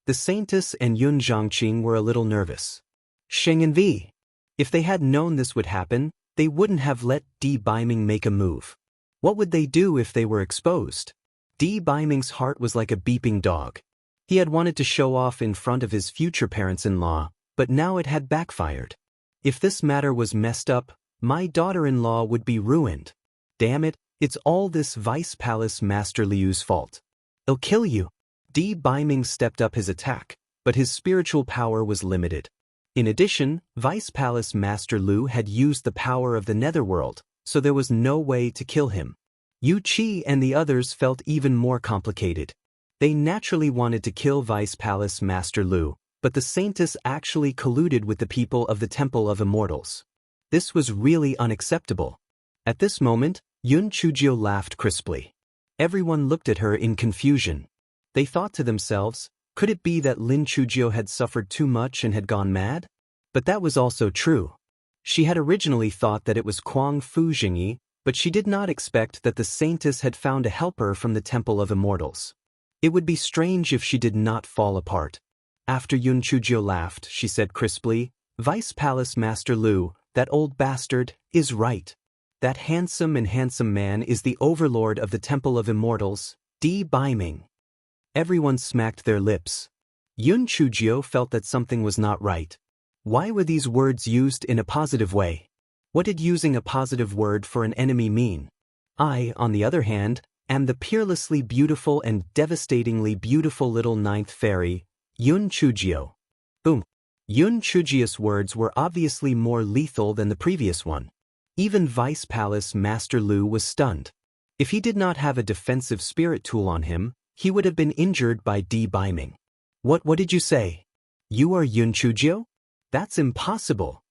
the Saintess and Yun Zhangqing were a little nervous. Sheng and Vi. If they had known this would happen, they wouldn't have let Di Biming make a move. What would they do if they were exposed? Di Biming's heart was like a beeping dog. He had wanted to show off in front of his future parents-in-law, but now it had backfired. If this matter was messed up, my daughter-in-law would be ruined. Damn it, it's all this Vice Palace Master Liu's fault. I'll kill you. Di Biming stepped up his attack, but his spiritual power was limited. In addition, Vice Palace Master Liu had used the power of the Netherworld, so there was no way to kill him. Yu Qi and the others felt even more complicated. They naturally wanted to kill Vice Palace Master Liu, but the Saintess actually colluded with the people of the Temple of Immortals. This was really unacceptable. At this moment, Yun Chujio laughed crisply. Everyone looked at her in confusion. They thought to themselves, could it be that Lin Chujio had suffered too much and had gone mad? But that was also true. She had originally thought that it was Kuang Fu Jingyi, but she did not expect that the Saintess had found a helper from the Temple of Immortals. It would be strange if she did not fall apart. After Yun Chujio laughed, she said crisply, Vice Palace Master Liu, that old bastard, is right. That handsome man is the overlord of the Temple of Immortals, Di Biming. Everyone smacked their lips. Yun Chujio felt that something was not right. Why were these words used in a positive way? What did using a positive word for an enemy mean? I, on the other hand, am the peerlessly beautiful and devastatingly beautiful little ninth fairy, Yun Chujio. Boom. Yun Chujio's words were obviously more lethal than the previous one. Even Vice Palace Master Liu was stunned. If he did not have a defensive spirit tool on him, he would have been injured by Di Biming. What did you say? You are Yun Chujio? That's impossible.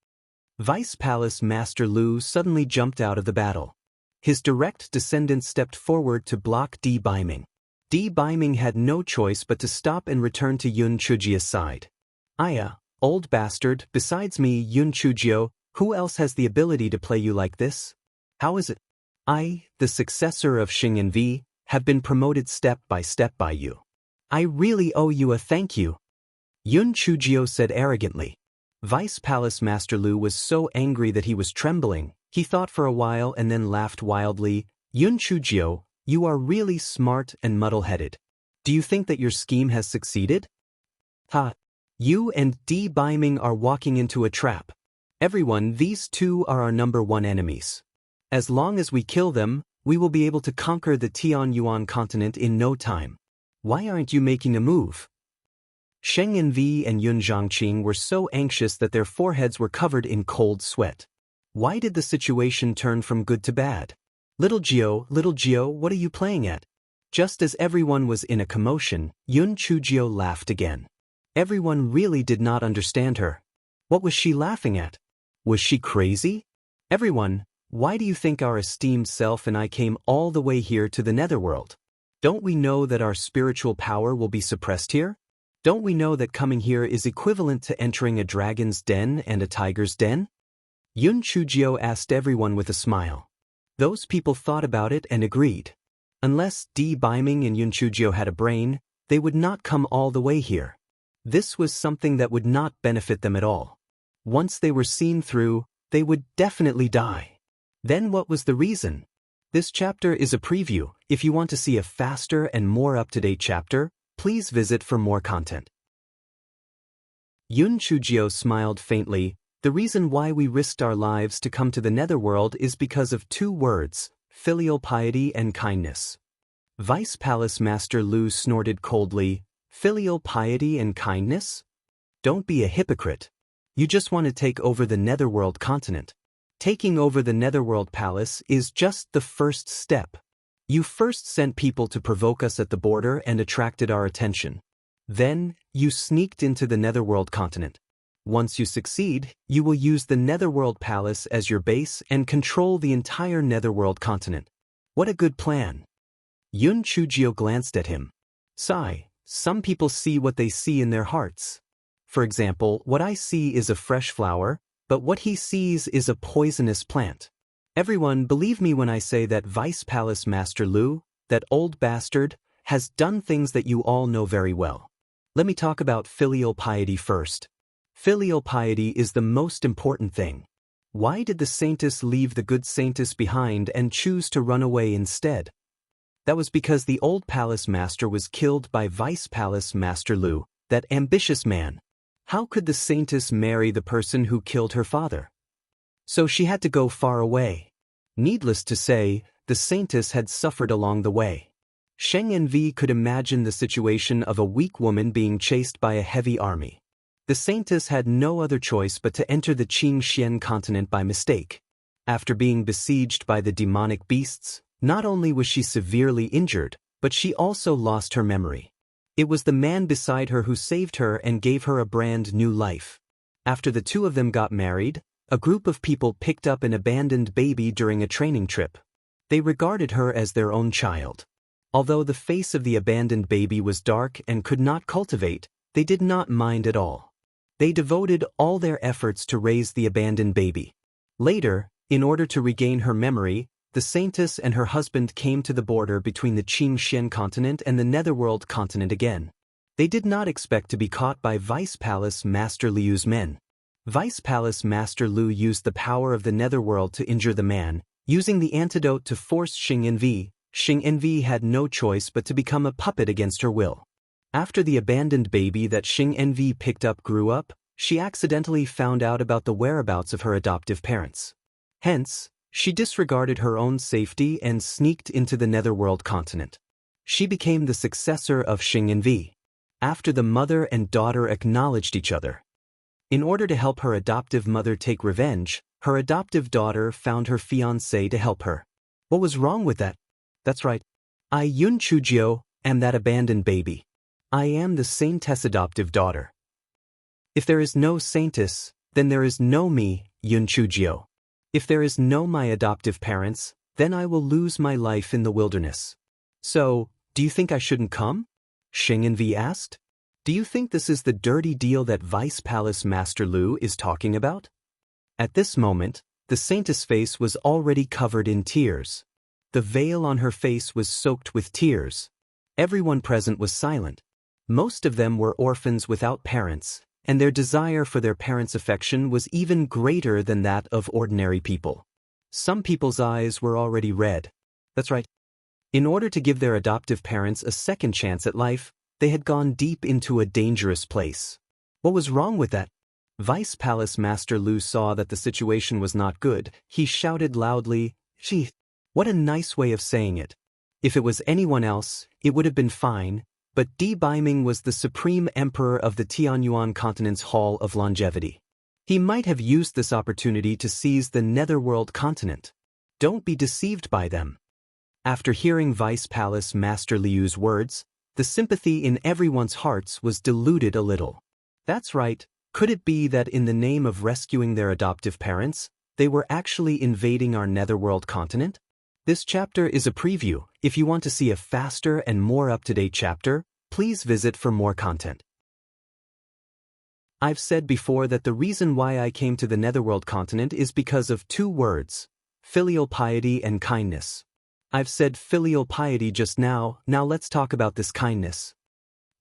Vice Palace Master Liu suddenly jumped out of the battle. His direct descendant stepped forward to block Di Biming. Di Biming had no choice but to stop and return to Yun Chujio's side. Aya, old bastard, besides me, Yun Chujio, who else has the ability to play you like this? How is it? I, the successor of Xing and Vi, have been promoted step by step by you. I really owe you a thank you. Yun Chujio said arrogantly. Vice Palace Master Liu was so angry that he was trembling. He thought for a while and then laughed wildly. Yun Chujio, you are really smart and muddle-headed. Do you think that your scheme has succeeded? Ha! You and Di Biming are walking into a trap. Everyone, these two are our #1 enemies. As long as we kill them, we will be able to conquer the Tianyuan continent in no time. Why aren't you making a move? Sheng Envi and Yun Zhangqing were so anxious that their foreheads were covered in cold sweat. Why did the situation turn from good to bad? Little Gio, what are you playing at? Just as everyone was in a commotion, Yun Chujio laughed again. Everyone really did not understand her. What was she laughing at? Was she crazy? Everyone, why do you think our esteemed self and I came all the way here to the Netherworld? Don't we know that our spiritual power will be suppressed here? Don't we know that coming here is equivalent to entering a dragon's den and a tiger's den? Yun Chujio asked everyone with a smile. Those people thought about it and agreed. Unless Di Biming and Yun Chujio had a brain, they would not come all the way here. This was something that would not benefit them at all. Once they were seen through, they would definitely die. Then what was the reason? This chapter is a preview. If you want to see a faster and more up-to-date chapter, please visit for more content. Yun Chujio smiled faintly. The reason why we risked our lives to come to the Netherworld is because of 2 words, filial piety and kindness. Vice Palace Master Liu snorted coldly. Filial piety and kindness? Don't be a hypocrite. You just want to take over the Netherworld continent. Taking over the Netherworld Palace is just the first step. You first sent people to provoke us at the border and attracted our attention. Then, you sneaked into the Netherworld continent. Once you succeed, you will use the Netherworld Palace as your base and control the entire Netherworld continent. What a good plan. Yun Chujio glanced at him. Sigh, some people see what they see in their hearts. For example, what I see is a fresh flower, but what he sees is a poisonous plant. Everyone, believe me when I say that Vice Palace Master Liu, that old bastard, has done things that you all know very well. Let me talk about filial piety first. Filial piety is the most important thing. Why did the saintess leave the good saintess behind and choose to run away instead? That was because the old palace master was killed by Vice Palace Master Lu, that ambitious man. How could the saintess marry the person who killed her father? So she had to go far away. Needless to say, the saintess had suffered along the way. Sheng Envi could imagine the situation of a weak woman being chased by a heavy army. The saintess had no other choice but to enter the Qing Xian continent by mistake. After being besieged by the demonic beasts, not only was she severely injured, but she also lost her memory. It was the man beside her who saved her and gave her a brand new life. After the two of them got married, a group of people picked up an abandoned baby during a training trip. They regarded her as their own child. Although the face of the abandoned baby was dark and could not cultivate, they did not mind at all. They devoted all their efforts to raise the abandoned baby. Later, in order to regain her memory, the saintess and her husband came to the border between the Qing Xian continent and the Netherworld continent again. They did not expect to be caught by Vice Palace Master Liu's men. Vice Palace Master Lu used the power of the Netherworld to injure the man, using the antidote to force Sheng Envi. Sheng Envi had no choice but to become a puppet against her will. After the abandoned baby that Sheng Envi picked up grew up, she accidentally found out about the whereabouts of her adoptive parents. Hence, she disregarded her own safety and sneaked into the Netherworld continent. She became the successor of Sheng Envi. After the mother and daughter acknowledged each other. In order to help her adoptive mother take revenge, her adoptive daughter found her fiancé to help her. What was wrong with that? That's right. I, Yun Chujio, am that abandoned baby. I am the saintess' adoptive daughter. If there is no saintess, then there is no me, Yun Chujio. If there is no my adoptive parents, then I will lose my life in the wilderness. So, do you think I shouldn't come? Sheng Envi asked. Do you think this is the dirty deal that Vice Palace Master Lu is talking about? At this moment, the saintess' face was already covered in tears. The veil on her face was soaked with tears. Everyone present was silent. Most of them were orphans without parents, and their desire for their parents' affection was even greater than that of ordinary people. Some people's eyes were already red. That's right. In order to give their adoptive parents a second chance at life, they had gone deep into a dangerous place. What was wrong with that? Vice Palace Master Lu saw that the situation was not good. He shouted loudly, "Gee, what a nice way of saying it. If it was anyone else, it would have been fine, but Di Baiming was the supreme emperor of the Tianyuan continent's Hall of Longevity. He might have used this opportunity to seize the Netherworld continent. Don't be deceived by them." After hearing Vice Palace Master Liu's words, the sympathy in everyone's hearts was diluted a little. That's right. Could it be that in the name of rescuing their adoptive parents, they were actually invading our Netherworld continent? This chapter is a preview. If you want to see a faster and more up-to-date chapter, please visit for more content. I've said before that the reason why I came to the Netherworld continent is because of two words: filial piety and kindness. I've said filial piety just now, now let's talk about this kindness.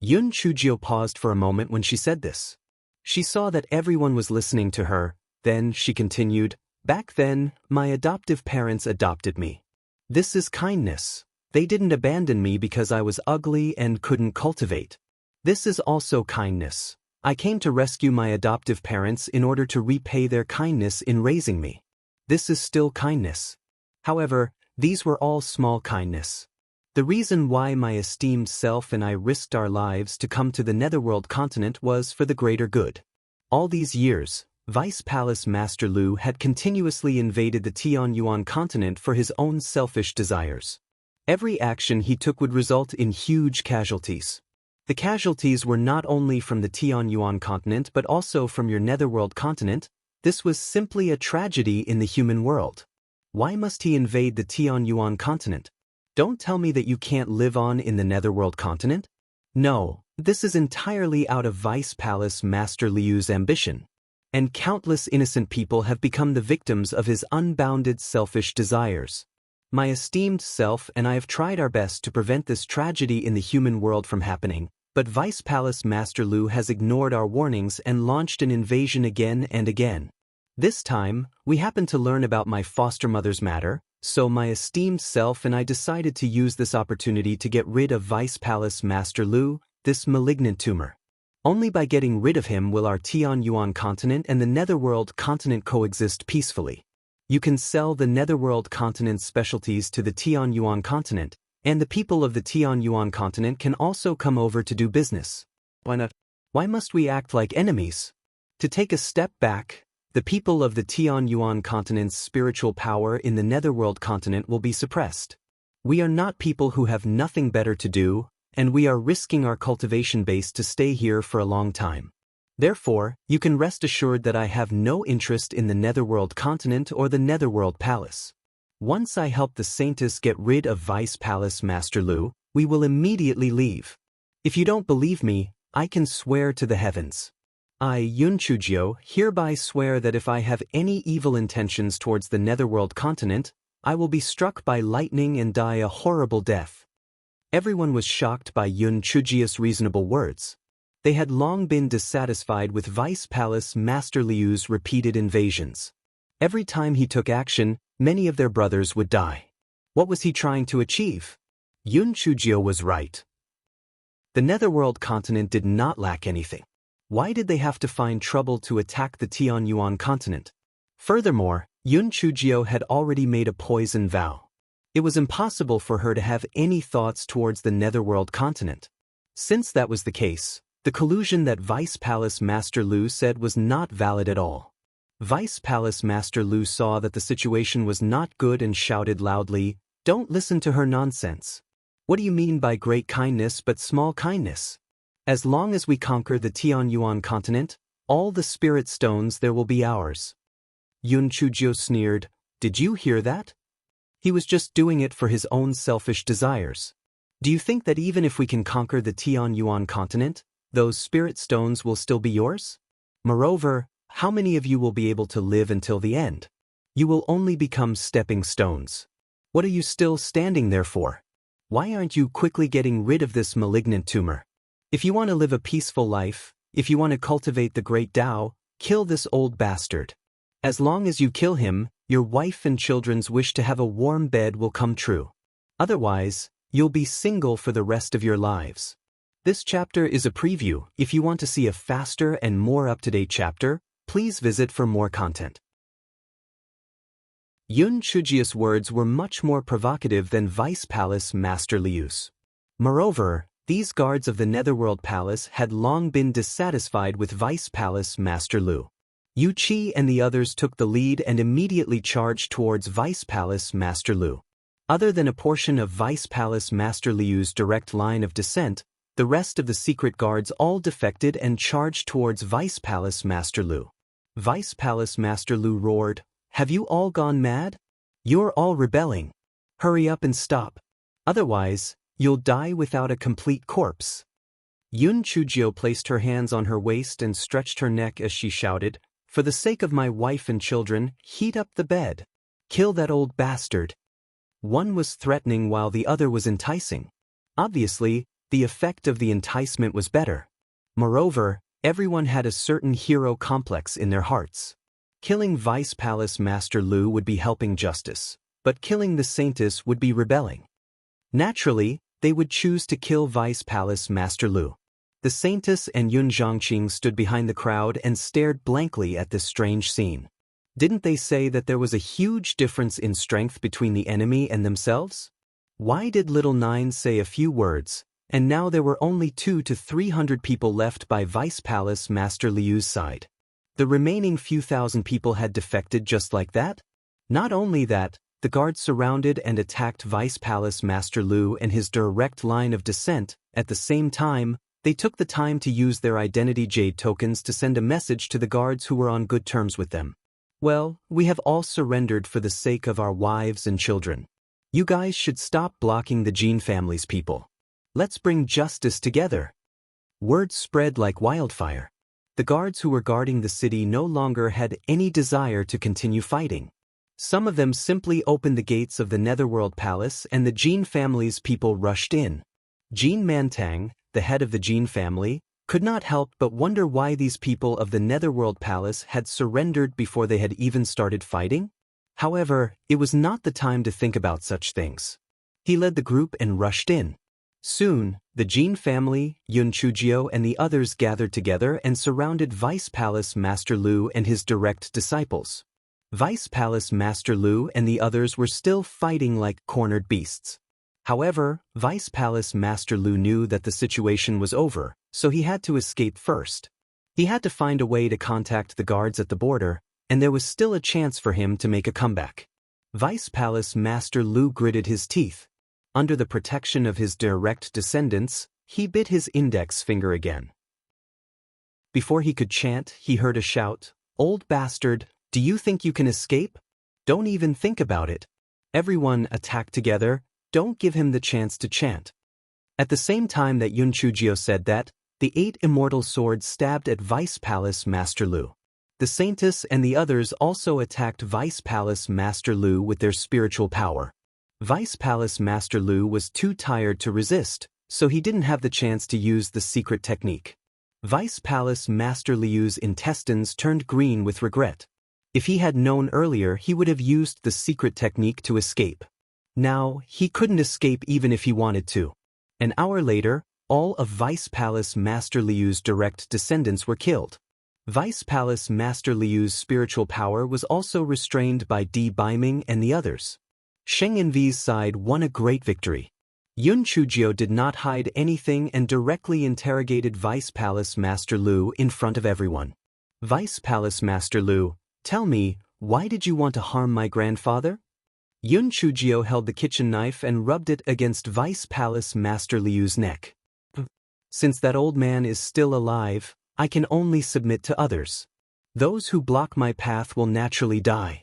Yun Chujio paused for a moment when she said this. She saw that everyone was listening to her, then she continued, "Back then, my adoptive parents adopted me. This is kindness. They didn't abandon me because I was ugly and couldn't cultivate. This is also kindness. I came to rescue my adoptive parents in order to repay their kindness in raising me. This is still kindness. However, these were all small kindness. The reason why my esteemed self and I risked our lives to come to the Netherworld continent was for the greater good. All these years, Vice Palace Master Lu had continuously invaded the Tianyuan continent for his own selfish desires. Every action he took would result in huge casualties. The casualties were not only from the Tianyuan continent but also from your Netherworld continent. This was simply a tragedy in the human world. Why must he invade the Tianyuan continent? Don't tell me that you can't live on in the Netherworld continent. No, this is entirely out of Vice Palace Master Liu's ambition. And countless innocent people have become the victims of his unbounded selfish desires. My esteemed self and I have tried our best to prevent this tragedy in the human world from happening, But Vice Palace Master Lu has ignored our warnings and launched an invasion again and again. This time, we happened to learn about my foster mother's matter, so my esteemed self and I decided to use this opportunity to get rid of Vice Palace Master Lu, this malignant tumor. Only by getting rid of him will our Tianyuan continent and the Netherworld continent coexist peacefully. You can sell the Netherworld continent's specialties to the Tianyuan continent, and the people of the Tianyuan continent can also come over to do business. Why not? Why must we act like enemies? To take a step back, the people of the Tianyuan continent's spiritual power in the Netherworld continent will be suppressed. We are not people who have nothing better to do, and we are risking our cultivation base to stay here for a long time. Therefore, you can rest assured that I have no interest in the Netherworld continent or the Netherworld palace. Once I help the Saintess get rid of Vice Palace Master Lu, we will immediately leave. If you don't believe me, I can swear to the heavens. I, Yun Chujio, hereby swear that if I have any evil intentions towards the Netherworld continent, I will be struck by lightning and die a horrible death. Everyone was shocked by Yun Chujio's reasonable words. They had long been dissatisfied with Vice Palace Master Liu's repeated invasions. Every time he took action, many of their brothers would die. What was he trying to achieve? Yun Chujio was right. The Netherworld continent did not lack anything. Why did they have to find trouble to attack the Tianyuan continent? Furthermore, Yun Chujio had already made a poison vow. It was impossible for her to have any thoughts towards the Netherworld continent. Since that was the case, the collusion that Vice Palace Master Lu said was not valid at all. Vice Palace Master Lu saw that the situation was not good and shouted loudly, "Don't listen to her nonsense. What do you mean by great kindness but small kindness? As long as we conquer the Tianyuan continent, all the spirit stones there will be ours." Yun Chujio sneered, "Did you hear that? He was just doing it for his own selfish desires. Do you think that even if we can conquer the Tianyuan continent, those spirit stones will still be yours? Moreover, how many of you will be able to live until the end? You will only become stepping stones. What are you still standing there for? Why aren't you quickly getting rid of this malignant tumor? If you want to live a peaceful life, if you want to cultivate the great Tao, kill this old bastard. As long as you kill him, your wife and children's wish to have a warm bed will come true. Otherwise, you'll be single for the rest of your lives." This chapter is a preview. If you want to see a faster and more up-to-date chapter, please visit for more content. Yun Chujio's words were much more provocative than Vice Palace Master Liu's. Moreover, these guards of the Netherworld Palace had long been dissatisfied with Vice Palace Master Lu. Yu Qi and the others took the lead and immediately charged towards Vice Palace Master Lu. Other than a portion of Vice Palace Master Liu's direct line of descent, the rest of the secret guards all defected and charged towards Vice Palace Master Lu. Vice Palace Master Lu roared, "Have you all gone mad? You're all rebelling. Hurry up and stop. Otherwise, you'll die without a complete corpse." Yun Chujio placed her hands on her waist and stretched her neck as she shouted, "For the sake of my wife and children, heat up the bed. Kill that old bastard." One was threatening while the other was enticing. Obviously, the effect of the enticement was better. Moreover, everyone had a certain hero complex in their hearts. Killing Vice Palace Master Lu would be helping justice, but killing the Saintess would be rebelling. Naturally, they would choose to kill Vice Palace Master Lu. The Saintess and Yun Zhangqing stood behind the crowd and stared blankly at this strange scene. Didn't they say that there was a huge difference in strength between the enemy and themselves? Why did Little Nine say a few words, and now there were only 200 to 300 people left by Vice Palace Master Liu's side? The remaining few thousand people had defected just like that? Not only that, the guards surrounded and attacked Vice Palace Master Lu and his direct line of descent. At the same time, they took the time to use their identity jade tokens to send a message to the guards who were on good terms with them. "Well, we have all surrendered for the sake of our wives and children. You guys should stop blocking the Jin family's people. Let's bring justice together." Word spread like wildfire. The guards who were guarding the city no longer had any desire to continue fighting. Some of them simply opened the gates of the Netherworld Palace and the Jin family's people rushed in. Jean Mantang, the head of the Jin family, could not help but wonder why these people of the Netherworld Palace had surrendered before they had even started fighting. However, it was not the time to think about such things. He led the group and rushed in. Soon, the Jin family, Yun Chujio and the others gathered together and surrounded Vice Palace Master Lu and his direct disciples. Vice Palace Master Lu and the others were still fighting like cornered beasts. However, Vice Palace Master Lu knew that the situation was over, so he had to escape first. He had to find a way to contact the guards at the border, and there was still a chance for him to make a comeback. Vice Palace Master Lu gritted his teeth. Under the protection of his direct descendants, he bit his index finger again. Before he could chant, he heard a shout, "Old bastard, do you think you can escape? Don't even think about it. Everyone attack together, don't give him the chance to chant." At the same time that Yun Chujio said that, the 8 immortal swords stabbed at Vice Palace Master Lu. The Saintess and the others also attacked Vice Palace Master Lu with their spiritual power. Vice Palace Master Lu was too tired to resist, so he didn't have the chance to use the secret technique. Vice Palace Master Liu's intestines turned green with regret. If he had known earlier, he would have used the secret technique to escape. Now, he couldn't escape even if he wanted to. An hour later, all of Vice Palace Master Liu's direct descendants were killed. Vice Palace Master Liu's spiritual power was also restrained by Di Baiming and the others. Sheng Envi's side won a great victory. Yun Chujio did not hide anything and directly interrogated Vice Palace Master Lu in front of everyone. "Vice Palace Master Lu, tell me, why did you want to harm my grandfather?" Yun Chujio held the kitchen knife and rubbed it against Vice Palace Master Liu's neck. "Since that old man is still alive, I can only submit to others. Those who block my path will naturally die."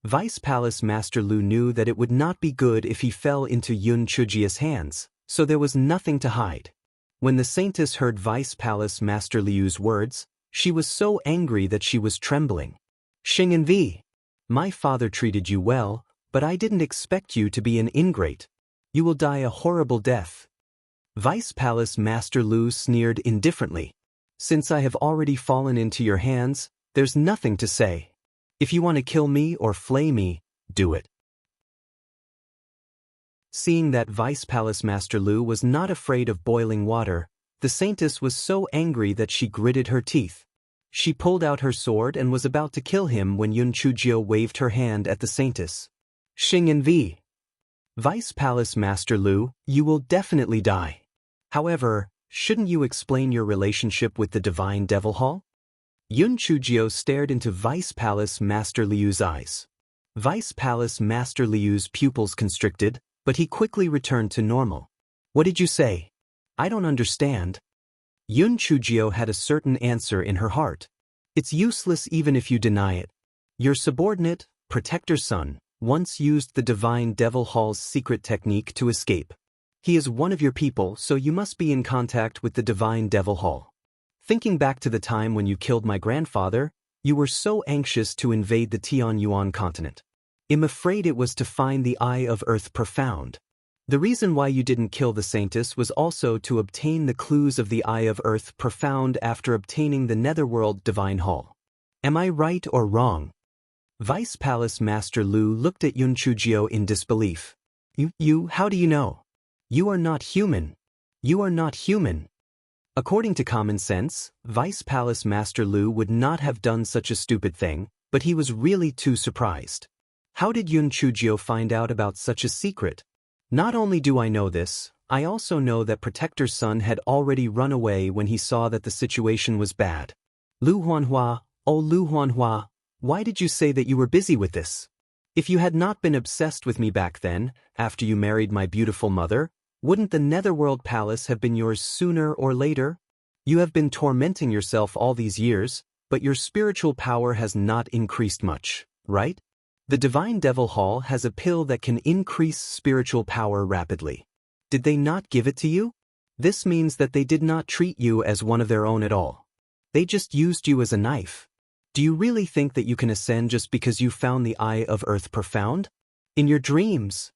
Vice Palace Master Lu knew that it would not be good if he fell into Yun Chujio's hands, so there was nothing to hide. When the Saintess heard Vice Palace Master Liu's words, she was so angry that she was trembling. "Sheng Envi, my father treated you well, but I didn't expect you to be an ingrate. You will die a horrible death." Vice Palace Master Lu sneered indifferently. "Since I have already fallen into your hands, there's nothing to say. If you want to kill me or flay me, do it." Seeing that Vice Palace Master Lu was not afraid of boiling water, the Saintess was so angry that she gritted her teeth. She pulled out her sword and was about to kill him when Yun Chujio waved her hand at the Saintess. "Sheng Envi, Vice Palace Master Lu, you will definitely die. However, shouldn't you explain your relationship with the Divine Devil Hall?" Yun Chujio stared into Vice Palace Master Liu's eyes. Vice Palace Master Liu's pupils constricted, but he quickly returned to normal. "What did you say? I don't understand." Yun Chujio had a certain answer in her heart. "It's useless even if you deny it. Your subordinate, Protector's son, once used the Divine Devil Hall's secret technique to escape. He is one of your people, so you must be in contact with the Divine Devil Hall. Thinking back to the time when you killed my grandfather, you were so anxious to invade the Tianyuan continent. I'm afraid it was to find the Eye of Earth Profound. The reason why you didn't kill the Saintess was also to obtain the clues of the Eye of Earth Profound after obtaining the Netherworld Divine Hall. Am I right or wrong?" Vice Palace Master Lu looked at Yun Chujio in disbelief. How do you know? You are not human. You are not human." According to common sense, Vice Palace Master Lu would not have done such a stupid thing, but he was really too surprised. How did Yun Chujio find out about such a secret? "Not only do I know this, I also know that Protector's son had already run away when he saw that the situation was bad. Lu Huanhua, oh Lu Huanhua, why did you say that you were busy with this? If you had not been obsessed with me back then, after you married my beautiful mother, wouldn't the Netherworld Palace have been yours sooner or later? You have been tormenting yourself all these years, but your spiritual power has not increased much, right? The Divine Devil Hall has a pill that can increase spiritual power rapidly. Did they not give it to you? This means that they did not treat you as one of their own at all. They just used you as a knife. Do you really think that you can ascend just because you found the Eye of Earth Profound? In your dreams?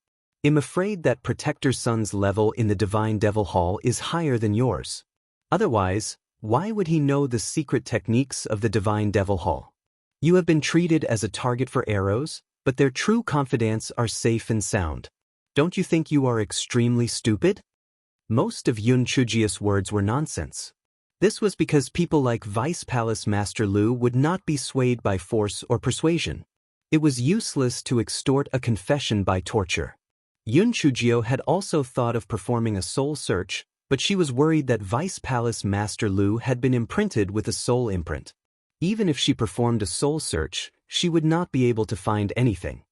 I'm afraid that Protector Sun's level in the Divine Devil Hall is higher than yours. Otherwise, why would he know the secret techniques of the Divine Devil Hall? You have been treated as a target for arrows, but their true confidants are safe and sound. Don't you think you are extremely stupid? Most of Yun Chujia's words were nonsense. This was because people like Vice Palace Master Lu would not be swayed by force or persuasion. It was useless to extort a confession by torture. Yun Chujio had also thought of performing a soul search, but she was worried that Vice Palace Master Lu had been imprinted with a soul imprint. Even if she performed a soul search, she would not be able to find anything.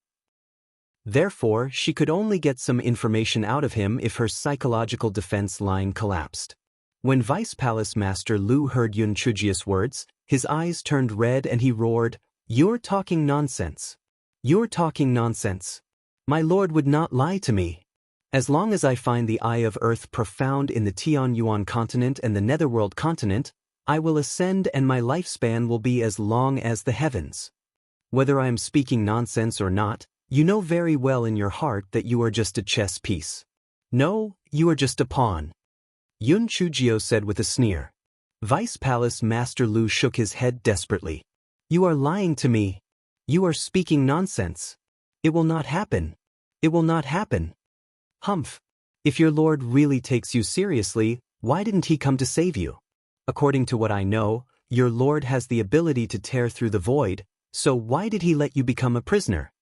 Therefore, she could only get some information out of him if her psychological defense line collapsed. When Vice Palace Master Lu heard Yun Chujia's words, his eyes turned red and he roared, "You're talking nonsense. You're talking nonsense. My lord would not lie to me. As long as I find the Eye of Earth profound in the Tianyuan continent and the Netherworld continent, I will ascend and my lifespan will be as long as the heavens. Whether I am speaking nonsense or not, you know very well in your heart that you are just a chess piece. No, you are just a pawn." Yun Chujio said with a sneer. Vice Palace Master Lu shook his head desperately. "You are lying to me. You are speaking nonsense. It will not happen. It will not happen." "Humph. If your lord really takes you seriously, why didn't he come to save you? According to what I know, your lord has the ability to tear through the void, so why did he let you become a prisoner?"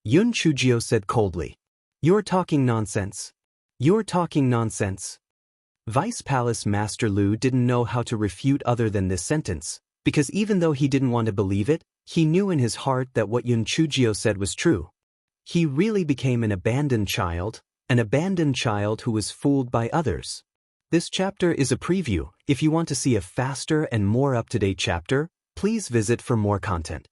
Yun Chujio said coldly. "You're talking nonsense. You're talking nonsense." Vice Palace Master Lu didn't know how to refute other than this sentence, because even though he didn't want to believe it, he knew in his heart that what Yun Chujio said was true. He really became an abandoned child who was fooled by others. This chapter is a preview. If you want to see a faster and more up-to-date chapter, please visit for more content.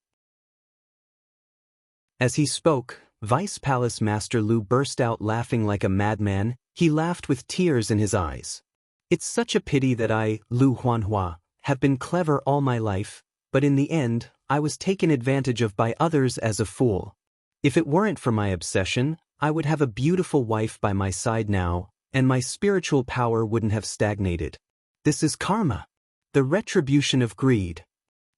As he spoke, Vice Palace Master Lu burst out laughing like a madman. He laughed with tears in his eyes. "It's such a pity that I, Lu Huanhua, have been clever all my life, but in the end, I was taken advantage of by others as a fool. If it weren't for my obsession, I would have a beautiful wife by my side now, and my spiritual power wouldn't have stagnated. This is karma. The retribution of greed."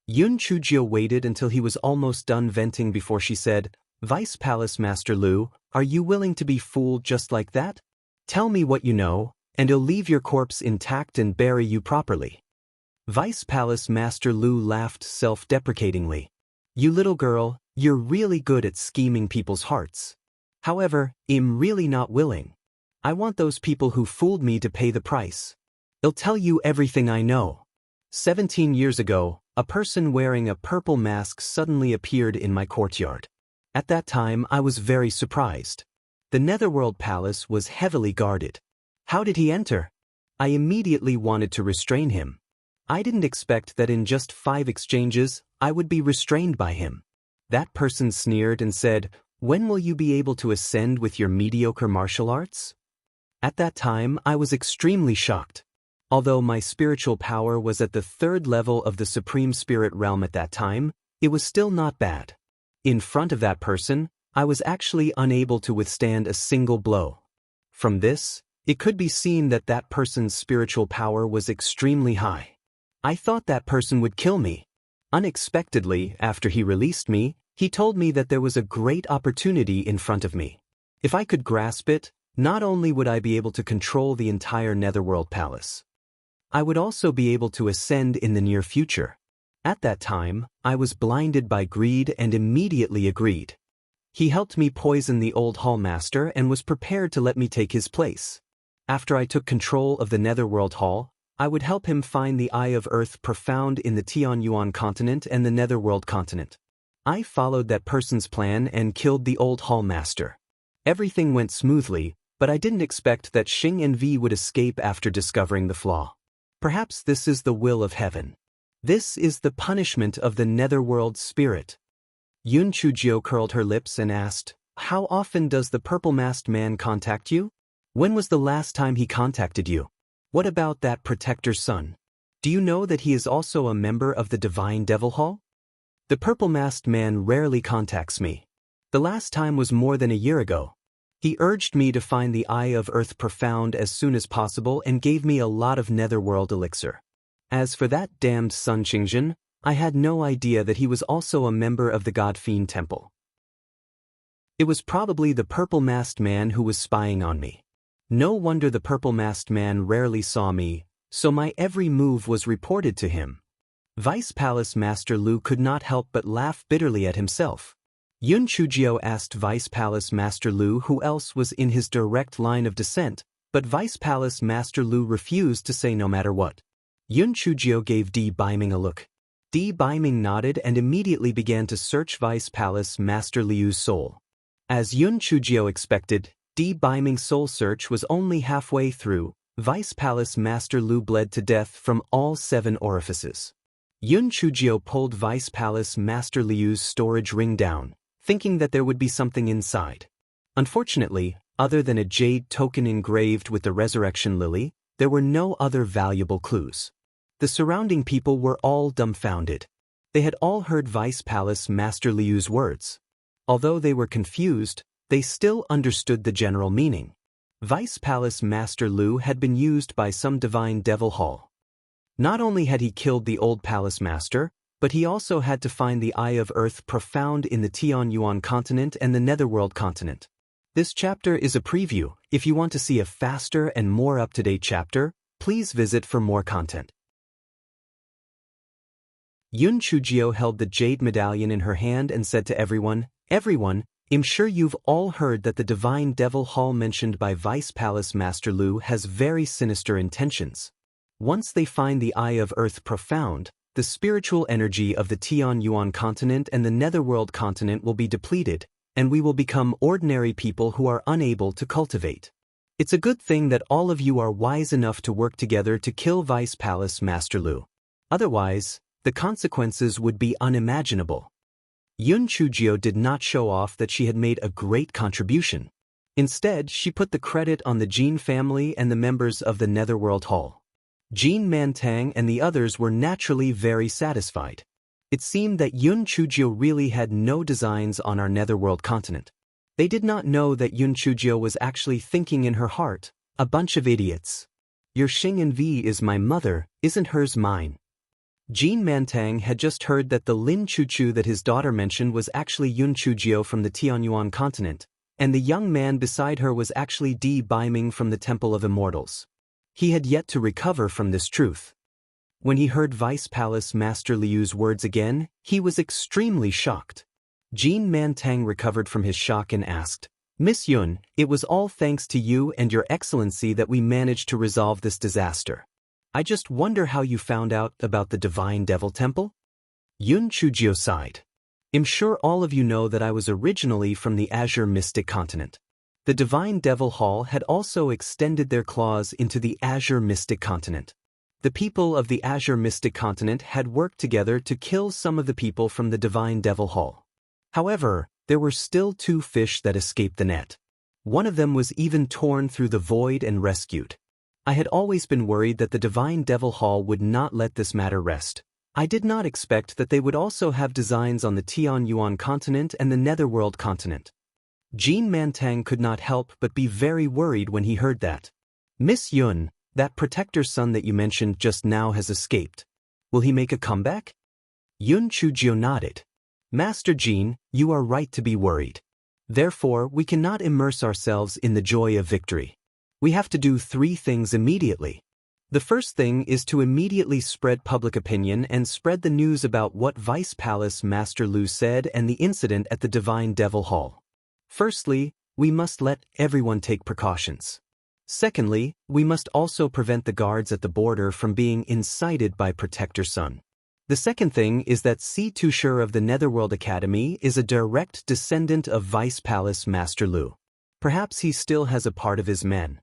Yun Chujio waited until he was almost done venting before she said, "Vice Palace Master Lu, are you willing to be fooled just like that? Tell me what you know, and I'll leave your corpse intact and bury you properly." Vice Palace Master Lu laughed self-deprecatingly. "You little girl, you're really good at scheming people's hearts. However, I'm really not willing. I want those people who fooled me to pay the price. I'll tell you everything I know. 17 years ago, a person wearing a purple mask suddenly appeared in my courtyard. At that time, I was very surprised. The Netherworld Palace was heavily guarded. How did he enter? I immediately wanted to restrain him. I didn't expect that in just 5 exchanges, I would be restrained by him. That person sneered and said, 'When will you be able to ascend with your mediocre martial arts?' At that time, I was extremely shocked. Although my spiritual power was at the 3rd level of the Supreme Spirit Realm at that time, it was still not bad. In front of that person, I was actually unable to withstand a single blow. From this, it could be seen that that person's spiritual power was extremely high. I thought that person would kill me. Unexpectedly, after he released me, he told me that there was a great opportunity in front of me. If I could grasp it, not only would I be able to control the entire Netherworld Palace, I would also be able to ascend in the near future. At that time, I was blinded by greed and immediately agreed. He helped me poison the old Hallmaster and was prepared to let me take his place. After I took control of the Netherworld Hall, I would help him find the Eye of Earth profound in the Tianyuan continent and the Netherworld continent. I followed that person's plan and killed the old Hallmaster. Everything went smoothly, but I didn't expect that Xing and V would escape after discovering the flaw. Perhaps this is the will of heaven. This is the punishment of the Netherworld spirit." Yun Chujio curled her lips and asked, "How often does the purple-masked man contact you? When was the last time he contacted you? What about that Protector Sun? Do you know that he is also a member of the Divine Devil Hall?" "The purple-masked man rarely contacts me. The last time was more than a year ago. He urged me to find the Eye of Earth Profound as soon as possible and gave me a lot of netherworld elixir. As for that damned Sun Qingjin, I had no idea that he was also a member of the God Fiend Temple. It was probably the purple-masked man who was spying on me. No wonder the purple-masked man rarely saw me, so my every move was reported to him. Vice Palace Master Lu could not help but laugh bitterly at himself. Yun Chujio asked Vice Palace Master Lu who else was in his direct line of descent, but Vice Palace Master Lu refused to say no matter what. Yun Chujio gave Di Baiming a look. Di Baiming nodded and immediately began to search Vice Palace Master Liu's soul. As Yun Chujio expected, Di Baiming's soul search was only halfway through. Vice Palace Master Lu bled to death from all 7 orifices. Yun Chujio pulled Vice Palace Master Liu's storage ring down, thinking that there would be something inside. Unfortunately, other than a jade token engraved with the resurrection lily, there were no other valuable clues. The surrounding people were all dumbfounded. They had all heard Vice Palace Master Liu's words. Although they were confused, they still understood the general meaning. Vice Palace Master Lu had been used by some divine devil hall. Not only had he killed the old palace master, but he also had to find the Eye of Earth Profound in the Tianyuan continent and the Netherworld continent. This chapter is a preview. If you want to see a faster and more up-to-date chapter, please visit for more content. Yun Chujio held the jade medallion in her hand and said to everyone, "Everyone, I'm sure you've all heard that the divine devil hall mentioned by Vice Palace Master Lu has very sinister intentions. Once they find the Eye of Earth Profound, the spiritual energy of the Tianyuan continent and the Netherworld continent will be depleted, and we will become ordinary people who are unable to cultivate. It's a good thing that all of you are wise enough to work together to kill Vice Palace Master Lu. Otherwise, the consequences would be unimaginable." Yun Chujio did not show off that she had made a great contribution. Instead, she put the credit on the Jin family and the members of the Netherworld Hall. Jin Mantang and the others were naturally very satisfied. It seemed that Yun Chujio really had no designs on our Netherworld continent. They did not know that Yun Chujio was actually thinking in her heart, "A bunch of idiots. Your Xing V is my mother, isn't hers mine?" Jin Mantang had just heard that the Lin Chuchu that his daughter mentioned was actually Yun Chujio from the Tianyuan continent, and the young man beside her was actually Di Baiming from the Temple of Immortals. He had yet to recover from this truth. When he heard Vice Palace Master Liu's words again, he was extremely shocked. Jin Mantang recovered from his shock and asked, "Miss Yun, it was all thanks to you and your excellency that we managed to resolve this disaster. I just wonder how you found out about the Divine Devil Temple?" Yun Chujio sighed. "I'm sure all of you know that I was originally from the Azure Mystic Continent. The Divine Devil Hall had also extended their claws into the Azure Mystic Continent. The people of the Azure Mystic Continent had worked together to kill some of the people from the Divine Devil Hall. However, there were still 2 fish that escaped the net. One of them was even torn through the void and rescued. I had always been worried that the Divine Devil Hall would not let this matter rest. I did not expect that they would also have designs on the Tianyuan continent and the Netherworld continent." Jin Mantang could not help but be very worried when he heard that. "Miss Yun, that protector son that you mentioned just now has escaped. Will he make a comeback?" Yun Chujio nodded. "Master Jin, you are right to be worried. Therefore, we cannot immerse ourselves in the joy of victory. We have to do 3 things immediately. The first thing is to immediately spread public opinion and spread the news about what Vice Palace Master Lu said and the incident at the Divine Devil Hall. Firstly, we must let everyone take precautions. Secondly, we must also prevent the guards at the border from being incited by Protector Sun. The second thing is that Si Tushur of the Netherworld Academy is a direct descendant of Vice Palace Master Lu. Perhaps he still has a part of his men.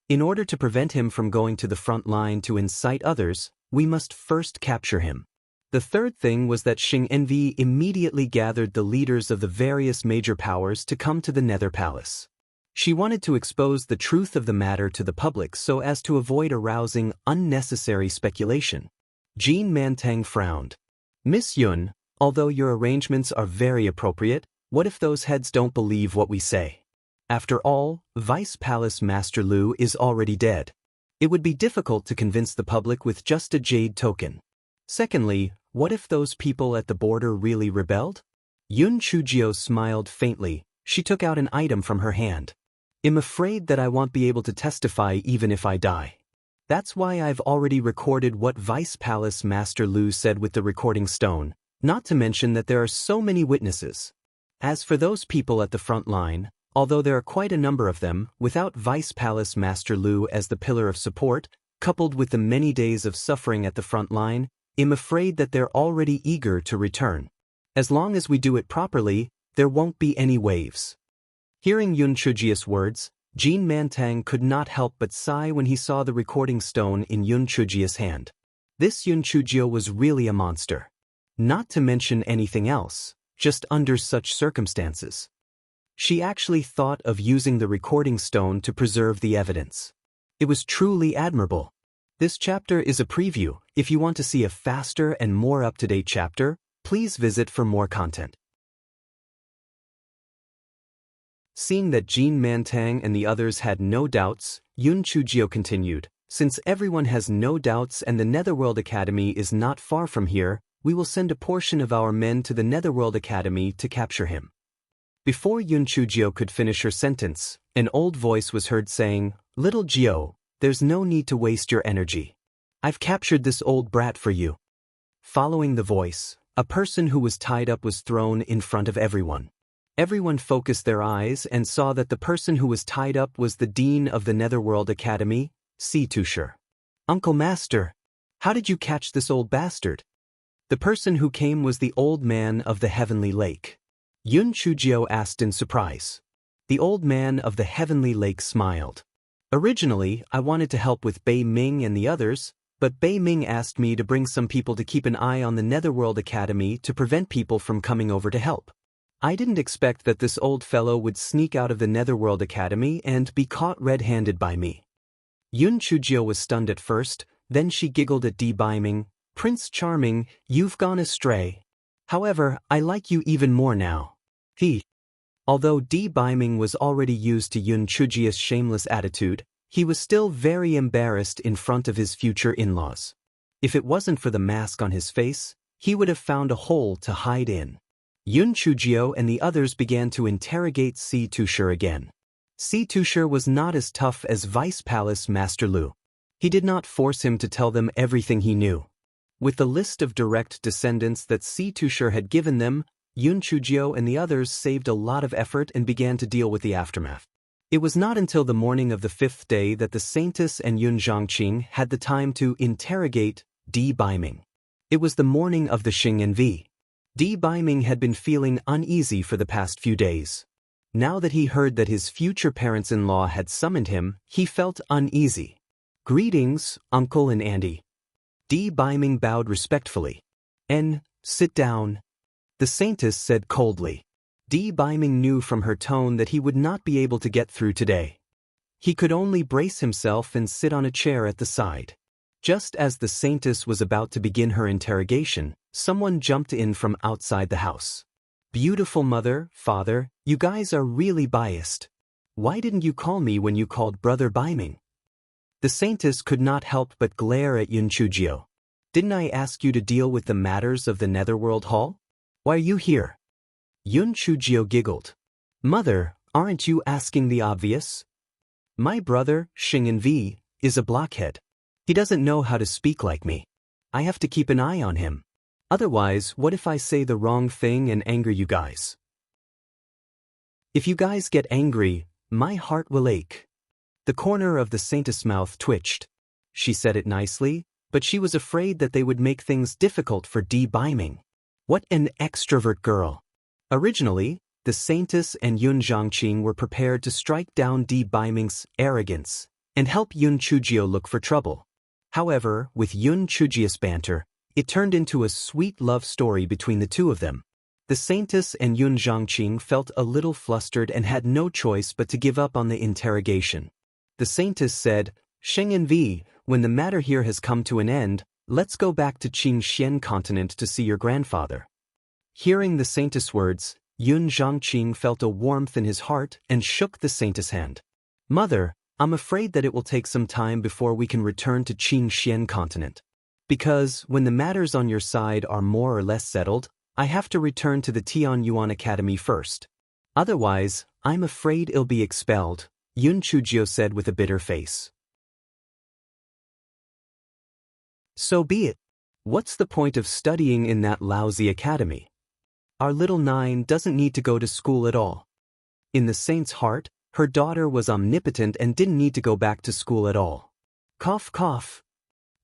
In order to prevent him from going to the front line to incite others, we must first capture him. The third thing was that Xing Envy immediately gathered the leaders of the various major powers to come to the Nether Palace. She wanted to expose the truth of the matter to the public so as to avoid arousing unnecessary speculation. Jin Mantang frowned. "Miss Yun, although your arrangements are very appropriate, What if those heads don't believe what we say? After all, Vice Palace Master Lu is already dead. It would be difficult to convince the public with just a jade token. Secondly, what if those people at the border really rebelled? Yun Chujio smiled faintly. She took out an item from her hand. I'm afraid that I won't be able to testify even if I die. That's why I've already recorded what Vice Palace Master Lu said with the recording stone, not to mention that there are so many witnesses. As for those people at the front line, although there are quite a number of them, without Vice Palace Master Lu as the pillar of support, coupled with the many days of suffering at the front line, I'm afraid that they're already eager to return. As long as we do it properly, there won't be any waves. Hearing Yun Chujio's words, Jean Mantang could not help but sigh when he saw the recording stone in Yun Chujio's hand. This Yun Chujio was really a monster. Not to mention anything else, just under such circumstances. She actually thought of using the recording stone to preserve the evidence. It was truly admirable. This chapter is a preview. If you want to see a faster and more up-to-date chapter, please visit for more content. Seeing that Jean Mantang and the others had no doubts, Yun Chujio continued, "Since everyone has no doubts and the Netherworld Academy is not far from here, we will send a portion of our men to the Netherworld Academy to capture him." Before Yun Chujio could finish her sentence, an old voice was heard saying, "Little Gio, there's no need to waste your energy. I've captured this old brat for you." Following the voice, a person who was tied up was thrown in front of everyone. Everyone focused their eyes and saw that the person who was tied up was the Dean of the Netherworld Academy, Tusher. "Uncle Master, how did you catch this old bastard?" The person who came was the old man of the Heavenly Lake. Yun Chujio asked in surprise. The old man of the Heavenly Lake smiled. "Originally, I wanted to help with Bei Ming and the others, but Bei Ming asked me to bring some people to keep an eye on the Netherworld Academy to prevent people from coming over to help. I didn't expect that this old fellow would sneak out of the Netherworld Academy and be caught red-handed by me." Yun Chujio was stunned at first, then she giggled at Di Biming. "Prince Charming, you've gone astray. However, I like you even more now." Although Di Biming was already used to Yun Chujio's shameless attitude, he was still very embarrassed in front of his future in-laws. If it wasn't for the mask on his face, he would have found a hole to hide in. Yun Chujio and the others began to interrogate Tusher again. Tusher was not as tough as Vice Palace Master Lu. He did not force him to tell them everything he knew. With the list of direct descendants that Tusher had given them, Yun Chujio and the others saved a lot of effort and began to deal with the aftermath. It was not until the morning of the 5th day that the Saintess and Yun Zhongqing had the time to interrogate Di Biming. It was the morning of the Xing V. Di Biming had been feeling uneasy for the past few days. Now that he heard that his future parents-in-law had summoned him, he felt uneasy. "Greetings, Uncle and Auntie." Di Biming bowed respectfully. Sit down," the Saintess said coldly. Di Biming knew from her tone that he would not be able to get through today. He could only brace himself and sit on a chair at the side. Just as the Saintess was about to begin her interrogation, someone jumped in from outside the house. "Beautiful mother, father, you guys are really biased. Why didn't you call me when you called Brother Biming?" The Saintess could not help but glare at Yun Chujio. "Didn't I ask you to deal with the matters of the Netherworld Hall? Why are you here?" Yun Chujio giggled. "Mother, aren't you asking the obvious? My brother, Xing V, is a blockhead. He doesn't know how to speak like me. I have to keep an eye on him. Otherwise, what if I say the wrong thing and anger you guys? If you guys get angry, my heart will ache." The corner of the Saintess' mouth twitched. She said it nicely, but she was afraid that they would make things difficult for Di Biming. What an extrovert girl. Originally, the Saintess and Yun Zhongqing were prepared to strike down Di Biming's arrogance and help Yun Chujio look for trouble. However, with Yun Chujio's banter, it turned into a sweet love story between the two of them. The Saintess and Yun Zhongqing felt a little flustered and had no choice but to give up on the interrogation. The Saintess said, "Xing V, when the matter here has come to an end, let's go back to Qingxian continent to see your grandfather." Hearing the Saintess' words, Yun Zhangqing felt a warmth in his heart and shook the saintess' hand. Mother, I'm afraid that it will take some time before we can return to Qingxian continent. Because, when the matters on your side are more or less settled, I have to return to the Tianyuan Academy first. Otherwise, I'm afraid I'll be expelled, Yun Chujio said with a bitter face. So be it. What's the point of studying in that lousy academy? Our little Nine doesn't need to go to school at all. In the saint's heart, her daughter was omnipotent and didn't need to go back to school at all. Cough cough.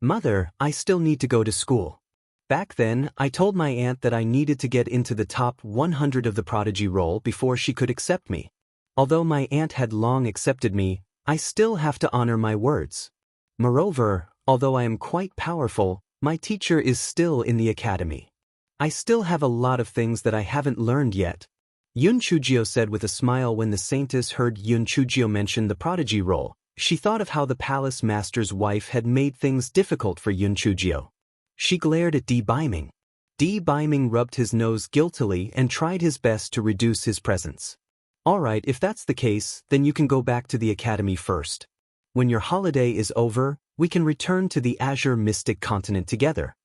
Mother, I still need to go to school. Back then, I told my aunt that I needed to get into the top 100 of the prodigy roll before she could accept me. Although my aunt had long accepted me, I still have to honor my words. Moreover, although I am quite powerful, my teacher is still in the academy. I still have a lot of things that I haven't learned yet. Yun Chujio said with a smile. When the saintess heard Yun Chujio mention the prodigy role, she thought of how the palace master's wife had made things difficult for Yun Chujio. She glared at Di Baiming. Di Baiming rubbed his nose guiltily and tried his best to reduce his presence. All right, if that's the case, then you can go back to the academy first. When your holiday is over, we can return to the Azure Mystic Continent together.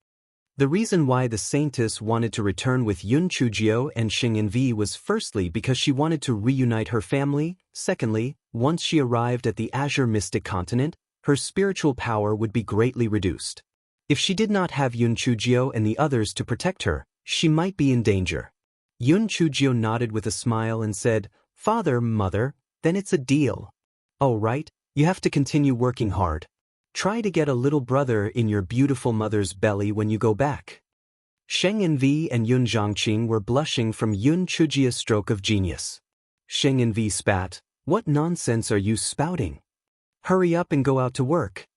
The reason why the saintess wanted to return with Yun Chujio and Xingyanvi was firstly because she wanted to reunite her family, secondly, once she arrived at the Azure Mystic Continent, her spiritual power would be greatly reduced. If she did not have Yun Chujio and the others to protect her, she might be in danger. Yun Chujio nodded with a smile and said, Father, Mother, then it's a deal. Oh right, you have to continue working hard. Try to get a little brother in your beautiful mother's belly when you go back. Sheng Envi and Yun Zhangqing were blushing from Yun Chujio's stroke of genius. Sheng Envi spat, What nonsense are you spouting? Hurry up and go out to work.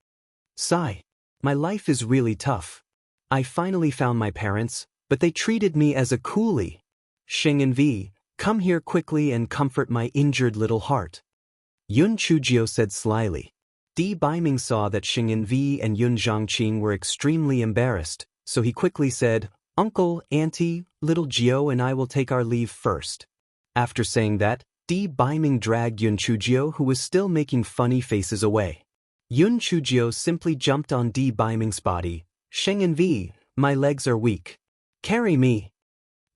Sigh. My life is really tough. I finally found my parents, but they treated me as a coolie. Sheng Envi, come here quickly and comfort my injured little heart. Yun Chujio said slyly. Di Baiming saw that Xingyanvi and Yun Zhangqing were extremely embarrassed, so he quickly said, Uncle, Auntie, little Jio and I will take our leave first. After saying that, Di Baiming dragged Yun Chujio, who was still making funny faces, away. Yun Chujio simply jumped on Di Baiming's body. Xingyanvi, my legs are weak. Carry me.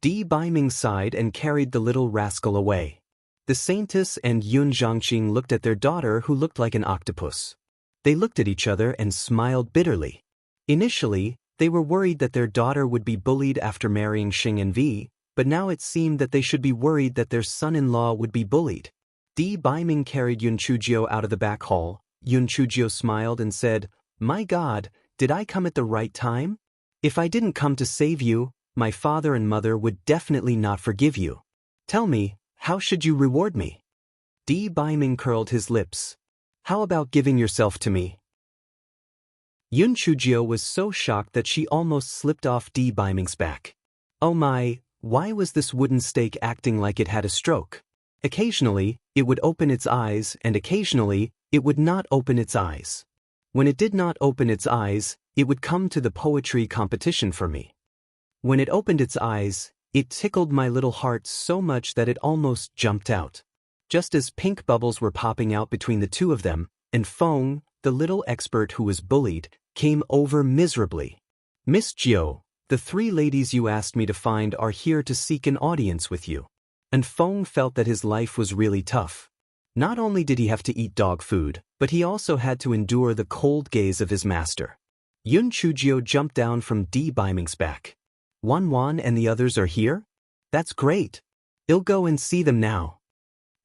Di Baiming sighed and carried the little rascal away. The saintess and Yun Zhangqing looked at their daughter, who looked like an octopus. They looked at each other and smiled bitterly. Initially, they were worried that their daughter would be bullied after marrying Xingyanvi, but now it seemed that they should be worried that their son-in-law would be bullied. Di Baiming carried Yun Chujio out of the back hall. Yun Chujio smiled and said, My God, did I come at the right time? If I didn't come to save you, my father and mother would definitely not forgive you. Tell me, how should you reward me? Di Baiming curled his lips. How about giving yourself to me? Yun Chujio was so shocked that she almost slipped off Di Baiming's back. Oh my, why was this wooden stake acting like it had a stroke? Occasionally, it would open its eyes, and occasionally, it would not open its eyes. When it did not open its eyes, it would come to the poetry competition for me. When it opened its eyes, it tickled my little heart so much that it almost jumped out. Just as pink bubbles were popping out between the two of them, and Feng, the little expert who was bullied, came over miserably. Miss Jiao, the 3 ladies you asked me to find are here to seek an audience with you. And Feng felt that his life was really tough. Not only did he have to eat dog food, but he also had to endure the cold gaze of his master. Yun Chujio jumped down from Di Baiming's back. Wan and the others are here? That's great. I'll go and see them now.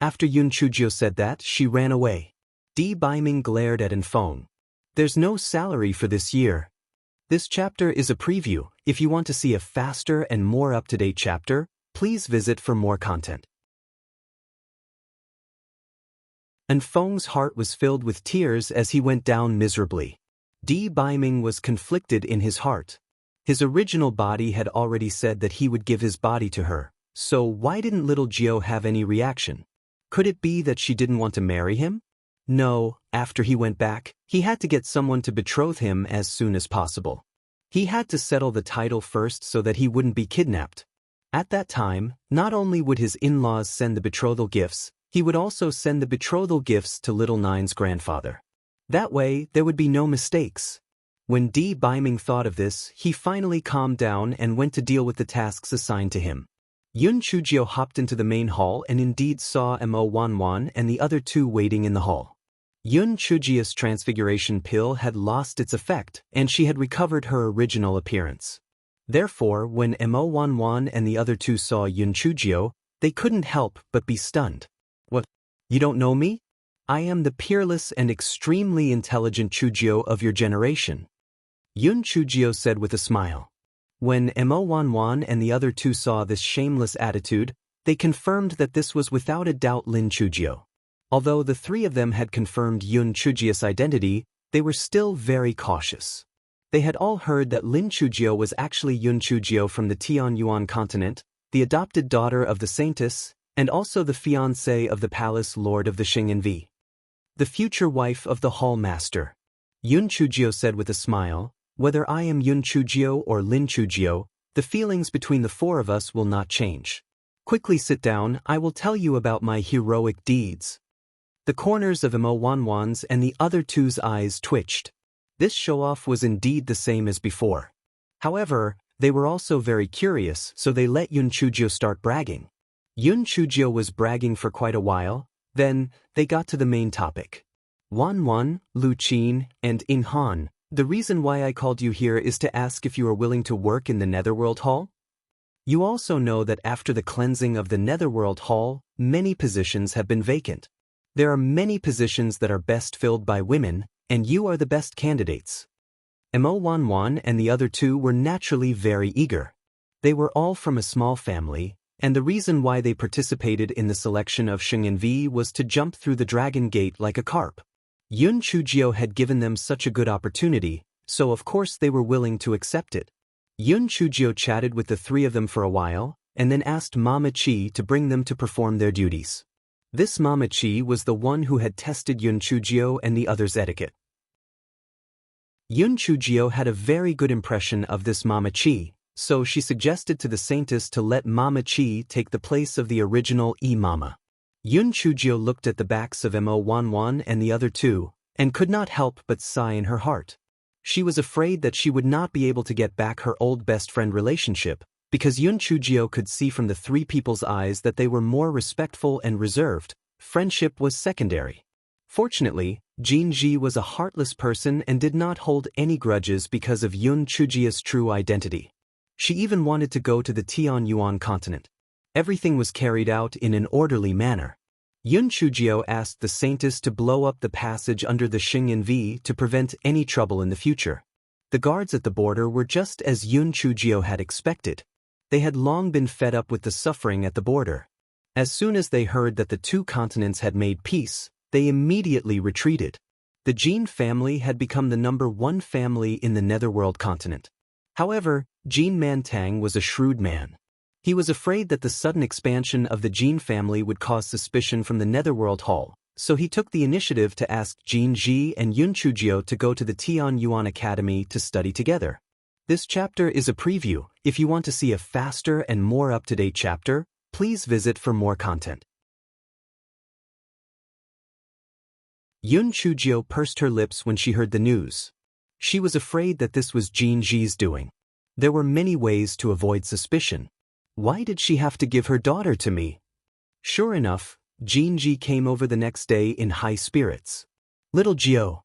After Yun Chujio said that, she ran away. Di Baiming glared at Feng. There's no salary for this year. This chapter is a preview. If you want to see a faster and more up-to-date chapter, please visit for more content. Feng's heart was filled with tears as he went down miserably. Di Baiming was conflicted in his heart. His original body had already said that he would give his body to her, so why didn't little Jio have any reaction? Could it be that she didn't want to marry him? No, after he went back, he had to get someone to betroth him as soon as possible. He had to settle the title first so that he wouldn't be kidnapped. At that time, not only would his in-laws send the betrothal gifts, he would also send the betrothal gifts to little Nine's grandfather. That way, there would be no mistakes. When Di Biming thought of this, he finally calmed down and went to deal with the tasks assigned to him. Yun Chujio hopped into the main hall and indeed saw Mo Wanwan and the other two waiting in the hall. Yun Chujio's transfiguration pill had lost its effect, and she had recovered her original appearance. Therefore, when Mo Wanwan and the other two saw Yun Chujio, they couldn't help but be stunned. What? You don't know me? I am the peerless and extremely intelligent Chujio of your generation. Yun Chujio said with a smile. When Mo Wanwan and the other two saw this shameless attitude, they confirmed that this was without a doubt Lin Chujio. Although the three of them had confirmed Yun Chujio's identity, they were still very cautious. They had all heard that Lin Chujio was actually Yun Chujio from the Tianyuan continent, the adopted daughter of the Saintess, and also the fiancée of the palace lord of the Xing'anvi. The future wife of the hall master. Yun Chujio said with a smile, whether I am Yun Chujio or Lin Chujio, the feelings between the four of us will not change. Quickly sit down, I will tell you about my heroic deeds. The corners of Mo Wanwan's and the other two's eyes twitched. This show-off was indeed the same as before. However, they were also very curious, so they let Yun Chujio start bragging. Yun Chujio was bragging for quite a while, then they got to the main topic. Wanwan, Lu Qin, and In Han, the reason why I called you here is to ask if you are willing to work in the Netherworld Hall? You also know that after the cleansing of the Netherworld Hall, many positions have been vacant. There are many positions that are best filled by women, and you are the best candidates. Mo Wanwan and the other two were naturally very eager. They were all from a small family, and the reason why they participated in the selection of Xing'anvi was to jump through the dragon gate like a carp. Yun Chujio had given them such a good opportunity, so of course they were willing to accept it. Yun Chujio chatted with the three of them for a while, and then asked Mama Chi to bring them to perform their duties. This Mama Chi was the one who had tested Yun Chujio and the others' etiquette. Yun Chujio had a very good impression of this Mama Chi, so she suggested to the Saintess to let Mama Chi take the place of the original Mama. Yun Chujio looked at the backs of Mo Wanwan and the other two, and could not help but sigh in her heart. She was afraid that she would not be able to get back her old best friend relationship, because Yun Chujio could see from the three people's eyes that they were more respectful and reserved. Friendship was secondary. Fortunately, Jin Ji was a heartless person and did not hold any grudges because of Yun Chujio's true identity. She even wanted to go to the Tianyuan continent. Everything was carried out in an orderly manner. Yun Chujio asked the Saintess to blow up the passage under the Xing'anvi to prevent any trouble in the future. The guards at the border were just as Yun Chujio had expected. They had long been fed up with the suffering at the border. As soon as they heard that the two continents had made peace, they immediately retreated. The Jin family had become the #1 family in the Netherworld continent. However, Jin Mantang was a shrewd man. He was afraid that the sudden expansion of the Jin family would cause suspicion from the Netherworld Hall, so he took the initiative to ask Jin Ji and Yun Chujio to go to the Tianyuan Academy to study together. This chapter is a preview. If you want to see a faster and more up-to-date chapter, please visit for more content. Yun Chujio pursed her lips when she heard the news. She was afraid that this was Jin Ji's doing. There were many ways to avoid suspicion. Why did she have to give her daughter to me? Sure enough, Jin Ji came over the next day in high spirits. Little Gio,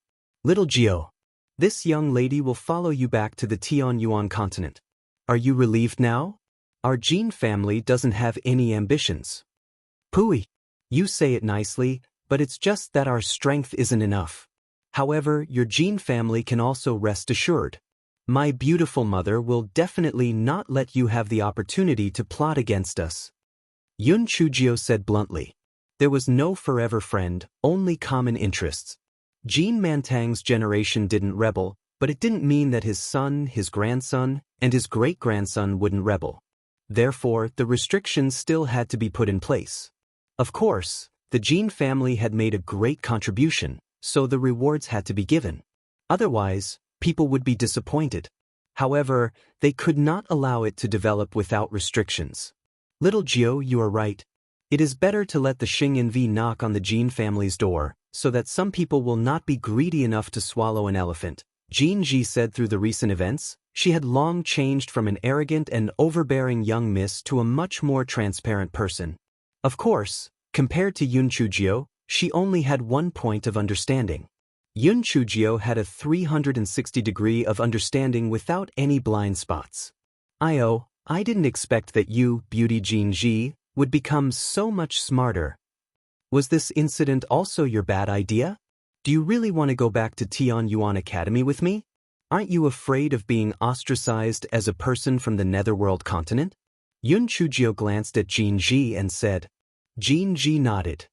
this young lady will follow you back to the Tianyuan continent. Are you relieved now? Our Jin family doesn't have any ambitions. Pooey, you say it nicely, but it's just that our strength isn't enough. However, your Jin family can also rest assured. My beautiful mother will definitely not let you have the opportunity to plot against us. Yun Chujio said bluntly. There was no forever friend, only common interests. Jin Mantang's generation didn't rebel, but it didn't mean that his son, his grandson, and his great-grandson wouldn't rebel. Therefore, the restrictions still had to be put in place. Of course, the Jin family had made a great contribution, so the rewards had to be given. Otherwise, people would be disappointed. However, they could not allow it to develop without restrictions. Little Gio, you are right. It is better to let the Xing and V knock on the Jin family's door, so that some people will not be greedy enough to swallow an elephant. Jin Ji said through the recent events, she had long changed from an arrogant and overbearing young miss to a much more transparent person. Of course, compared to Yun Chujio, she only had one point of understanding. Yun Chujio had a 360 degree of understanding without any blind spots. I didn't expect that you, Beauty Jin Ji, would become so much smarter. Was this incident also your bad idea? Do you really want to go back to Tian Yuan Academy with me? Aren't you afraid of being ostracized as a person from the Netherworld continent? Yun Chujio glanced at Jin Ji and said. Jin Ji nodded.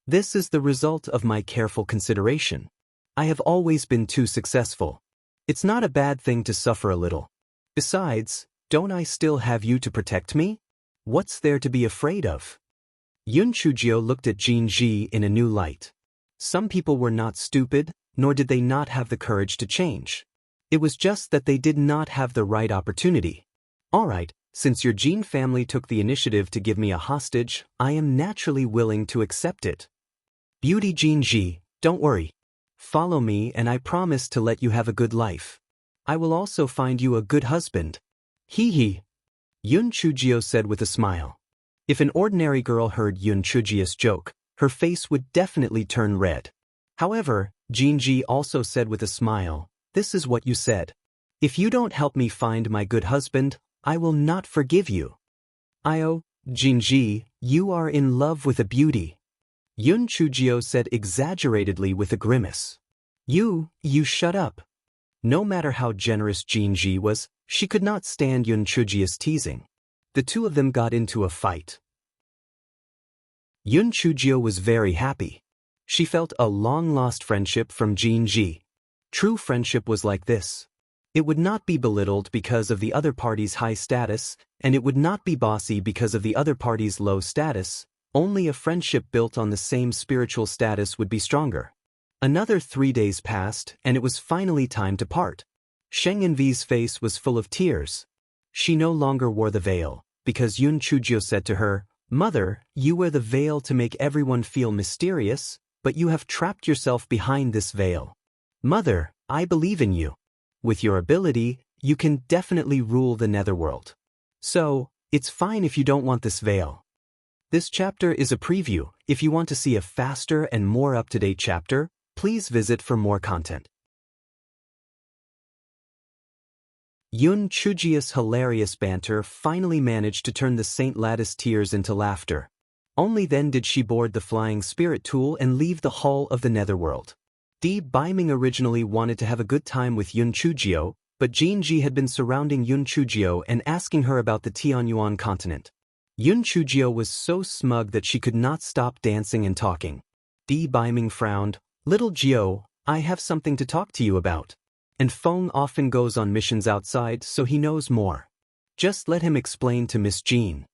This is the result of my careful consideration. I have always been too successful. It's not a bad thing to suffer a little. Besides, don't I still have you to protect me? What's there to be afraid of? Yun Chujio looked at Jin Ji in a new light. Some people were not stupid, nor did they not have the courage to change. It was just that they did not have the right opportunity. Alright, since your Jin family took the initiative to give me a hostage, I am naturally willing to accept it. Beauty Jin Ji, don't worry. Follow me and I promise to let you have a good life. I will also find you a good husband. Hee hee. Yun Chujio said with a smile. If an ordinary girl heard Yun Chujio's joke, her face would definitely turn red. However, Jin Ji also said with a smile, this is what you said. If you don't help me find my good husband, I will not forgive you. Jin Ji, you are in love with a beauty. Yun Chujio said exaggeratedly with a grimace. You shut up. No matter how generous Jin Ji was, she could not stand Yun Chujio's teasing. The two of them got into a fight. Yun Chujio was very happy. She felt a long-lost friendship from Jin Ji. True friendship was like this. It would not be belittled because of the other party's high status, and it would not be bossy because of the other party's low status. Only a friendship built on the same spiritual status would be stronger. Another 3 days passed, and it was finally time to part. Sheng Envi's face was full of tears. She no longer wore the veil, because Yun Chujio said to her, Mother, you wear the veil to make everyone feel mysterious, but you have trapped yourself behind this veil. Mother, I believe in you. With your ability, you can definitely rule the Netherworld. So, it's fine if you don't want this veil. This chapter is a preview. If you want to see a faster and more up-to-date chapter, please visit for more content. Yun Chujio's hilarious banter finally managed to turn the Saint Lattice tears into laughter. Only then did she board the flying spirit tool and leave the hull of the Netherworld. Di Baiming originally wanted to have a good time with Yun Chujio, but Jin Ji had been surrounding Yun Chujio and asking her about the Tianyuan continent. Yun Chujio was so smug that she could not stop dancing and talking. Di Baiming frowned. Little Gio, I have something to talk to you about. And Feng often goes on missions outside, so he knows more. Just let him explain to Miss Jean.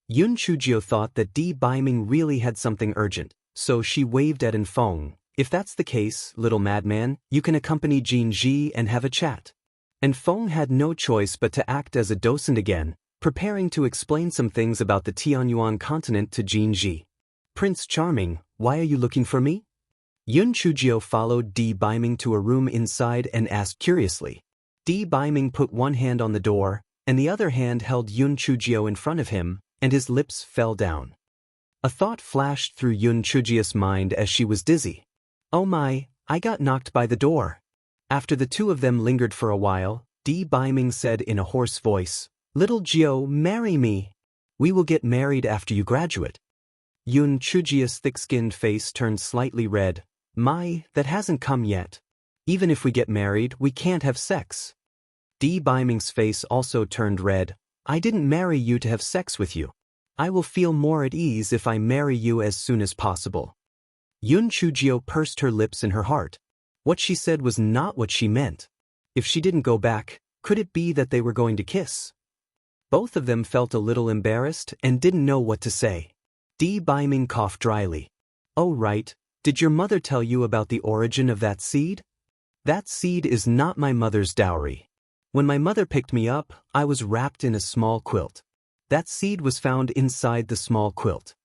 Yun Chujio thought that Di Baiming really had something urgent, so she waved at Feng. If that's the case, little madman, you can accompany Jin Ji and have a chat. And Feng had no choice but to act as a docent again, preparing to explain some things about the Tianyuan continent to Jin Ji. Prince Charming, why are you looking for me? Yun Chujio followed Di Baiming to a room inside and asked curiously. Di Baiming put one hand on the door, and the other hand held Yun Chujio in front of him, and his lips fell down. A thought flashed through Yun Chujio's mind as she was dizzy. Oh my, I got knocked by the door. After the two of them lingered for a while, Di Baiming said in a hoarse voice, Little Gio, marry me. We will get married after you graduate. Yun Chujio's thick-skinned face turned slightly red. My, that hasn't come yet. Even if we get married, we can't have sex. Di Baiming's face also turned red. I didn't marry you to have sex with you. I will feel more at ease if I marry you as soon as possible. Yun Chujio pursed her lips in her heart. What she said was not what she meant. If she didn't go back, could it be that they were going to kiss? Both of them felt a little embarrassed and didn't know what to say. Di Baiming coughed dryly. Oh right, did your mother tell you about the origin of that seed? That seed is not my mother's dowry. When my mother picked me up, I was wrapped in a small quilt. That seed was found inside the small quilt.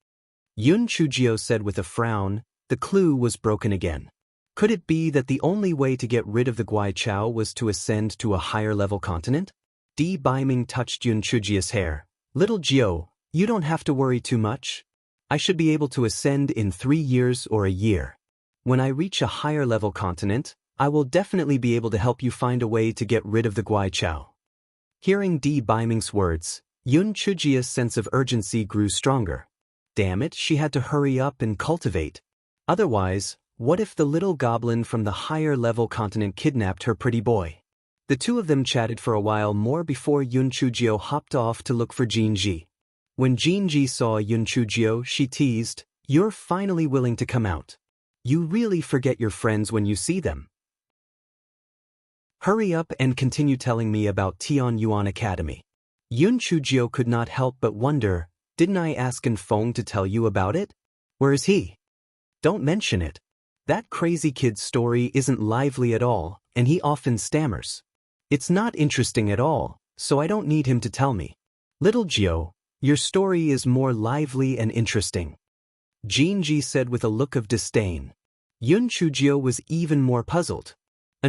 Yun Chujio said with a frown. The clue was broken again. Could it be that the only way to get rid of the Guaichao was to ascend to a higher-level continent? Di Baiming touched Yun Chujio's hair. Little Jiao, you don't have to worry too much. I should be able to ascend in 3 years or a year. When I reach a higher-level continent, I will definitely be able to help you find a way to get rid of the Guaichao. Hearing Di Baiming's words, Yun Chujio's sense of urgency grew stronger. Damn it, she had to hurry up and cultivate. Otherwise, what if the little goblin from the higher-level continent kidnapped her pretty boy? The two of them chatted for a while more before Yun Chujio hopped off to look for Jinji. When Jinji saw Yun Chujio, she teased, "You're finally willing to come out. You really forget your friends when you see them. Hurry up and continue telling me about Tianyuan Academy." Yun Chujio could not help but wonder, didn't I ask Feng to tell you about it? Where is he? Don't mention it. That crazy kid's story isn't lively at all, and he often stammers. It's not interesting at all, so I don't need him to tell me. Little Jiao, your story is more lively and interesting. Jinji said with a look of disdain. Yun Chujio was even more puzzled.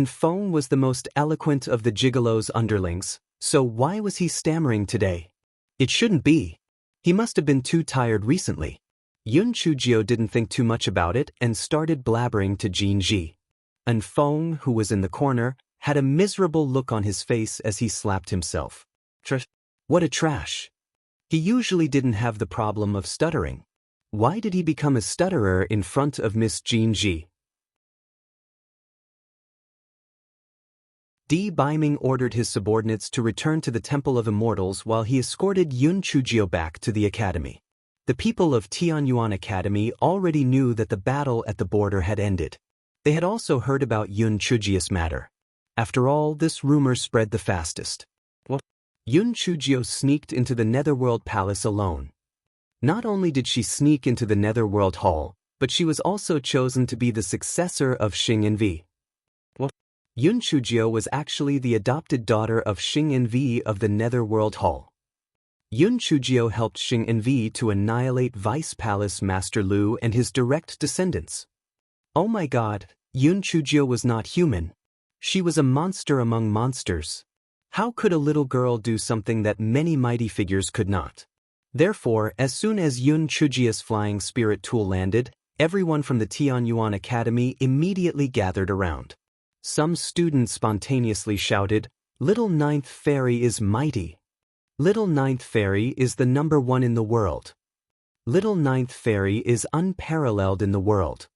Feng was the most eloquent of the gigolo's underlings, so why was he stammering today? It shouldn't be. He must have been too tired recently. Yun Chujio didn't think too much about it and started blabbering to Jinji. Feng, who was in the corner, had a miserable look on his face as he slapped himself. What a trash. He usually didn't have the problem of stuttering. Why did he become a stutterer in front of Miss Jinji? Di Baiming ordered his subordinates to return to the Temple of Immortals while he escorted Yun Chujio back to the academy. The people of Tianyuan Academy already knew that the battle at the border had ended. They had also heard about Yun Chujio's matter. After all, this rumor spread the fastest. Yun Chujio sneaked into the Netherworld Palace alone. Not only did she sneak into the Netherworld Hall, but she was also chosen to be the successor of Xing Envi. Yun Chujio was actually the adopted daughter of Xing Envi of the Netherworld Hall. Yun Chujio helped Xing Envi to annihilate Vice Palace Master Lu and his direct descendants. Oh my god, Yun Chujio was not human. She was a monster among monsters. How could a little girl do something that many mighty figures could not? Therefore, as soon as Yun Chujio's flying spirit tool landed, everyone from the Tianyuan Academy immediately gathered around. Some students spontaneously shouted, "Little Ninth Fairy is mighty. Little Ninth Fairy is the #1 in the world. Little Ninth Fairy is unparalleled in the world."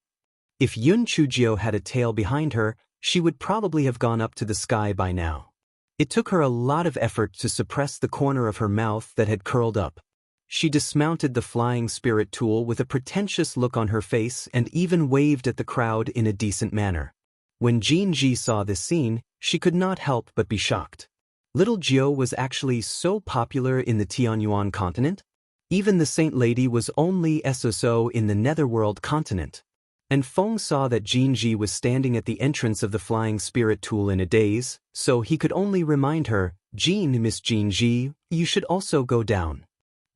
If Yun Chujio had a tail behind her, she would probably have gone up to the sky by now. It took her a lot of effort to suppress the corner of her mouth that had curled up. She dismounted the flying spirit tool with a pretentious look on her face and even waved at the crowd in a decent manner. When Jinji saw this scene, she could not help but be shocked. Little Jiao was actually so popular in the Tianyuan continent? Even the Saint Lady was only SSO in the Netherworld continent. Feng saw that Jinji was standing at the entrance of the flying spirit tool in a daze, so he could only remind her, Miss Jinji, you should also go down."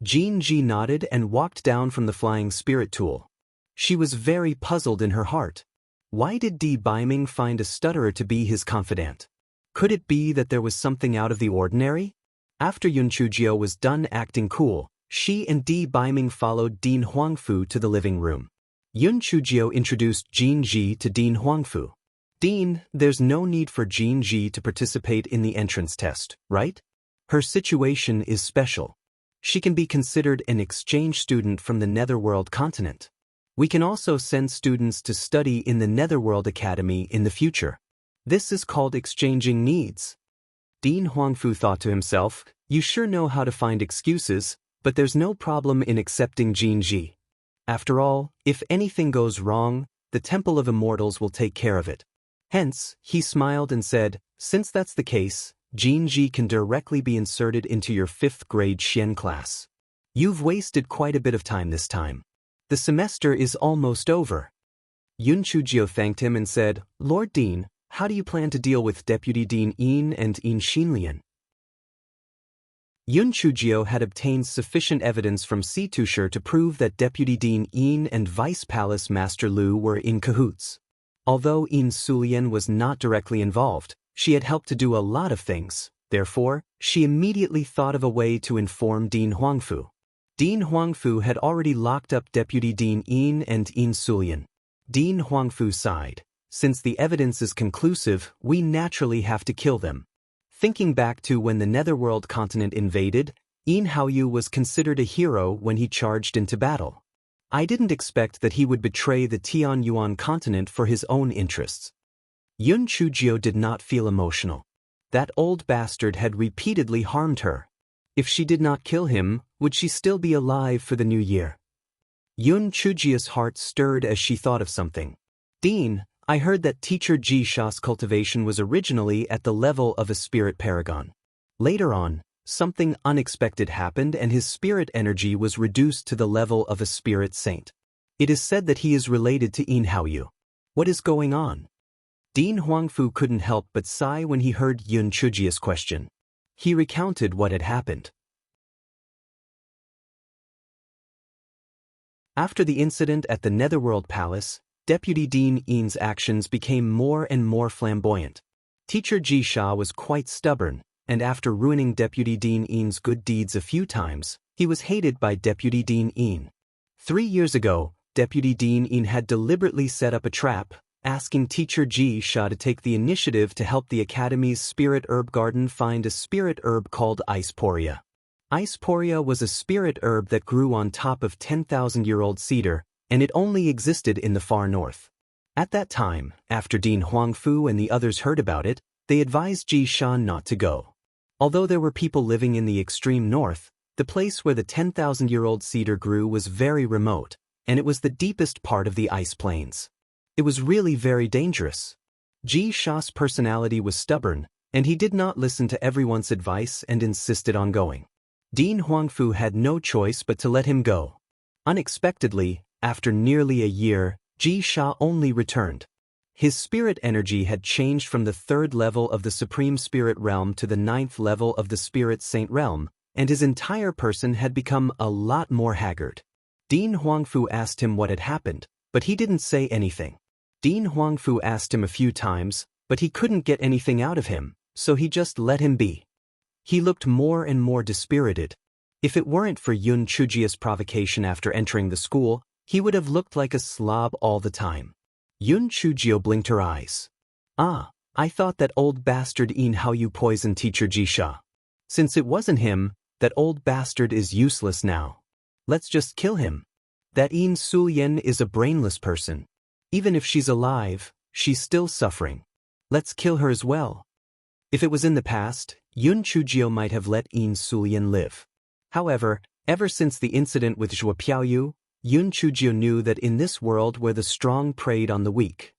Jinji nodded and walked down from the flying spirit tool. She was very puzzled in her heart. Why did Di Baiming find a stutterer to be his confidant? Could it be that there was something out of the ordinary? After Yun Chujio was done acting cool, she and Di Baiming followed Dean Huangfu to the living room. Yun Chujio introduced Jinji to Dean Huangfu. "Dean, there's no need for Jinji to participate in the entrance test, right? Her situation is special. She can be considered an exchange student from the Netherworld continent. We can also send students to study in the Netherworld Academy in the future. This is called exchanging needs." Dean Huangfu thought to himself, "You sure know how to find excuses, but there's no problem in accepting Jinji. After all, if anything goes wrong, the Temple of Immortals will take care of it." Hence, he smiled and said, "Since that's the case, Jinji can directly be inserted into your 5th grade Xian class. You've wasted quite a bit of time this time. The semester is almost over." Yun Chujio thanked him and said, "Lord Dean, how do you plan to deal with Deputy Dean Yin and Yin Xinlian? Yun Chujio had obtained sufficient evidence from Situsher to prove that Deputy Dean Yin and Vice Palace Master Lu were in cahoots. Although Yin Sulian was not directly involved, she had helped to do a lot of things. Therefore, she immediately thought of a way to inform Dean Huangfu. Dean Huangfu had already locked up Deputy Dean Yin and Yin Sulian. Dean Huangfu sighed. Since the evidence is conclusive, we naturally have to kill them. Thinking back to when the Netherworld continent invaded, Yin Haoyu was considered a hero when he charged into battle. I didn't expect that he would betray the Tianyuan continent for his own interests. Yun Chujio did not feel emotional. That old bastard had repeatedly harmed her. If she did not kill him, would she still be alive for the new year? Yun Chujio's heart stirred as she thought of something. Dean, I heard that Teacher Ji Sha's cultivation was originally at the level of a spirit paragon. Later on, something unexpected happened and his spirit energy was reduced to the level of a spirit saint. It is said that he is related to Yin Haoyu. What is going on? Dean Huangfu couldn't help but sigh when he heard Yun Chujio's question. He recounted what had happened. After the incident at the Netherworld Palace, Deputy Dean Yin's actions became more and more flamboyant. Teacher Ji Sha was quite stubborn, and after ruining Deputy Dean Yin's good deeds a few times, he was hated by Deputy Dean Yin. 3 years ago, Deputy Dean Yin had deliberately set up a trap, asking Teacher Ji Sha to take the initiative to help the Academy's spirit herb garden find a spirit herb called Iceporia. Iceporia was a spirit herb that grew on top of 10,000-year-old cedar, and it only existed in the far north. At that time, after Dean Huangfu and the others heard about it, they advised Ji Sha not to go. Although there were people living in the extreme north, the place where the 10,000-year-old cedar grew was very remote, and it was the deepest part of the ice plains. It was really very dangerous. Ji Sha's personality was stubborn, and he did not listen to everyone's advice and insisted on going. Dean Huangfu had no choice but to let him go. Unexpectedly, after nearly a year, Ji Sha only returned. His spirit energy had changed from the 3rd level of the Supreme Spirit Realm to the 9th level of the Spirit Saint Realm, and his entire person had become a lot more haggard. Dean Huangfu asked him what had happened, but he didn't say anything. Dean Huangfu asked him a few times, but he couldn't get anything out of him, so he just let him be. He looked more and more dispirited. If it weren't for Yun Chujio's provocation after entering the school, he would have looked like a slob all the time. Yun Chujio blinked her eyes. Ah, I thought that old bastard Yin Haoyu poisoned Teacher Ji Sha. Since it wasn't him, that old bastard is useless now. Let's just kill him. That Yin Sulian is a brainless person. Even if she's alive, she's still suffering. Let's kill her as well. If it was in the past, Yun Chujio might have let Yin Sulian live. However, ever since the incident with Zhuo Piaoyu, Yun Chujio knew that in this world where the strong preyed on the weak,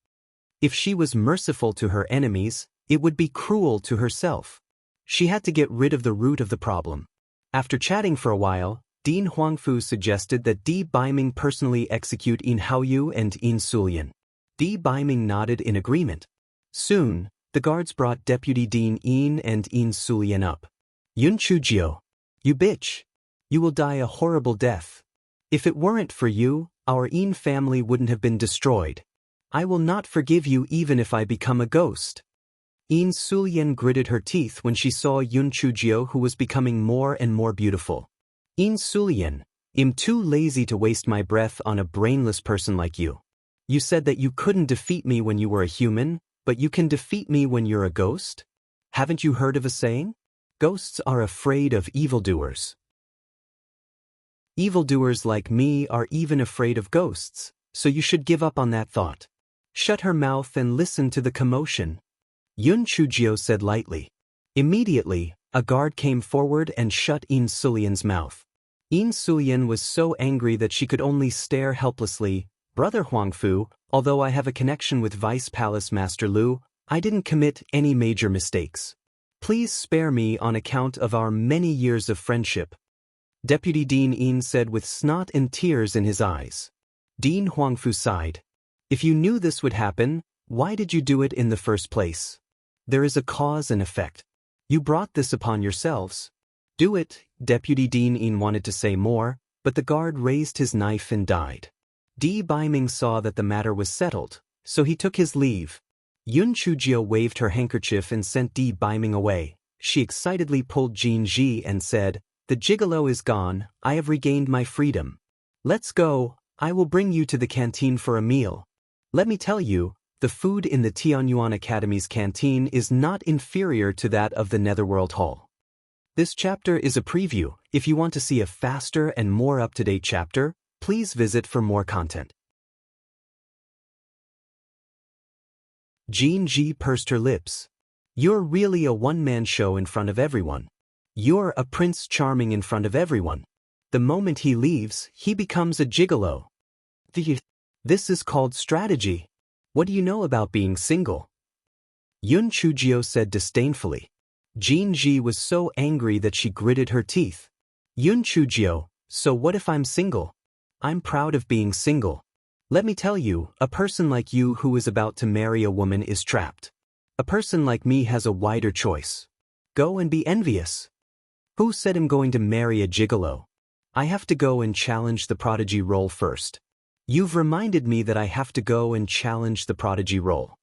if she was merciful to her enemies, it would be cruel to herself. She had to get rid of the root of the problem. After chatting for a while, Dean Huangfu suggested that Di Baiming personally execute Yin Haoyu and Yin Sulian. Di Baiming nodded in agreement. Soon, the guards brought Deputy Dean Yin and Yin Sulian up. Yun Chujio, you bitch. You will die a horrible death. If it weren't for you, our Yin family wouldn't have been destroyed. I will not forgive you even if I become a ghost. Yin Sulian gritted her teeth when she saw Yun Chujio, who was becoming more and more beautiful. Yin Sulian, I'm too lazy to waste my breath on a brainless person like you. You said that you couldn't defeat me when you were a human, but you can defeat me when you're a ghost? Haven't you heard of a saying? Ghosts are afraid of evildoers. Evildoers like me are even afraid of ghosts, so you should give up on that thought. Shut her mouth and listen to the commotion. Yun Chujio said lightly. Immediately, a guard came forward and shut Yin Sulian's mouth. Yin Sulian was so angry that she could only stare helplessly. Brother Huangfu, although I have a connection with Vice Palace Master Lu, I didn't commit any major mistakes. Please spare me on account of our many years of friendship. Deputy Dean Yin said with snot and tears in his eyes. Dean Huangfu sighed. If you knew this would happen, Why did you do it in the first place? There is a cause and effect. You brought this upon yourselves. Do it, Deputy Dean In wanted to say more, but the guard raised his knife and died. Di Baiming saw that the matter was settled, so he took his leave. Yun Chujio waved her handkerchief and sent Di Baiming away. She excitedly pulled Jin Ji and said, "The gigolo is gone, I have regained my freedom. Let's go, I will bring you to the canteen for a meal. Let me tell you, the food in the Tianyuan Academy's canteen is not inferior to that of the Netherworld Hall." This chapter is a preview. If you want to see a faster and more up-to-date chapter, please visit for more content. Jin Ji pursed her lips. You're really a one-man show in front of everyone. You're a Prince Charming in front of everyone. The moment he leaves, he becomes a gigolo. This is called strategy. What do you know about being single? Yun Chujio said disdainfully. Jin Ji was so angry that she gritted her teeth. Yun Chujio, so what if I'm single? I'm proud of being single. Let me tell you, a person like you who is about to marry a woman is trapped. A person like me has a wider choice. Go and be envious. Who said I'm going to marry a gigolo? I have to go and challenge the prodigy role first. You've reminded me that I have to go and challenge the prodigy role.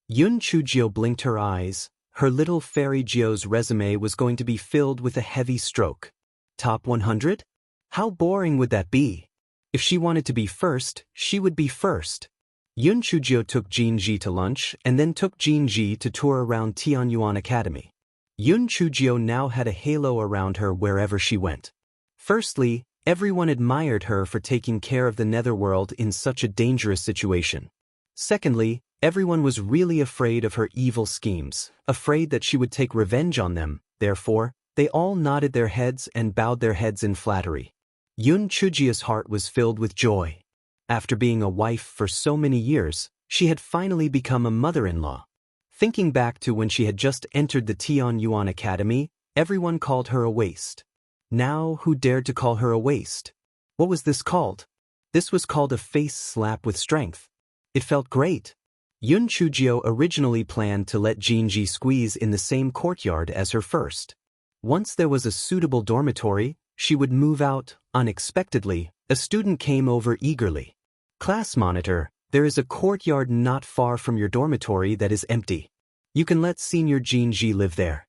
Yun Chujio blinked her eyes. Her little fairy Jio's resume was going to be filled with a heavy stroke. Top 100? How boring would that be? If she wanted to be first, she would be first. Yun Chujio took Jin Ji to lunch and then took Jin Ji to tour around Tianyuan Academy. Yun Chujio now had a halo around her wherever she went. Firstly, everyone admired her for taking care of the netherworld in such a dangerous situation. Secondly, everyone was really afraid of her evil schemes, afraid that she would take revenge on them. Therefore, they all nodded their heads and bowed their heads in flattery. Yun Chujio's heart was filled with joy. After being a wife for so many years, she had finally become a mother-in-law. Thinking back to when she had just entered the Tianyuan Academy, everyone called her a waste. Now, who dared to call her a waste? What was this called? This was called a face slap with strength. It felt great. Yun Chujio originally planned to let Jin Ji squeeze in the same courtyard as her first. Once there was a suitable dormitory, she would move out. Unexpectedly, a student came over eagerly. Class monitor, there is a courtyard not far from your dormitory that is empty. You can let senior Jin Ji live there.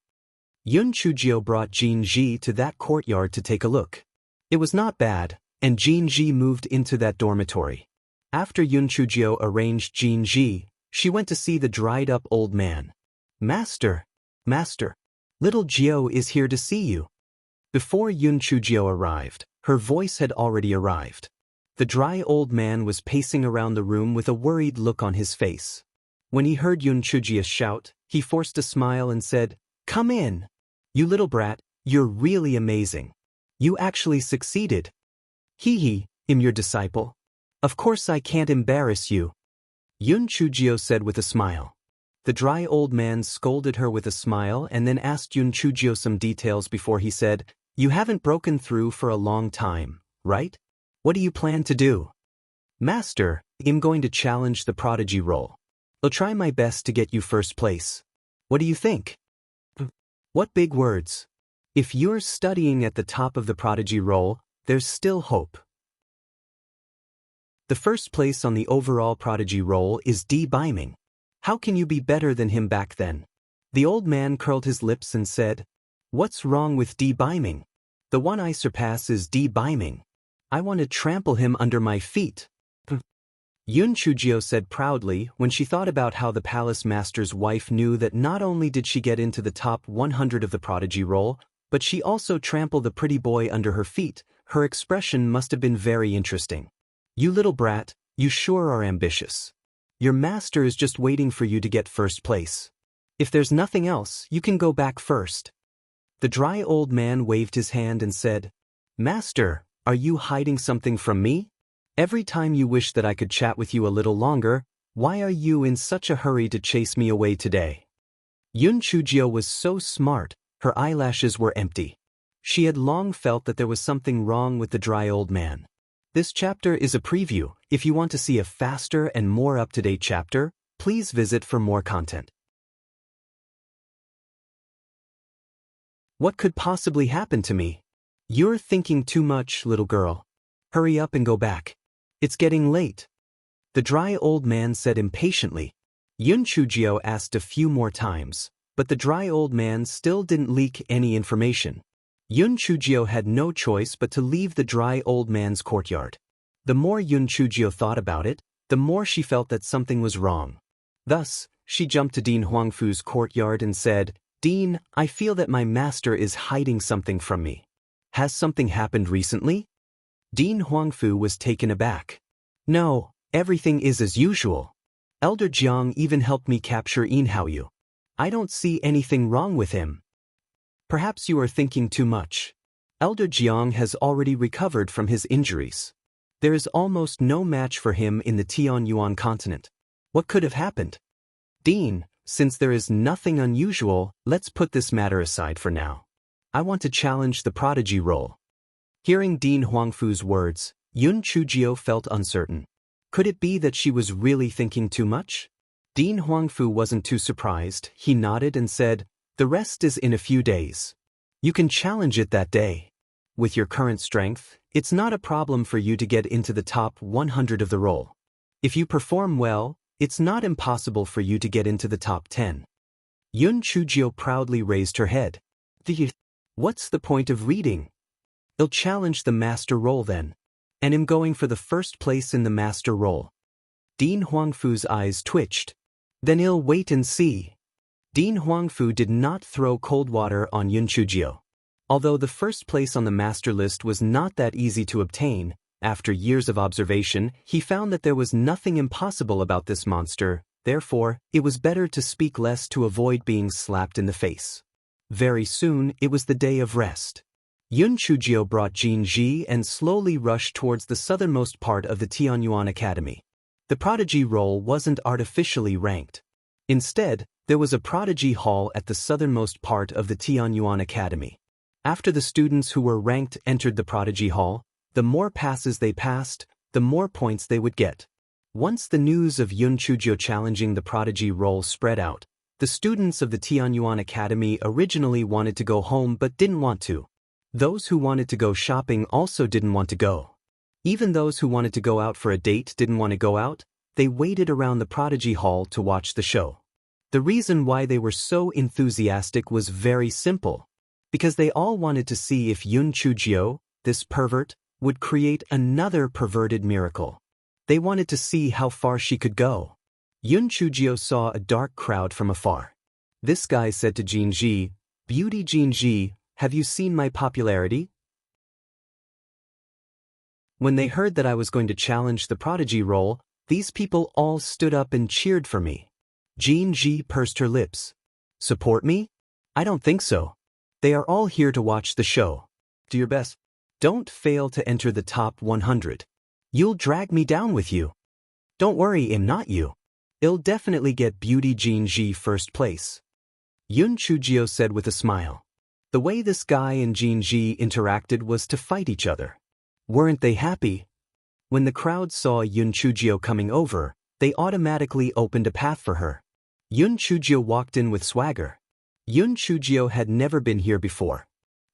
Yun Chujio brought Jin Ji to that courtyard to take a look. It was not bad, and Jin Ji moved into that dormitory. After Yun Chujio arranged Jin Ji, she went to see the dried-up old man. Master, little Jio is here to see you. Before Yun Chujio arrived, her voice had already arrived. The dry old man was pacing around the room with a worried look on his face. When he heard Yun Chujio shout, he forced a smile and said, "Come in. You little brat, you're really amazing. You actually succeeded. Hee, I'm your disciple. Of course I can't embarrass you," Yun Chujio said with a smile. The dry old man scolded her with a smile and then asked Yun Chujio some details before he said, "You haven't broken through for a long time, right? What do you plan to do?" "Master, I'm going to challenge the prodigy role. I'll try my best to get you first place. What do you think?" What big words. If you're studying at the top of the prodigy role, there's still hope. The first place on the overall prodigy role is Di Baiming. How can you be better than him back then? The old man curled his lips and said, "What's wrong with Di Baiming? The one I surpass is Di Baiming. I want to trample him under my feet." Yun Chujio said proudly when she thought about how the palace master's wife knew that not only did she get into the top 100 of the prodigy role, but she also trampled the pretty boy under her feet. Her expression must have been very interesting. "You little brat, you sure are ambitious. Your master is just waiting for you to get first place. If there's nothing else, you can go back first." The dry old man waved his hand and said, "Master, are you hiding something from me? Every time you wish that I could chat with you a little longer, why are you in such a hurry to chase me away today?" Yun Chujio was so smart, her eyelashes were empty. She had long felt that there was something wrong with the dry old man. This chapter is a preview. If you want to see a faster and more up-to-date chapter, Please visit for more content. What could possibly happen to me? You're thinking too much, little girl. Hurry up and go back. It's getting late. The dry old man said impatiently. Yun Chujio asked a few more times, but the dry old man still didn't leak any information. Yun Chujio had no choice but to leave the dry old man's courtyard. The more Yun Chujio thought about it, the more she felt that something was wrong. Thus, she jumped to Dean Huangfu's courtyard and said, "Dean, I feel that my master is hiding something from me. Has something happened recently?" Dean Huangfu was taken aback. "No, everything is as usual. Elder Jiang even helped me capture Yin Haoyu. I don't see anything wrong with him." "Perhaps you are thinking too much. Elder Jiang has already recovered from his injuries. There is almost no match for him in the Tianyuan continent. What could have happened?" "Dean, since there is nothing unusual, let's put this matter aside for now. I want to challenge the prodigy role." Hearing Dean Huangfu's words, Yun Chujio felt uncertain. Could it be that she was really thinking too much? Dean Huangfu wasn't too surprised. He nodded and said, "The rest is in a few days. You can challenge it that day. With your current strength, it's not a problem for you to get into the top 100 of the role. If you perform well, it's not impossible for you to get into the top 10. Yun Chujio proudly raised her head. What's the point of reading? I'll challenge the master role then. And am going for the first place in the master role." Dean Huangfu's eyes twitched. "Then I'll wait and see." Dean Huangfu did not throw cold water on Yun Chujio. Although the first place on the master list was not that easy to obtain, after years of observation, he found that there was nothing impossible about this monster. Therefore, it was better to speak less to avoid being slapped in the face. Very soon, it was the day of rest. Yun Chujio brought Jin Ji and slowly rushed towards the southernmost part of the Tianyuan Academy. The prodigy role wasn't artificially ranked. Instead, there was a prodigy hall at the southernmost part of the Tianyuan Academy. After the students who were ranked entered the prodigy hall, the more passes they passed, the more points they would get. Once the news of Yun Chujio challenging the prodigy role spread out, the students of the Tianyuan Academy originally wanted to go home but didn't want to. Those who wanted to go shopping also didn't want to go. Even those who wanted to go out for a date didn't want to go out. They waited around the prodigy hall to watch the show. The reason why they were so enthusiastic was very simple. Because they all wanted to see if Yun Chujio, this pervert, would create another perverted miracle. They wanted to see how far she could go. Yun Chujio saw a dark crowd from afar. This guy said to Jinji, "Beauty Jinji, have you seen my popularity?" When they heard that I was going to challenge the prodigy role, these people all stood up and cheered for me. Jinji pursed her lips. "Support me? I don't think so. They are all here to watch the show. Do your best. Don't fail to enter the top 100. You'll drag me down with you. Don't worry, I'm not you. I'll definitely get Beauty Jinji first place." Yun Chujio said with a smile. The way this guy and Jinji interacted was to fight each other. Weren't they happy? When the crowd saw Yun Chujio coming over, they automatically opened a path for her. Yun Chujio walked in with swagger. Yun Chujio had never been here before.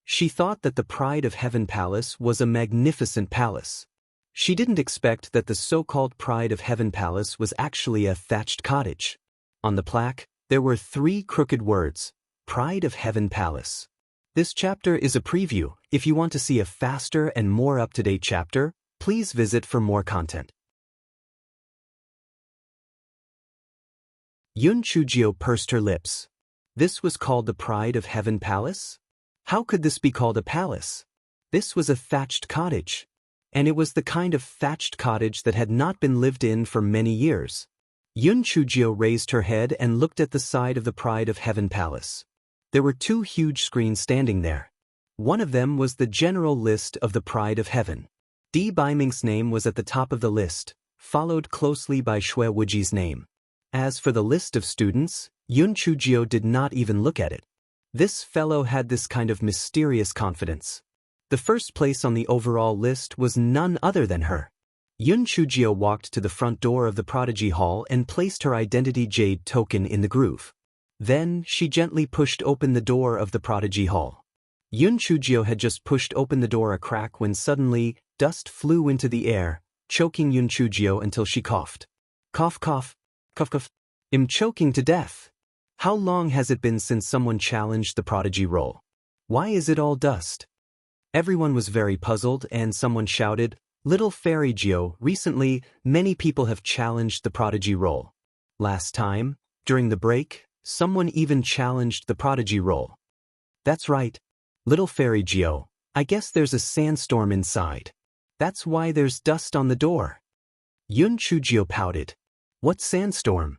She thought that the Pride of Heaven Palace was a magnificent palace. She didn't expect that the so-called Pride of Heaven Palace was actually a thatched cottage. On the plaque, there were 3 crooked words, Pride of Heaven Palace. This chapter is a preview. If you want to see a faster and more up-to-date chapter, please visit for more content. Yun Chujio pursed her lips. This was called the Pride of Heaven Palace? How could this be called a palace? This was a thatched cottage. And it was the kind of thatched cottage that had not been lived in for many years. Yun Chujio raised her head and looked at the side of the Pride of Heaven Palace. There were 2 huge screens standing there. One of them was the general list of the Pride of Heaven. Di Baiming's name was at the top of the list, followed closely by Xue Wuji's name. As for the list of students, Yun Chujio did not even look at it. This fellow had this kind of mysterious confidence. The first place on the overall list was none other than her. Yun Chujio walked to the front door of the Prodigy Hall and placed her identity jade token in the groove. Then, she gently pushed open the door of the Prodigy Hall. Yun Chujio had just pushed open the door a crack when suddenly, dust flew into the air, choking Yun Chujio until she coughed. Cough cough, cough cough. I'm choking to death. How long has it been since someone challenged the Prodigy role? Why is it all dust? Everyone was very puzzled and someone shouted, "Little Fairy Gio, recently, many people have challenged the Prodigy role. Last time, during the break, someone even challenged the Prodigy role." That's right. Little Fairy Gio, I guess there's a sandstorm inside. That's why there's dust on the door. Yun Chujio pouted. What sandstorm?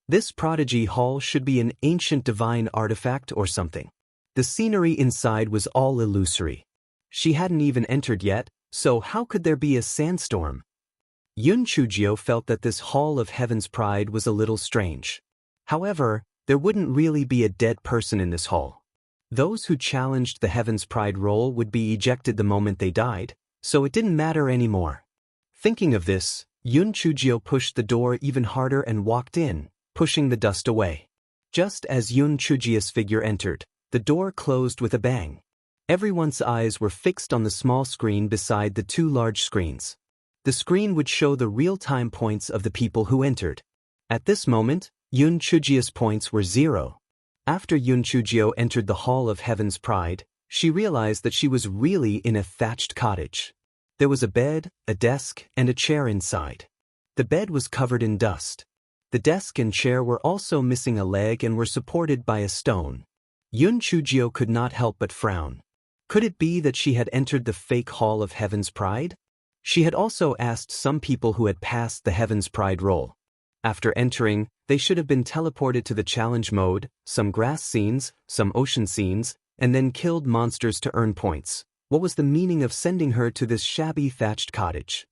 This Prodigy Hall should be an ancient divine artifact or something. The scenery inside was all illusory. She hadn't even entered yet, so how could there be a sandstorm? Yun Chujio felt that this Hall of Heaven's Pride was a little strange. However, there wouldn't really be a dead person in this hall. Those who challenged the Heaven's Pride role would be ejected the moment they died, so it didn't matter anymore. Thinking of this, Yun Chujio pushed the door even harder and walked in, pushing the dust away. Just as Yun Chujio's figure entered, the door closed with a bang. Everyone's eyes were fixed on the small screen beside the two large screens. The screen would show the real-time points of the people who entered. At this moment, Yun Chujio's points were 0. After Yun Chujio entered the Hall of Heaven's Pride, she realized that she was really in a thatched cottage. There was a bed, a desk, and a chair inside. The bed was covered in dust. The desk and chair were also missing a leg and were supported by a stone. Yun Chujio could not help but frown. Could it be that she had entered the fake Hall of Heaven's Pride? She had also asked some people who had passed the Heaven's Pride role. After entering, they should have been teleported to the challenge mode, some grass scenes, some ocean scenes, and then killed monsters to earn points. What was the meaning of sending her to this shabby thatched cottage?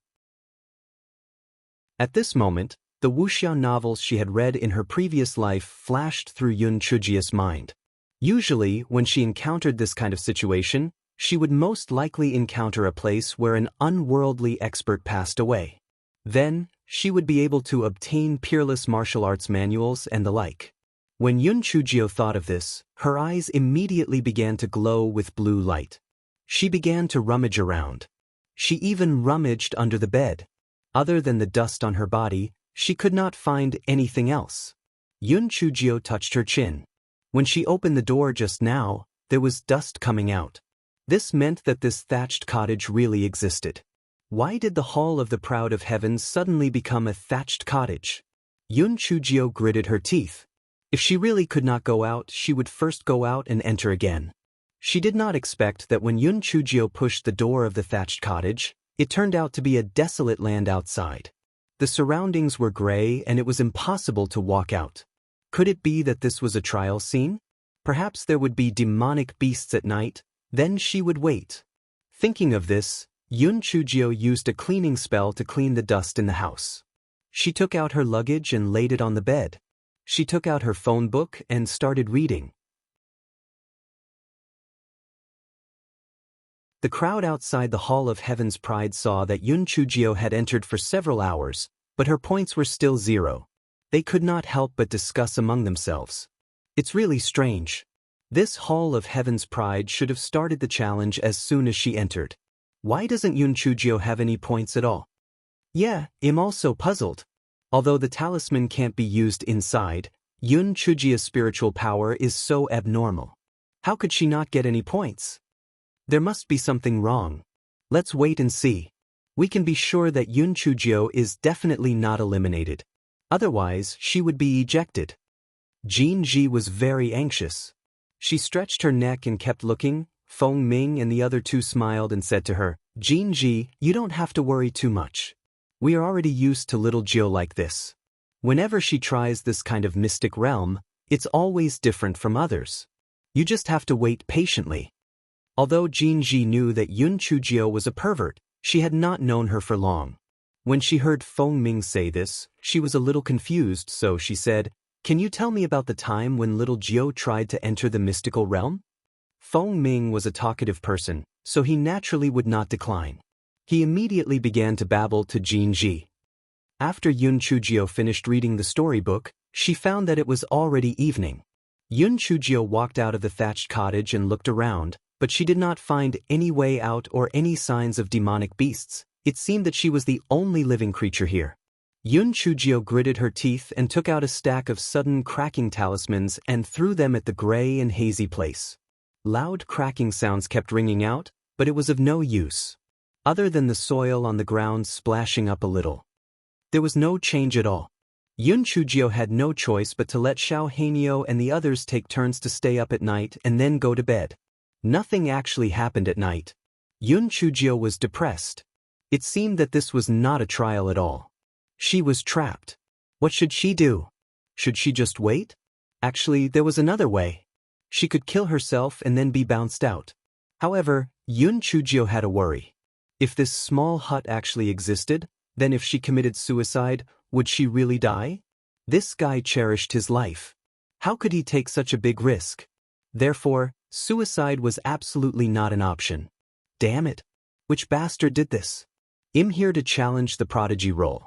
At this moment, the wuxia novels she had read in her previous life flashed through Yun Chujio's mind. Usually, when she encountered this kind of situation, she would most likely encounter a place where an unworldly expert passed away. Then, she would be able to obtain peerless martial arts manuals and the like. When Yun Chujio thought of this, her eyes immediately began to glow with blue light. She began to rummage around. She even rummaged under the bed. Other than the dust on her body, she could not find anything else. Yun Chujio touched her chin. When she opened the door just now, there was dust coming out. This meant that this thatched cottage really existed. Why did the Hall of the Proud of Heavens suddenly become a thatched cottage? Yun Chujio gritted her teeth. If she really could not go out, she would first go out and enter again. She did not expect that when Yun Chujio pushed the door of the thatched cottage, it turned out to be a desolate land outside. The surroundings were gray and it was impossible to walk out. Could it be that this was a trial scene? Perhaps there would be demonic beasts at night, then she would wait. Thinking of this, Yun Chujio used a cleaning spell to clean the dust in the house. She took out her luggage and laid it on the bed. She took out her phone book and started reading. The crowd outside the Hall of Heaven's Pride saw that Yun Chujio had entered for several hours, but her points were still 0. They could not help but discuss among themselves. It's really strange. This Hall of Heaven's Pride should have started the challenge as soon as she entered. Why doesn't Yun Chujio have any points at all? Yeah, I'm also puzzled. Although the talisman can't be used inside, Yun Chujio's spiritual power is so abnormal. How could she not get any points? There must be something wrong. Let's wait and see. We can be sure that Yun Chujio is definitely not eliminated. Otherwise, she would be ejected. Jin Ji was very anxious. She stretched her neck and kept looking. Feng Ming and the other two smiled and said to her, "Jin Ji, you don't have to worry too much. We are already used to little Jiu like this. Whenever she tries this kind of mystic realm, it's always different from others. You just have to wait patiently." Although Jin Ji knew that Yun Chujio was a pervert, she had not known her for long. When she heard Feng Ming say this, she was a little confused, so she said, "Can you tell me about the time when little Jiu tried to enter the mystical realm?" Feng Ming was a talkative person, so he naturally would not decline. He immediately began to babble to Jinji. After Yun Chujio finished reading the storybook, she found that it was already evening. Yun Chujio walked out of the thatched cottage and looked around, but she did not find any way out or any signs of demonic beasts. It seemed that she was the only living creature here. Yun Chujio gritted her teeth and took out a stack of sudden cracking talismans and threw them at the gray and hazy place. Loud cracking sounds kept ringing out, but it was of no use. Other than the soil on the ground splashing up a little. There was no change at all. Yun Chujio had no choice but to let Xiao Hanyo and the others take turns to stay up at night and then go to bed. Nothing actually happened at night. Yun Chujio was depressed. It seemed that this was not a trial at all. She was trapped. What should she do? Should she just wait? Actually, there was another way. She could kill herself and then be bounced out. However, Yun Chujio had a worry. If this small hut actually existed, then if she committed suicide, would she really die? This guy cherished his life. How could he take such a big risk? Therefore, suicide was absolutely not an option. Damn it. Which bastard did this? I'm here to challenge the prodigy role.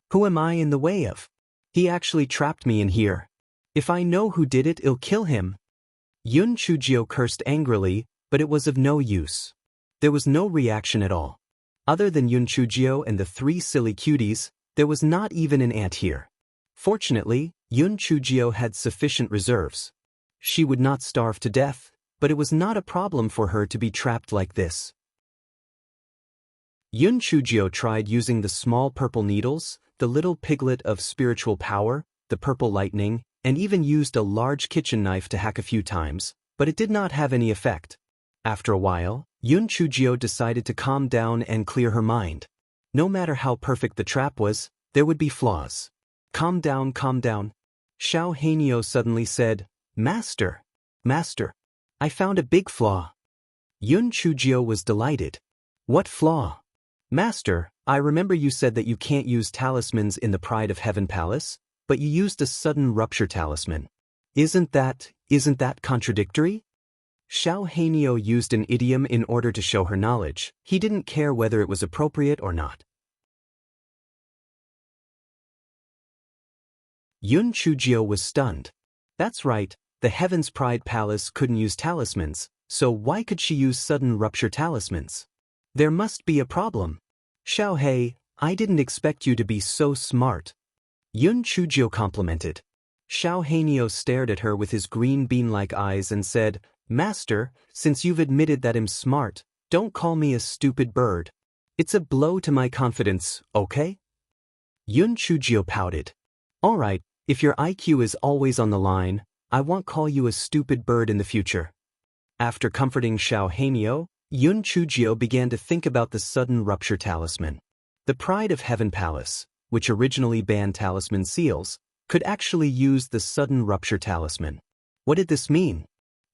Who am I in the way of? He actually trapped me in here. If I know who did it, I'll kill him. Yun Chujio cursed angrily, but it was of no use. There was no reaction at all. Other than Yun Chujio and the 3 silly cuties, there was not even an ant here. Fortunately, Yun Chujio had sufficient reserves. She would not starve to death, but it was not a problem for her to be trapped like this. Yun Chujio tried using the small purple needles, the little piglet of spiritual power, the purple lightning, and even used a large kitchen knife to hack a few times, but it did not have any effect. After a while, Yun Chujio decided to calm down and clear her mind. No matter how perfect the trap was, there would be flaws. Calm down, calm down. Xiao Hanyo suddenly said, Master, I found a big flaw. Yun Chujio was delighted. What flaw? Master, I remember you said that you can't use talismans in the Pride of Heaven Palace, but you used a sudden rupture talisman. Isn't that contradictory? Xiao Hanyo used an idiom in order to show her knowledge. He didn't care whether it was appropriate or not. Yun Chujio was stunned. That's right, the Heaven's Pride Palace couldn't use talismans, so why could she use sudden rupture talismans? There must be a problem. Xiao Hei, I didn't expect you to be so smart. Yun Chujio complimented. Xiao Hanyo stared at her with his green bean-like eyes and said, Master, since you've admitted that I'm smart, don't call me a stupid bird. It's a blow to my confidence, okay? Yun Chujio pouted. All right, if your IQ is always on the line, I won't call you a stupid bird in the future. After comforting Xiao Hanyo, Yun Chujio began to think about the sudden rupture talisman. The Pride of Heaven Palace, which originally banned talisman seals, could actually use the sudden rupture talisman. What did this mean?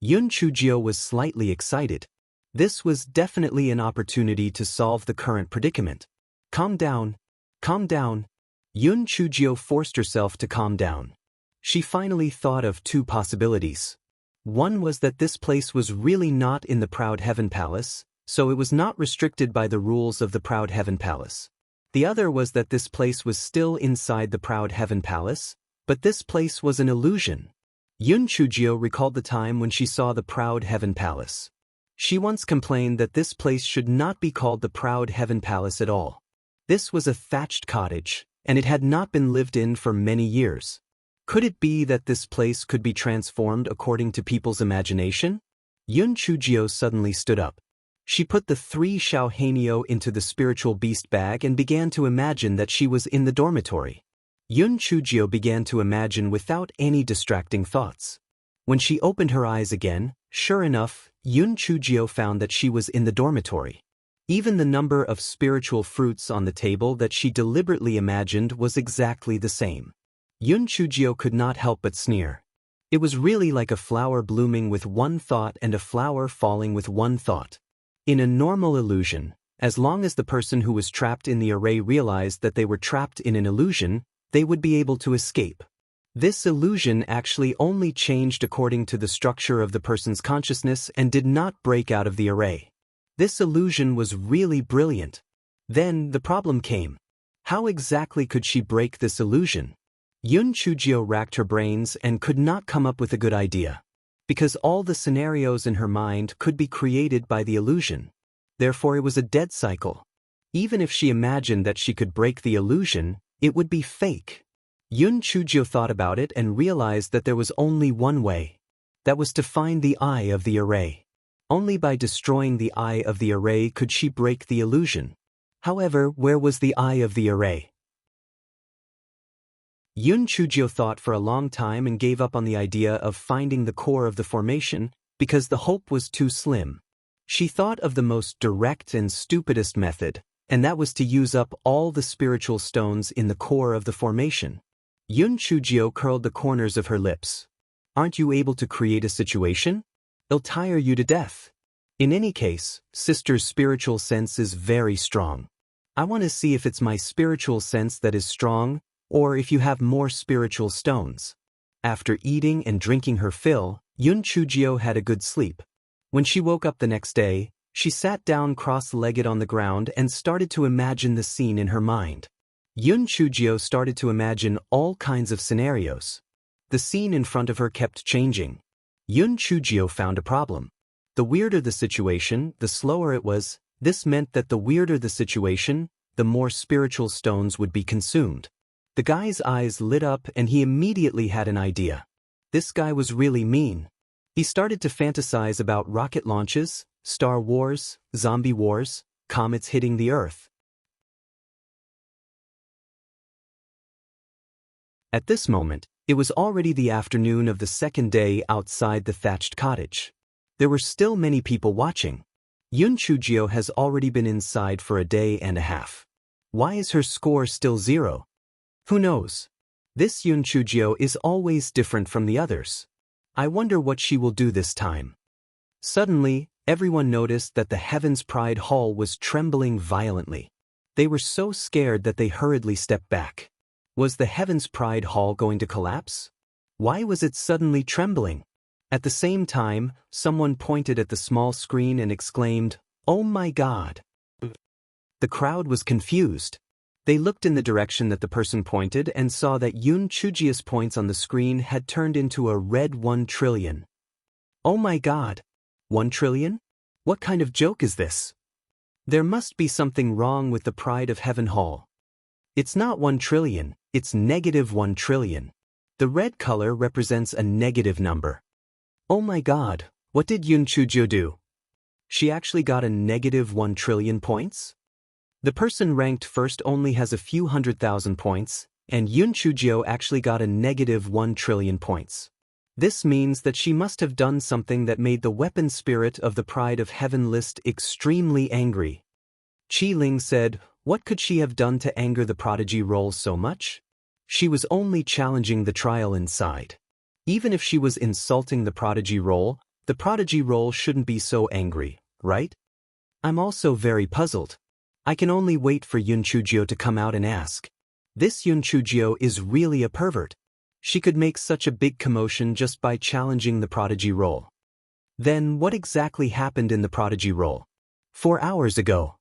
Yun Chujio was slightly excited. This was definitely an opportunity to solve the current predicament. Calm down. Calm down. Yun Chujio forced herself to calm down. She finally thought of 2 possibilities. One was that this place was really not in the Proud Heaven Palace, so it was not restricted by the rules of the Proud Heaven Palace. The other was that this place was still inside the Proud Heaven Palace, but this place was an illusion. Yun Chujio recalled the time when she saw the Proud Heaven Palace. She once complained that this place should not be called the Proud Heaven Palace at all. This was a thatched cottage, and it had not been lived in for many years. Could it be that this place could be transformed according to people's imagination? Yun Chujio suddenly stood up. She put the 3 Xiao Hanyo into the spiritual beast bag and began to imagine that she was in the dormitory. Yun Chujio began to imagine without any distracting thoughts. When she opened her eyes again, sure enough, Yun Chujio found that she was in the dormitory. Even the number of spiritual fruits on the table that she deliberately imagined was exactly the same. Yun Chujio could not help but sneer. It was really like a flower blooming with one thought and a flower falling with one thought. In a normal illusion, as long as the person who was trapped in the array realized that they were trapped in an illusion, they would be able to escape. This illusion actually only changed according to the structure of the person's consciousness and did not break out of the array. This illusion was really brilliant. Then the problem came. How exactly could she break this illusion? Yun Chujio racked her brains and could not come up with a good idea. Because all the scenarios in her mind could be created by the illusion. Therefore it was a dead cycle. Even if she imagined that she could break the illusion, it would be fake. Yun Chujio thought about it and realized that there was only one way. That was to find the eye of the array. Only by destroying the eye of the array could she break the illusion. However, where was the eye of the array? Yun Chujio thought for a long time and gave up on the idea of finding the core of the formation because the hope was too slim. She thought of the most direct and stupidest method, and that was to use up all the spiritual stones in the core of the formation. Yun Chujio curled the corners of her lips. Aren't you able to create a situation? It'll tire you to death. In any case, sister's spiritual sense is very strong. I want to see if it's my spiritual sense that is strong, or if you have more spiritual stones. After eating and drinking her fill, Yun Chujio had a good sleep. When she woke up the next day, she sat down cross-legged on the ground and started to imagine the scene in her mind. Yun Chujio started to imagine all kinds of scenarios. The scene in front of her kept changing. Yun Chujio found a problem. The weirder the situation, the slower it was. This meant that the weirder the situation, the more spiritual stones would be consumed. The guy's eyes lit up and he immediately had an idea. This guy was really mean. He started to fantasize about rocket launches, Star Wars, zombie wars, comets hitting the Earth. At this moment, it was already the afternoon of the second day outside the thatched cottage. There were still many people watching. Yun Chujio has already been inside for a day and a half. Why is her score still 0? Who knows? This Yun Chujio is always different from the others. I wonder what she will do this time. Suddenly, everyone noticed that the Heaven's Pride Hall was trembling violently. They were so scared that they hurriedly stepped back. Was the Heaven's Pride Hall going to collapse? Why was it suddenly trembling? At the same time, someone pointed at the small screen and exclaimed, "Oh my God!" The crowd was confused. They looked in the direction that the person pointed and saw that Yun Chujio's points on the screen had turned into a red 1 trillion. Oh my God! 1 trillion? What kind of joke is this? There must be something wrong with the Pride of Heaven Hall. It's not 1 trillion, it's -1 trillion. The red color represents a negative number. Oh my God, what did Yun Chujio do? She actually got a -1 trillion points? The person ranked first only has a few 100,000 points, and Yun Chujio actually got a -1 trillion points. This means that she must have done something that made the weapon spirit of the Pride of Heaven list extremely angry. Chi Ling said, what could she have done to anger the prodigy roll so much? She was only challenging the trial inside. Even if she was insulting the prodigy roll shouldn't be so angry, right? I'm also very puzzled. I can only wait for Yun Chujio to come out and ask. This Yun Chujio is really a pervert. She could make such a big commotion just by challenging the prodigy roll. Then what exactly happened in the prodigy roll? 4 hours ago.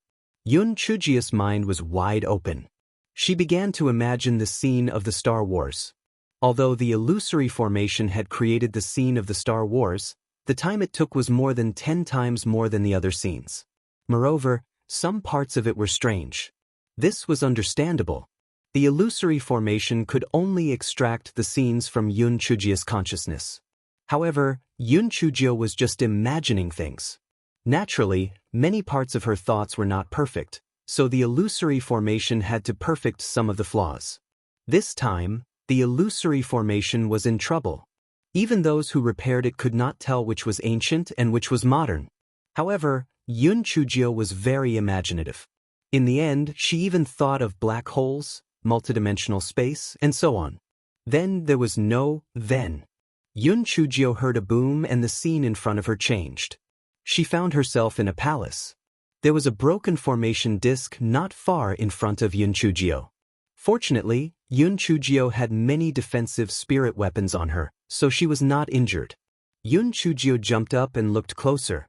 Yun Chujio's mind was wide open. She began to imagine the scene of the Star Wars. Although the illusory formation had created the scene of the Star Wars, the time it took was more than 10 times more than the other scenes. Moreover, some parts of it were strange. This was understandable. The illusory formation could only extract the scenes from Yun Chujio's consciousness. However, Yun Chujio was just imagining things. Naturally, many parts of her thoughts were not perfect, so the illusory formation had to perfect some of the flaws. This time, the illusory formation was in trouble. Even those who repaired it could not tell which was ancient and which was modern. However, Yun Chujio was very imaginative. In the end, she even thought of black holes, multidimensional space, and so on. Then there was no then. Yun Chujio heard a boom and the scene in front of her changed. She found herself in a palace. There was a broken formation disc not far in front of Yun Chujio. Fortunately, Yun Chujio had many defensive spirit weapons on her, so she was not injured. Yun Chujio jumped up and looked closer.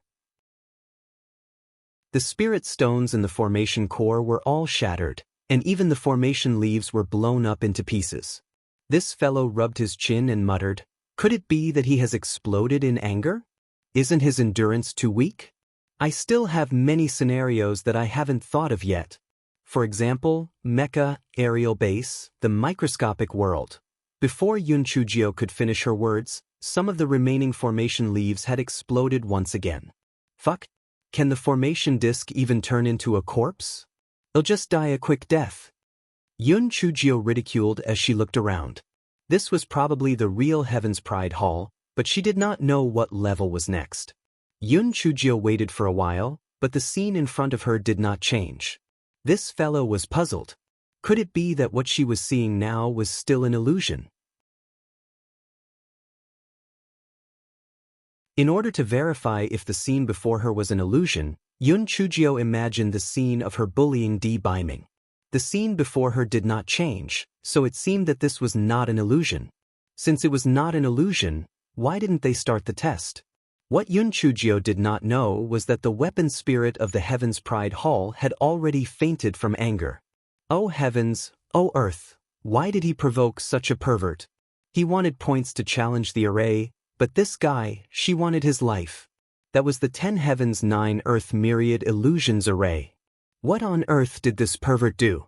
The spirit stones in the formation core were all shattered, and even the formation leaves were blown up into pieces. This fellow rubbed his chin and muttered, "Could it be that he has exploded in anger? Isn't his endurance too weak? I still have many scenarios that I haven't thought of yet. For example, mecha, aerial base, the microscopic world." Before Yun Chujio could finish her words, some of the remaining formation leaves had exploded once again. Fuck. Can the formation disc even turn into a corpse? He'll just die a quick death. Yun Chujio ridiculed as she looked around. This was probably the real Heaven's Pride Hall, but she did not know what level was next. Yun Chujio waited for a while, but the scene in front of her did not change. This fellow was puzzled. Could it be that what she was seeing now was still an illusion? In order to verify if the scene before her was an illusion, Yun Chujio imagined the scene of her bullying D-biming. The scene before her did not change, so it seemed that this was not an illusion. Since it was not an illusion, why didn't they start the test? What Yun Chujio did not know was that the weapon spirit of the Heaven's Pride Hall had already fainted from anger. Oh heavens, oh earth, why did he provoke such a pervert? He wanted points to challenge the array, but this guy, she wanted his life. That was the 10 heavens 9 earth myriad illusions array. What on earth did this pervert do?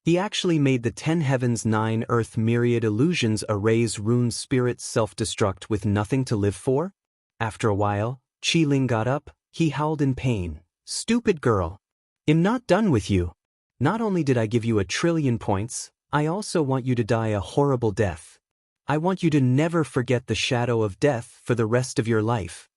He actually made the 10 heavens 9 earth myriad illusions array's rune spirit self-destruct with nothing to live for? After a while, Qi Ling got up, he howled in pain. "Stupid girl. I'm not done with you. Not only did I give you 1,000,000,000 points, I also want you to die a horrible death. I want you to never forget the shadow of death for the rest of your life."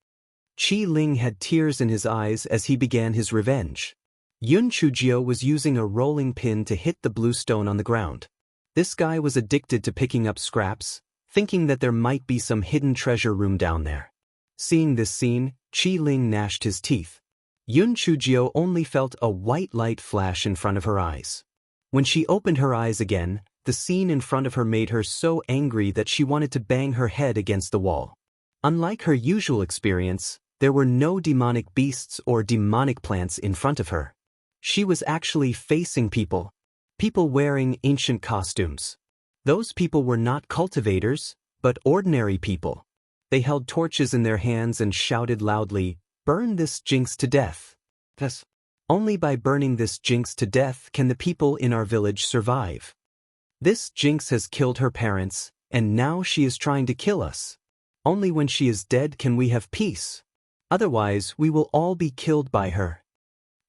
Qi Ling had tears in his eyes as he began his revenge. Yun Chujio was using a rolling pin to hit the blue stone on the ground. This guy was addicted to picking up scraps, thinking that there might be some hidden treasure room down there. Seeing this scene, Qi Ling gnashed his teeth. Yun Chujio only felt a white light flash in front of her eyes. When she opened her eyes again, the scene in front of her made her so angry that she wanted to bang her head against the wall. Unlike her usual experience, there were no demonic beasts or demonic plants in front of her. She was actually facing people. People wearing ancient costumes. Those people were not cultivators, but ordinary people. They held torches in their hands and shouted loudly, "Burn this jinx to death." Thus, only by burning this jinx to death can the people in our village survive. This jinx has killed her parents, and now she is trying to kill us. Only when she is dead can we have peace. Otherwise, we will all be killed by her.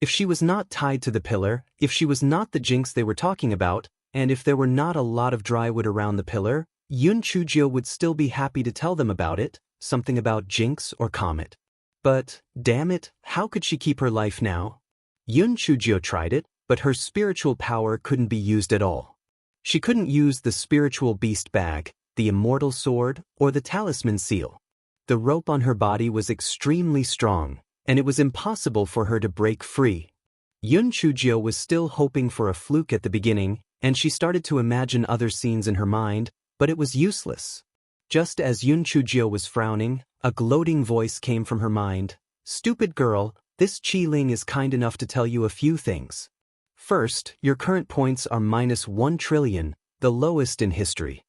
If she was not tied to the pillar, if she was not the jinx they were talking about, and if there were not a lot of dry wood around the pillar, Yun Chujio would still be happy to tell them about it, something about jinx or comet. But, damn it, how could she keep her life now? Yun Chujio tried it, but her spiritual power couldn't be used at all. She couldn't use the spiritual beast bag, the immortal sword, or the talisman seal. The rope on her body was extremely strong, and it was impossible for her to break free. Yun Chujio was still hoping for a fluke at the beginning, and she started to imagine other scenes in her mind, but it was useless. Just as Yun Chujio was frowning, a gloating voice came from her mind. "Stupid girl, this Qi Ling is kind enough to tell you a few things. First, your current points are -1 trillion, the lowest in history.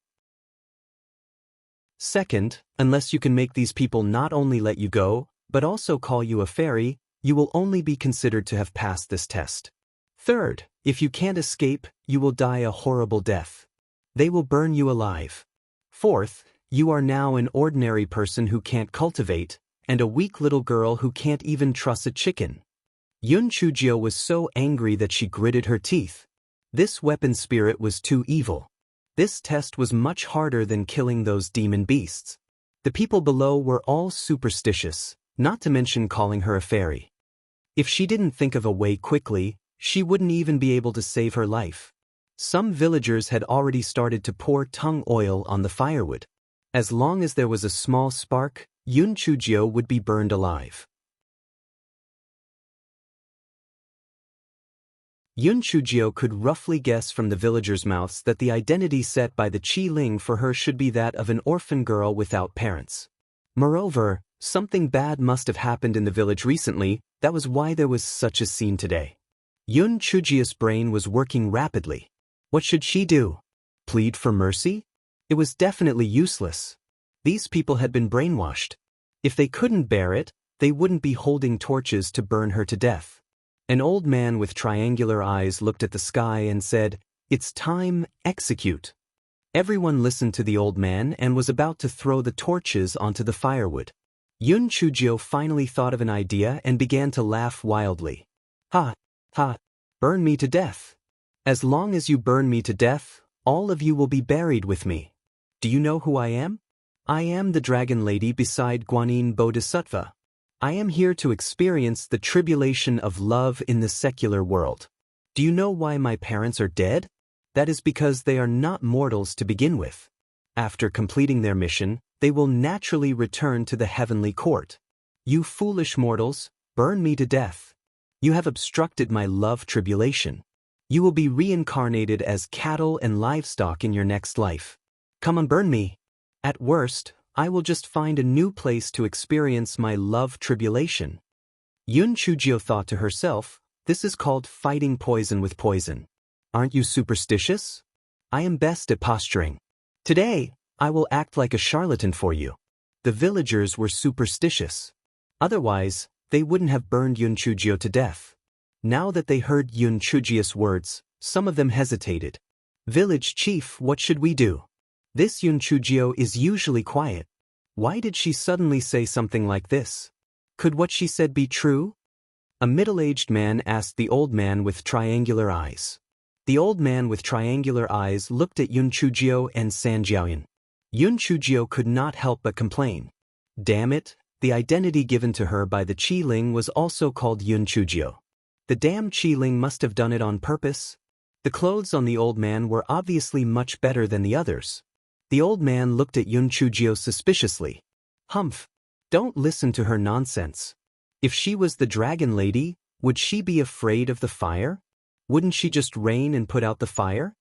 Second, unless you can make these people not only let you go, but also call you a fairy, you will only be considered to have passed this test. Third, if you can't escape, you will die a horrible death. They will burn you alive. Fourth, you are now an ordinary person who can't cultivate, and a weak little girl who can't even truss a chicken." Yun Chujio was so angry that she gritted her teeth. This weapon spirit was too evil. This test was much harder than killing those demon beasts. The people below were all superstitious, not to mention calling her a fairy. If she didn't think of a way quickly, she wouldn't even be able to save her life. Some villagers had already started to pour tung oil on the firewood. As long as there was a small spark, Yun Chujio would be burned alive. Yun Chujio could roughly guess from the villagers' mouths that the identity set by the Qi Ling for her should be that of an orphan girl without parents. Moreover, Something bad must have happened in the village recently, that was why there was such a scene today. Yun Chujia's brain was working rapidly. What should she do? Plead for mercy? It was definitely useless. These people had been brainwashed. If they couldn't bear it, they wouldn't be holding torches to burn her to death. An old man with triangular eyes looked at the sky and said, "It's time, execute." Everyone listened to the old man and was about to throw the torches onto the firewood. Yun Chujio finally thought of an idea and began to laugh wildly. Ha, ha, burn me to death. As long as you burn me to death, all of you will be buried with me. Do you know who I am? I am the dragon lady beside Guanyin Bodhisattva. I am here to experience the tribulation of love in the secular world. Do you know why my parents are dead? That is because they are not mortals to begin with. After completing their mission, they will naturally return to the heavenly court. You foolish mortals, burn me to death. You have obstructed my love tribulation. You will be reincarnated as cattle and livestock in your next life. Come and burn me. At worst, I will just find a new place to experience my love tribulation. Yun Chujio thought to herself, this is called fighting poison with poison. Aren't you superstitious? I am best at posturing. Today, I will act like a charlatan for you. The villagers were superstitious. Otherwise, they wouldn't have burned Yun Chujio to death. Now that they heard Yun Chujio's words, some of them hesitated. Village chief, what should we do? This Yun Chujio is usually quiet. Why did she suddenly say something like this? Could what she said be true? A middle-aged man asked the old man with triangular eyes. The old man with triangular eyes looked at Yun Chujio and San Jiaoyan. Yun Chujio could not help but complain. Damn it, the identity given to her by the Qiling was also called Yun Chujio. The damn Qiling must have done it on purpose. The clothes on the old man were obviously much better than the others. The old man looked at Yun Chujio suspiciously. Humph! Don't listen to her nonsense. If she was the dragon lady, would she be afraid of the fire? Wouldn't she just rain and put out the fire?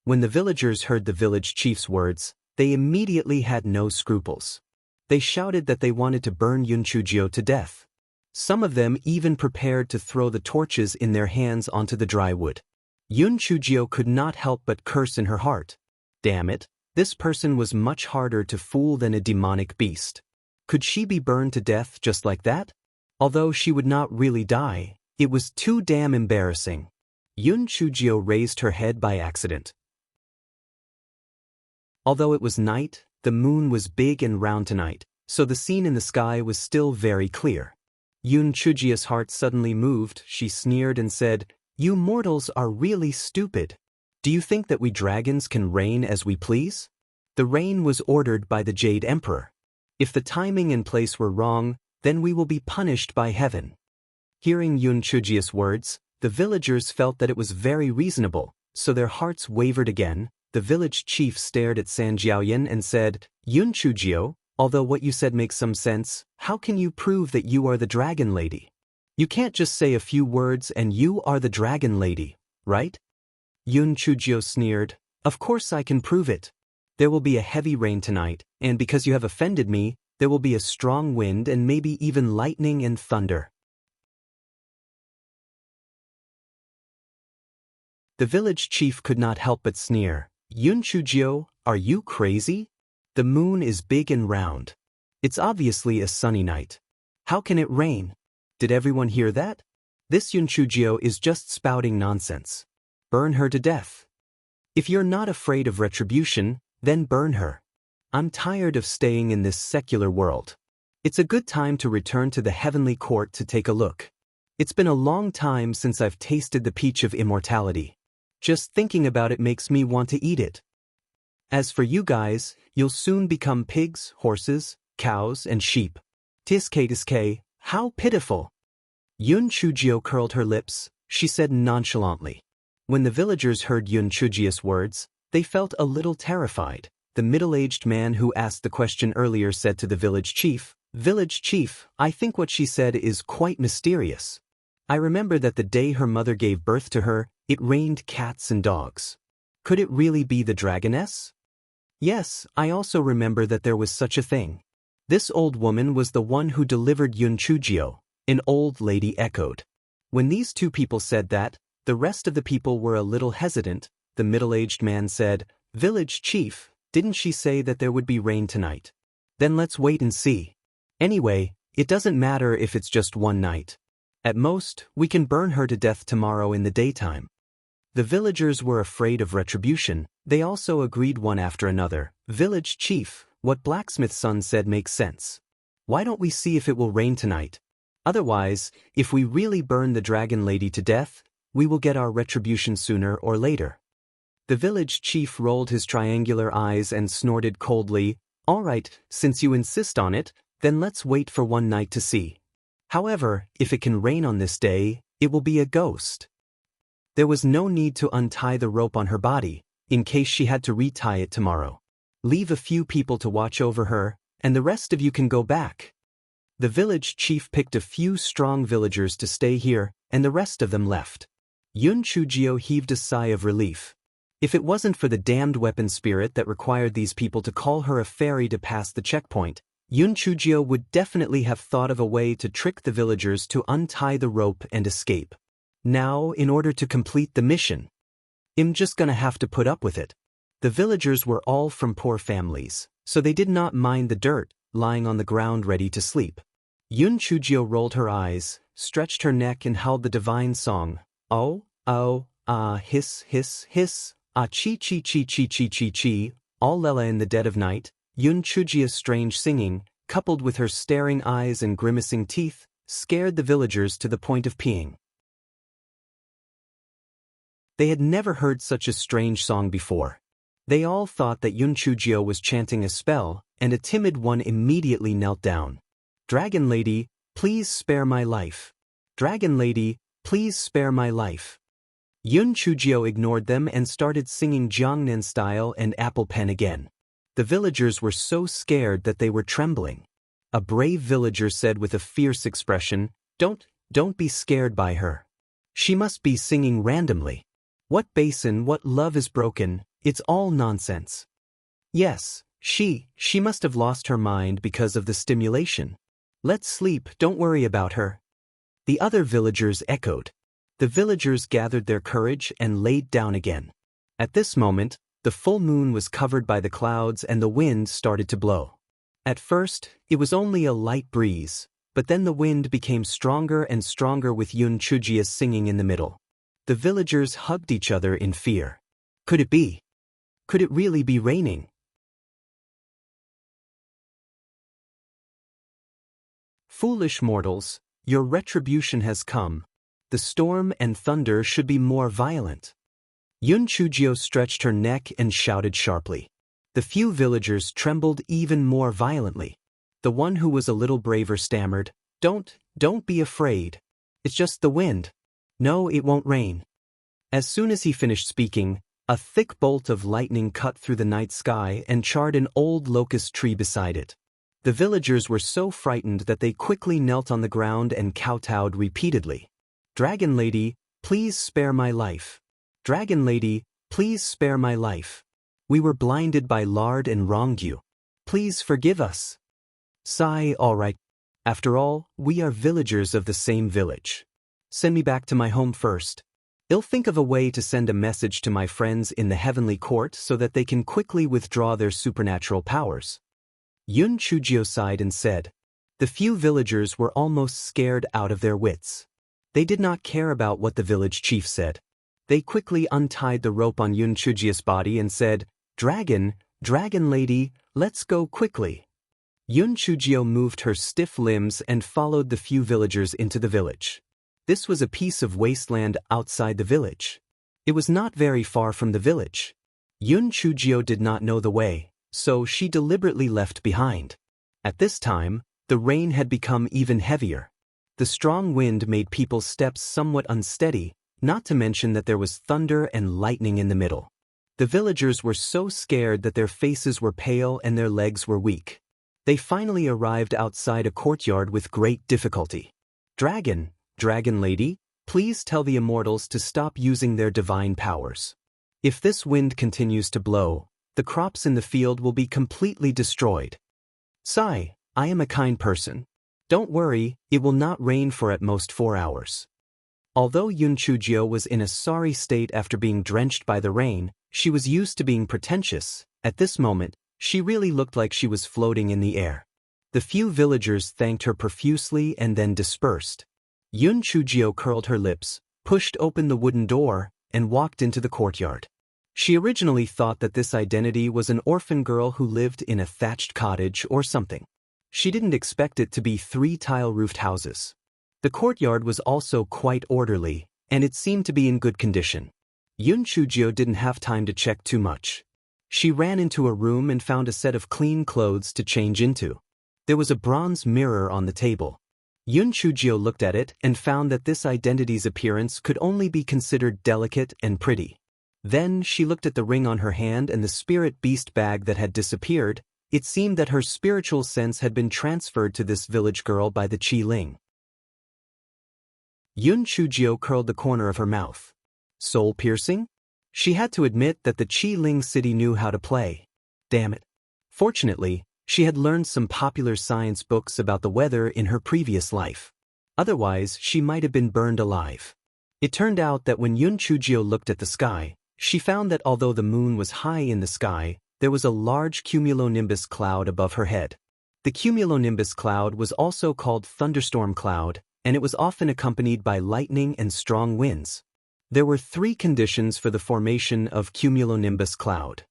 When the villagers heard the village chief's words, they immediately had no scruples. They shouted that they wanted to burn Yun Chujio to death. Some of them even prepared to throw the torches in their hands onto the dry wood. Yun Chujio could not help but curse in her heart. Damn it, this person was much harder to fool than a demonic beast. Could she be burned to death just like that? Although she would not really die, it was too damn embarrassing. Yun Chujio raised her head by accident. Although it was night, the moon was big and round tonight, so the scene in the sky was still very clear. Yun Chujio's heart suddenly moved. She sneered and said, "You mortals are really stupid. Do you think that we dragons can reign as we please? The rain was ordered by the Jade Emperor. If the timing and place were wrong, then we will be punished by heaven." Hearing Yun Chujio's words, the villagers felt that it was very reasonable, so their hearts wavered again. The village chief stared at San Jiaoyan and said, "Yun Chujio, although what you said makes some sense, how can you prove that you are the dragon lady? You can't just say a few words and you are the dragon lady, right?" Yun Chujio sneered, "Of course I can prove it. There will be a heavy rain tonight, and because you have offended me, there will be a strong wind and maybe even lightning and thunder." The village chief could not help but sneer. "Yun Chujio, are you crazy? The moon is big and round. It's obviously a sunny night. How can it rain? Did everyone hear that? This Yun Chujio is just spouting nonsense. Burn her to death. If you're not afraid of retribution, then burn her. I'm tired of staying in this secular world. It's a good time to return to the heavenly court to take a look. It's been a long time since I've tasted the peach of immortality. Just thinking about it makes me want to eat it. As for you guys, you'll soon become pigs, horses, cows, and sheep. Tiske, how pitiful." Yun Chujio curled her lips. She said nonchalantly. When the villagers heard Yun Chujio's words, they felt a little terrified. The middle-aged man who asked the question earlier said to the village chief, "Village chief, I think what she said is quite mysterious. I remember that the day her mother gave birth to her, it rained cats and dogs. Could it really be the dragoness?" "Yes, I also remember that there was such a thing." This old woman was the one who delivered Yun Chujio, an old lady echoed. When these two people said that, the rest of the people were a little hesitant. The middle-aged man said, "Village chief, didn't she say that there would be rain tonight? Then let's wait and see. Anyway, it doesn't matter if it's just one night. At most, we can burn her to death tomorrow in the daytime." The villagers were afraid of retribution. They also agreed one after another, "Village chief, what blacksmith's son said makes sense. Why don't we see if it will rain tonight? Otherwise, if we really burn the dragon lady to death, we will get our retribution sooner or later." The village chief rolled his triangular eyes and snorted coldly, "All right, since you insist on it, then let's wait for one night to see. However, if it can rain on this day, it will be a ghost." There was no need to untie the rope on her body, in case she had to retie it tomorrow. Leave a few people to watch over her, and the rest of you can go back. The village chief picked a few strong villagers to stay here, and the rest of them left. Yun Chujio heaved a sigh of relief. If it wasn't for the damned weapon spirit that required these people to call her a fairy to pass the checkpoint, Yun Chujio would definitely have thought of a way to trick the villagers to untie the rope and escape. Now, in order to complete the mission, I'm just gonna have to put up with it. The villagers were all from poor families, so they did not mind the dirt, lying on the ground ready to sleep. Yun Chujio rolled her eyes, stretched her neck and howled the divine song, "Oh, oh, ah, hiss, hiss, hiss, ah, chi chi chi chi chi chi chi," all lela in the dead of night. Yun Chujio's strange singing, coupled with her staring eyes and grimacing teeth, scared the villagers to the point of peeing. They had never heard such a strange song before. They all thought that Yun Chujio was chanting a spell, and a timid one immediately knelt down. "Dragon lady, please spare my life. Dragon lady, please spare my life." Yun Chujio ignored them and started singing Jiangnan style and Apple Pen again. The villagers were so scared that they were trembling. A brave villager said with a fierce expression, Don't be scared by her. She must be singing randomly. What basin, what love is broken, it's all nonsense." "Yes, she must have lost her mind because of the stimulation. Let's sleep, don't worry about her." The other villagers echoed. The villagers gathered their courage and laid down again. At this moment, the full moon was covered by the clouds and the wind started to blow. At first, it was only a light breeze, but then the wind became stronger and stronger with Yun Chujia singing in the middle. The villagers hugged each other in fear. Could it be? Could it really be raining? "Foolish mortals, your retribution has come. The storm and thunder should be more violent." Yun Chujio stretched her neck and shouted sharply. The few villagers trembled even more violently. The one who was a little braver stammered, Don't be afraid. It's just the wind. No, it won't rain." As soon as he finished speaking, a thick bolt of lightning cut through the night sky and charred an old locust tree beside it. The villagers were so frightened that they quickly knelt on the ground and kowtowed repeatedly. "Dragon lady, please spare my life. Dragon lady, please spare my life. We were blinded by lard and wronged you. Please forgive us." Sigh, "All right. After all, we are villagers of the same village. Send me back to my home first. I'll think of a way to send a message to my friends in the heavenly court so that they can quickly withdraw their supernatural powers." Yun Chujio sighed and said. The few villagers were almost scared out of their wits. They did not care about what the village chief said. They quickly untied the rope on Yun Chujio's body and said, Dragon lady, let's go quickly." Yun Chujio moved her stiff limbs and followed the few villagers into the village. This was a piece of wasteland outside the village. It was not very far from the village. Yun Chujio did not know the way, so she deliberately left behind. At this time, the rain had become even heavier. The strong wind made people's steps somewhat unsteady, not to mention that there was thunder and lightning in the middle. The villagers were so scared that their faces were pale and their legs were weak. They finally arrived outside a courtyard with great difficulty. Dragon lady, please tell the immortals to stop using their divine powers. If this wind continues to blow, the crops in the field will be completely destroyed." "Sigh, I am a kind person. Don't worry, it will not rain for at most 4 hours. Although Yun Chujio was in a sorry state after being drenched by the rain, she was used to being pretentious. At this moment, she really looked like she was floating in the air. The few villagers thanked her profusely and then dispersed. Yun Chujio curled her lips, pushed open the wooden door, and walked into the courtyard. She originally thought that this identity was an orphan girl who lived in a thatched cottage or something. She didn't expect it to be 3 tile-roofed houses. The courtyard was also quite orderly, and it seemed to be in good condition. Yun Chujio didn't have time to check too much. She ran into a room and found a set of clean clothes to change into. There was a bronze mirror on the table. Yun Chujio looked at it and found that this identity's appearance could only be considered delicate and pretty. Then she looked at the ring on her hand and the spirit beast bag that had disappeared. It seemed that her spiritual sense had been transferred to this village girl by the Qi Ling. Yun Chujio curled the corner of her mouth. Soul piercing? She had to admit that the Qi Ling city knew how to play. Damn it. Fortunately, she had learned some popular science books about the weather in her previous life. Otherwise, she might have been burned alive. It turned out that when Yun Chujio looked at the sky, she found that although the moon was high in the sky, there was a large cumulonimbus cloud above her head. The cumulonimbus cloud was also called thunderstorm cloud, and it was often accompanied by lightning and strong winds. There were 3 conditions for the formation of cumulonimbus cloud: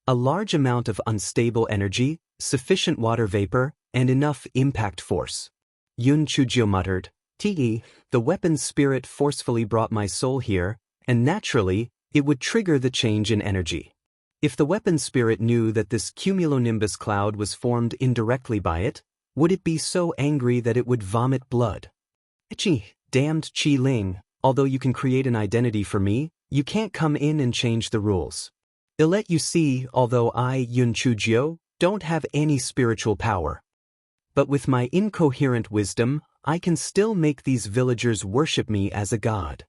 a large amount of unstable energy, sufficient water vapor, and enough impact force. Yun Chujio muttered, "Te, the weapon's spirit forcefully brought my soul here, and naturally, it would trigger the change in energy. If the weapon's spirit knew that this cumulonimbus cloud was formed indirectly by it, would it be so angry that it would vomit blood? Echi, damned Qi Ling, although you can create an identity for me, you can't come in and change the rules. I'll let you see, although I, Yun Chujio, don't have any spiritual power. But with my incoherent wisdom, I can still make these villagers worship me as a god."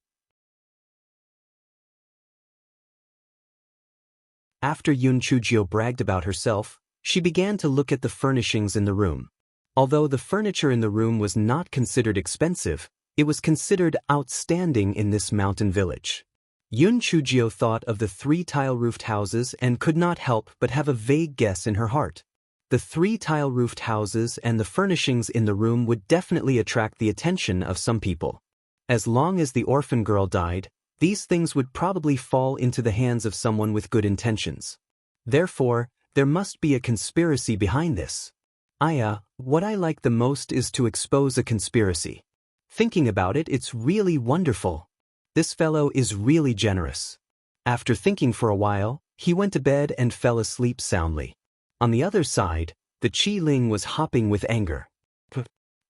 After Yun Chujio bragged about herself, she began to look at the furnishings in the room. Although the furniture in the room was not considered expensive, it was considered outstanding in this mountain village. Yun Chujio thought of the 3 tile-roofed houses and could not help but have a vague guess in her heart. The 3 tile-roofed houses and the furnishings in the room would definitely attract the attention of some people. As long as the orphan girl died, these things would probably fall into the hands of someone with good intentions. Therefore, there must be a conspiracy behind this. What I like the most is to expose a conspiracy. Thinking about it, it's really wonderful. This fellow is really generous. After thinking for a while, he went to bed and fell asleep soundly. On the other side, the Qi Ling was hopping with anger.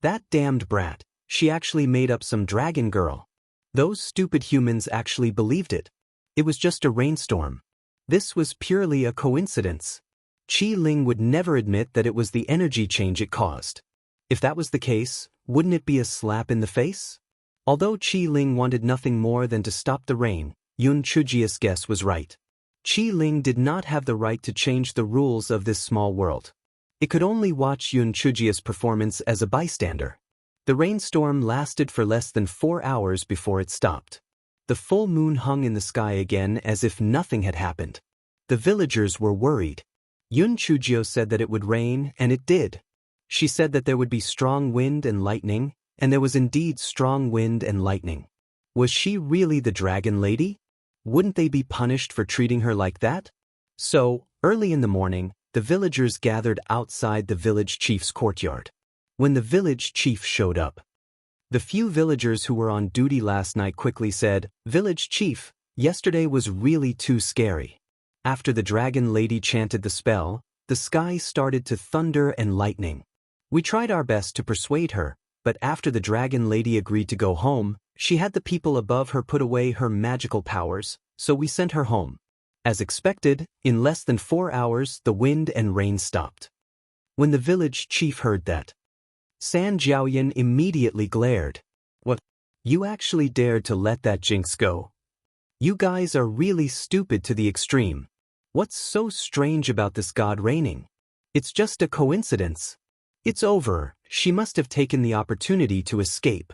That damned brat, she actually made up some dragon girl. Those stupid humans actually believed it. It was just a rainstorm. This was purely a coincidence. Qi Ling would never admit that it was the energy change it caused. If that was the case, wouldn't it be a slap in the face? Although Qi Ling wanted nothing more than to stop the rain, Yun Chujio's guess was right. Qi Ling did not have the right to change the rules of this small world. It could only watch Yun Chujio's performance as a bystander. The rainstorm lasted for less than 4 hours before it stopped. The full moon hung in the sky again as if nothing had happened. The villagers were worried. Yun Chujio said that it would rain, and it did. She said that there would be strong wind and lightning, and there was indeed strong wind and lightning. Was she really the dragon lady? Wouldn't they be punished for treating her like that? So, early in the morning, the villagers gathered outside the village chief's courtyard. When the village chief showed up, the few villagers who were on duty last night quickly said, "Village chief, yesterday was really too scary." After the dragon lady chanted the spell, the sky started to thunder and lightning. We tried our best to persuade her, but after the dragon lady agreed to go home, she had the people above her put away her magical powers, so we sent her home. As expected, in less than 4 hours the wind and rain stopped. When the village chief heard that, San Jiaoyan immediately glared. "What? You actually dared to let that jinx go? You guys are really stupid to the extreme. What's so strange about this god raining? It's just a coincidence." It's over, she must have taken the opportunity to escape.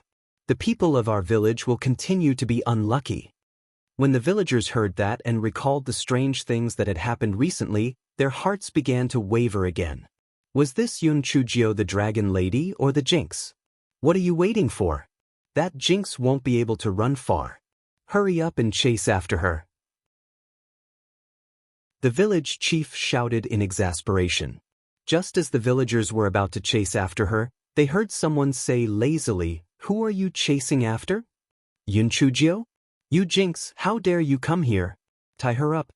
The people of our village will continue to be unlucky. When the villagers heard that and recalled the strange things that had happened recently, their hearts began to waver again. Was this Yun Chujio the dragon lady or the Jinx? What are you waiting for? That Jinx won't be able to run far. Hurry up and chase after her. The village chief shouted in exasperation. Just as the villagers were about to chase after her, they heard someone say lazily, "Who are you chasing after? Yun Chujio? You Jinx, how dare you come here? Tie her up."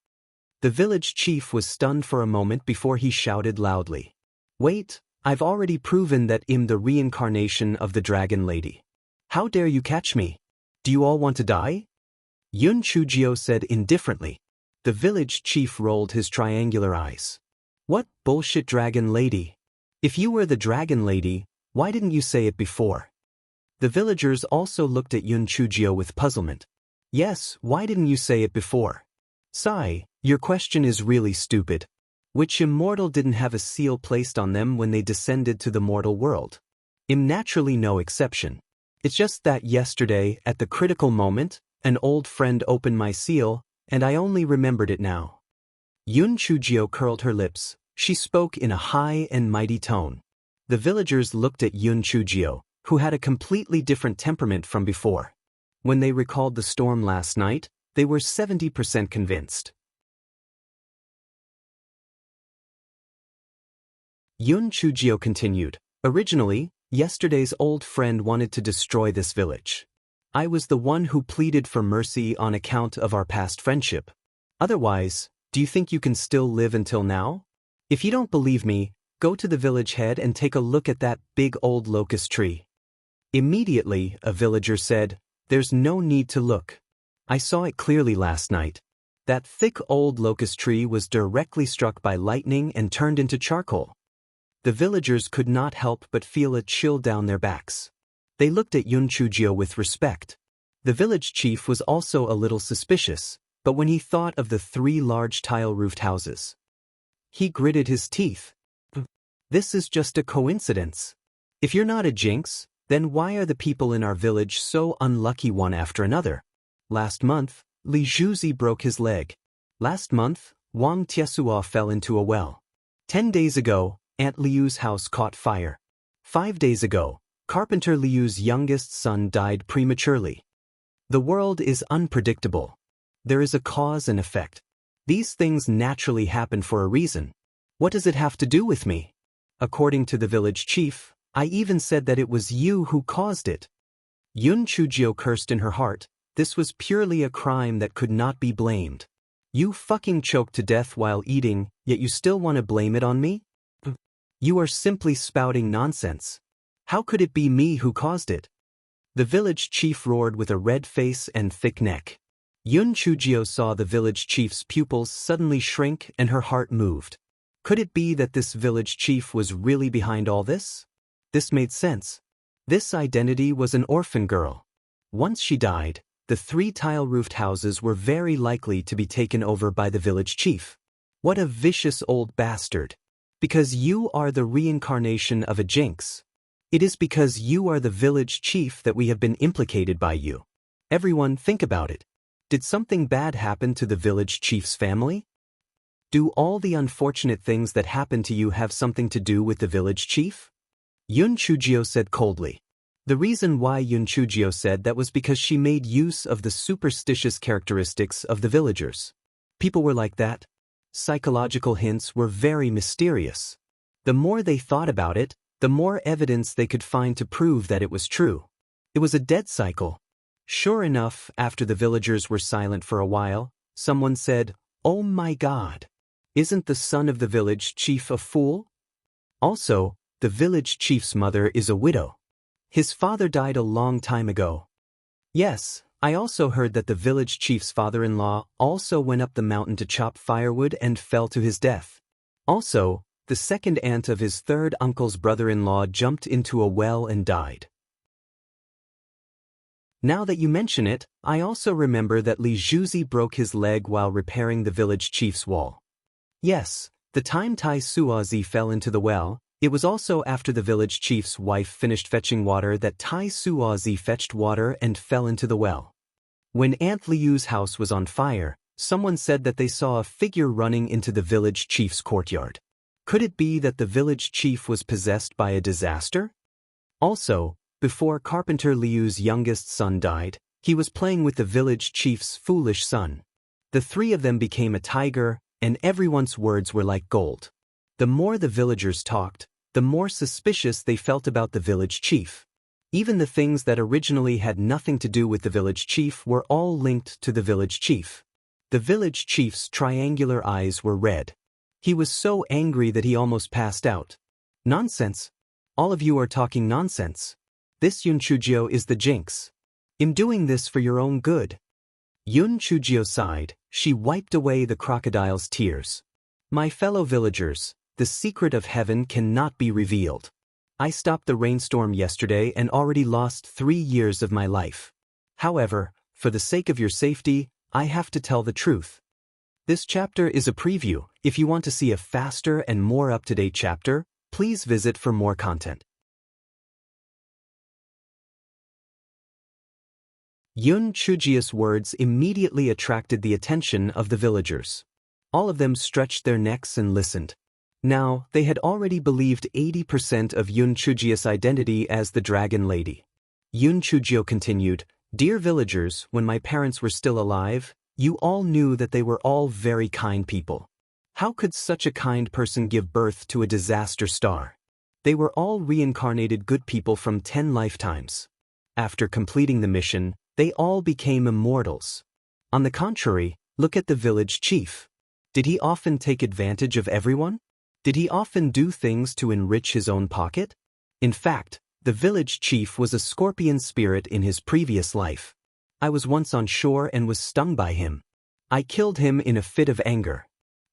The village chief was stunned for a moment before he shouted loudly. "Wait, I've already proven that I'm the reincarnation of the dragon lady. How dare you catch me? Do you all want to die?" Yun Chujio said indifferently. The village chief rolled his triangular eyes. "What bullshit dragon lady? If you were the dragon lady, why didn't you say it before?" The villagers also looked at Yun Chujio with puzzlement. "Yes, why didn't you say it before? Sigh, your question is really stupid. Which immortal didn't have a seal placed on them when they descended to the mortal world? I'm naturally no exception. It's just that yesterday, at the critical moment, an old friend opened my seal, and I only remembered it now." Yun Chujio curled her lips. She spoke in a high and mighty tone. The villagers looked at Yun Chujio, who had a completely different temperament from before. When they recalled the storm last night, they were 70% convinced. Yun Chujio continued, "Originally, yesterday's old friend wanted to destroy this village. I was the one who pleaded for mercy on account of our past friendship. Otherwise, do you think you can still live until now? If you don't believe me, go to the village head and take a look at that big old locust tree." Immediately, a villager said, "There's no need to look. I saw it clearly last night. That thick old locust tree was directly struck by lightning and turned into charcoal." The villagers could not help but feel a chill down their backs. They looked at Yun Chujio with respect. The village chief was also a little suspicious, but when he thought of the 3 large tile-roofed houses, he gritted his teeth. This is just a coincidence. If you're not a Jinx, then why are the people in our village so unlucky one after another? Last month, Li Zhuzi broke his leg. Last month, Wang Tiesua fell into a well. 10 days ago, Aunt Liu's house caught fire. 5 days ago, Carpenter Liu's youngest son died prematurely. The world is unpredictable. There is a cause and effect. These things naturally happen for a reason. What does it have to do with me? According to the village chief, I even said that it was you who caused it." Yun Chujio cursed in her heart. This was purely a crime that could not be blamed. "You fucking choked to death while eating, yet you still want to blame it on me? You are simply spouting nonsense. How could it be me who caused it?" The village chief roared with a red face and thick neck. Yun Chujio saw the village chief's pupils suddenly shrink and her heart moved. Could it be that this village chief was really behind all this? This made sense. This identity was an orphan girl. Once she died, the 3 tile-roofed houses were very likely to be taken over by the village chief. What a vicious old bastard. Because you are the reincarnation of a Jinx. It is because you are the village chief that we have been implicated by you. Everyone, think about it. Did something bad happen to the village chief's family? Do all the unfortunate things that happen to you have something to do with the village chief? Yun Chujio said coldly. The reason why Yun Chujio said that was because she made use of the superstitious characteristics of the villagers. People were like that. Psychological hints were very mysterious. The more they thought about it, the more evidence they could find to prove that it was true. It was a dead cycle. Sure enough, after the villagers were silent for a while, someone said, "Oh my God! Isn't the son of the village chief a fool? Also, the village chief's mother is a widow. His father died a long time ago." Yes, I also heard that the village chief's father-in-law also went up the mountain to chop firewood and fell to his death. Also, the second aunt of his third uncle's brother-in-law jumped into a well and died. Now that you mention it, I also remember that Li Zhuzi broke his leg while repairing the village chief's wall. Yes, the time Tai Suazi fell into the well, It was also after the village chief's wife finished fetching water that Tai Suozi fetched water and fell into the well. When Aunt Liu's house was on fire, someone said that they saw a figure running into the village chief's courtyard. Could it be that the village chief was possessed by a disaster? Also, before Carpenter Liu's youngest son died, he was playing with the village chief's foolish son. The three of them became a tiger, and everyone's words were like gold. The more the villagers talked, the more suspicious they felt about the village chief. Even the things that originally had nothing to do with the village chief were all linked to the village chief. The village chief's triangular eyes were red. He was so angry that he almost passed out. Nonsense. All of you are talking nonsense. This Yun Chujio is the jinx. I'm doing this for your own good. Yun Chujio sighed. She wiped away the crocodile's tears. My fellow villagers, the secret of heaven cannot be revealed. I stopped the rainstorm yesterday and already lost 3 years of my life. However, for the sake of your safety, I have to tell the truth. This chapter is a preview. If you want to see a faster and more up-to-date chapter, please visit for more content. Yun Chujio's words immediately attracted the attention of the villagers. All of them stretched their necks and listened. Now, they had already believed 80% of Yun Chujio's identity as the Dragon Lady. Yun Chujio continued, Dear villagers, when my parents were still alive, you all knew that they were all very kind people. How could such a kind person give birth to a disaster star? They were all reincarnated good people from 10 lifetimes. After completing the mission, they all became immortals. On the contrary, look at the village chief. Did he often take advantage of everyone? Did he often do things to enrich his own pocket? In fact, the village chief was a scorpion spirit in his previous life. I was once on shore and was stung by him. I killed him in a fit of anger.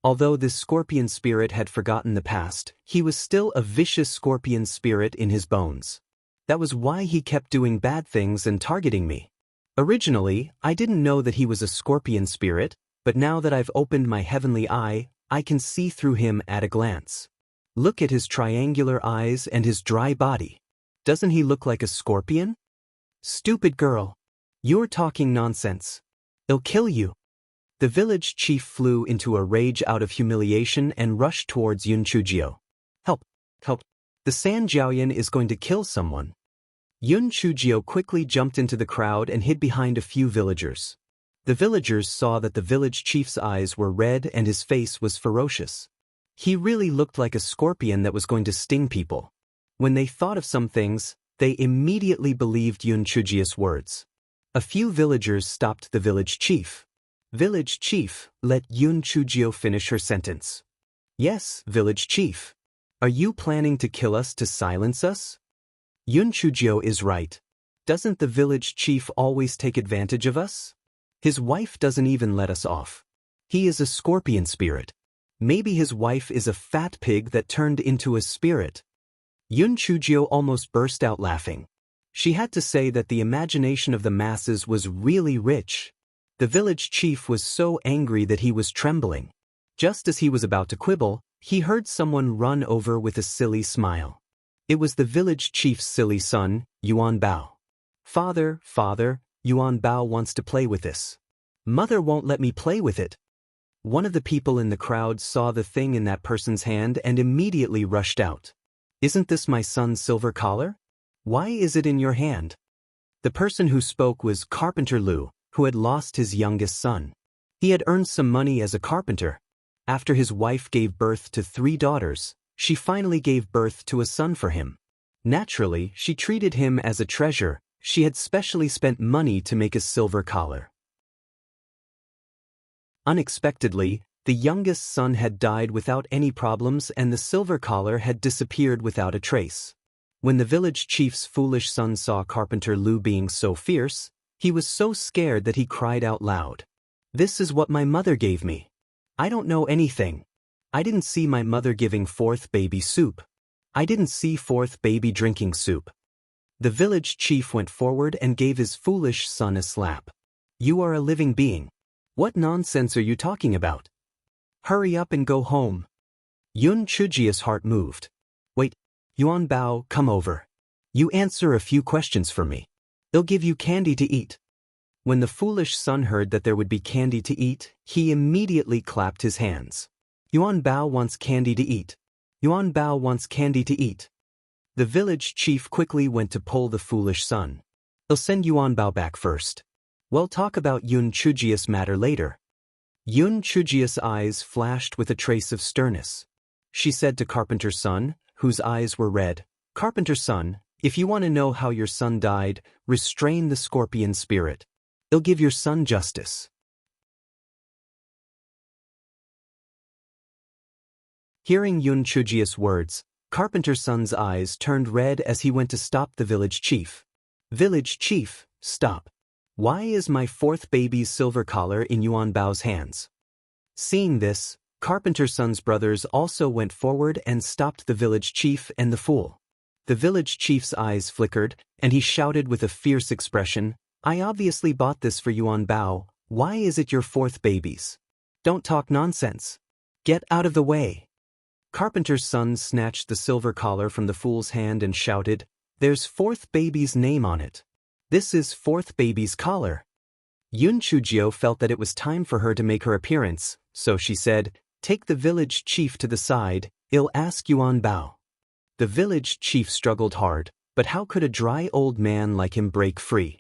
Although this scorpion spirit had forgotten the past, he was still a vicious scorpion spirit in his bones. That was why he kept doing bad things and targeting me. Originally, I didn't know that he was a scorpion spirit, but now that I've opened my heavenly eye, I can see through him at a glance. Look at his triangular eyes and his dry body. Doesn't he look like a scorpion? Stupid girl. You're talking nonsense. I'll kill you. The village chief flew into a rage out of humiliation and rushed towards Yun Chujio. Help! Help! The San Jiaoyan is going to kill someone. Yun Chujio quickly jumped into the crowd and hid behind a few villagers. The villagers saw that the village chief's eyes were red and his face was ferocious. He really looked like a scorpion that was going to sting people. When they thought of some things, they immediately believed Yun Chujio's words. A few villagers stopped the village chief. Village chief, let Yun Chujio finish her sentence. Yes, village chief. Are you planning to kill us to silence us? Yun Chujio is right. Doesn't the village chief always take advantage of us? His wife doesn't even let us off. He is a scorpion spirit. Maybe his wife is a fat pig that turned into a spirit. Yun Chujio almost burst out laughing. She had to say that the imagination of the masses was really rich. The village chief was so angry that he was trembling. Just as he was about to quibble, he heard someone run over with a silly smile. It was the village chief's silly son, Yuan Bao. Father, Yuan Bao wants to play with this. Mother won't let me play with it. One of the people in the crowd saw the thing in that person's hand and immediately rushed out. Isn't this my son's silver collar? Why is it in your hand? The person who spoke was Carpenter Liu, who had lost his youngest son. He had earned some money as a carpenter. After his wife gave birth to 3 daughters, she finally gave birth to a son for him. Naturally, she treated him as a treasure. She had specially spent money to make a silver collar. Unexpectedly, the youngest son had died without any problems and the silver collar had disappeared without a trace. When the village chief's foolish son saw Carpenter Liu being so fierce, he was so scared that he cried out loud. This is what my mother gave me. I don't know anything. I didn't see my mother giving 4th baby soup. I didn't see 4th baby drinking soup. The village chief went forward and gave his foolish son a slap. You are a living being. What nonsense are you talking about? Hurry up and go home. Yun Chujio's heart moved. Wait, Yuan Bao, come over. You answer a few questions for me. They'll give you candy to eat. When the foolish son heard that there would be candy to eat, he immediately clapped his hands. Yuan Bao wants candy to eat. Yuan Bao wants candy to eat. The village chief quickly went to pull the foolish son. They'll send Yuan Bao back first. We'll talk about Yun Chujia's matter later. Yun Chujia's eyes flashed with a trace of sternness. She said to Carpenter's son, whose eyes were red, Carpenter's son, if you want to know how your son died, restrain the scorpion spirit. It'll give your son justice. Hearing Yun Chujia's words, Carpenter's son's eyes turned red as he went to stop the village chief. Village chief, stop. Why is my fourth baby's silver collar in Yuan Bao's hands? Seeing this, Carpenter's son's brothers also went forward and stopped the village chief and the fool. The village chief's eyes flickered, and he shouted with a fierce expression, I obviously bought this for Yuan Bao. Why is it your fourth baby's? Don't talk nonsense. Get out of the way. Carpenter's son snatched the silver collar from the fool's hand and shouted, There's fourth baby's name on it. This is fourth baby's collar. Yun Chujio felt that it was time for her to make her appearance, so she said, Take the village chief to the side, I'll ask Yuan Bao. The village chief struggled hard, but how could a dry old man like him break free?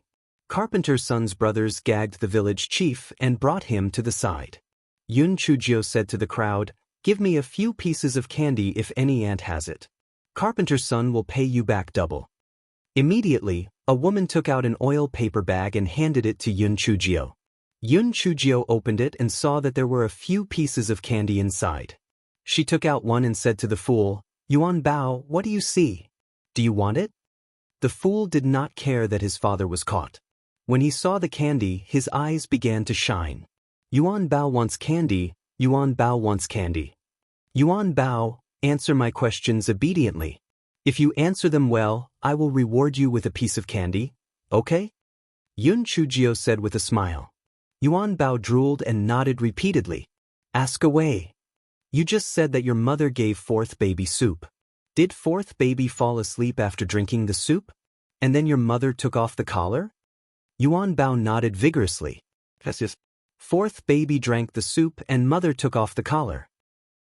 Carpenter's son's brothers gagged the village chief and brought him to the side. Yun Chujio said to the crowd, Give me a few pieces of candy if any ant has it. Carpenter's son will pay you back double. Immediately, a woman took out an oil paper bag and handed it to Yun Chujio. Yun Chujio opened it and saw that there were a few pieces of candy inside. She took out one and said to the fool, Yuan Bao, what do you see? Do you want it? The fool did not care that his father was caught. When he saw the candy, his eyes began to shine. Yuan Bao wants candy, Yuan Bao wants candy. Yuan Bao, answer my questions obediently. If you answer them well, I will reward you with a piece of candy, okay? Yun Chujio said with a smile. Yuan Bao drooled and nodded repeatedly. Ask away. You just said that your mother gave fourth baby soup. Did fourth baby fall asleep after drinking the soup? And then your mother took off the collar? Yuan Bao nodded vigorously. Yes. Fourth baby drank the soup and mother took off the collar.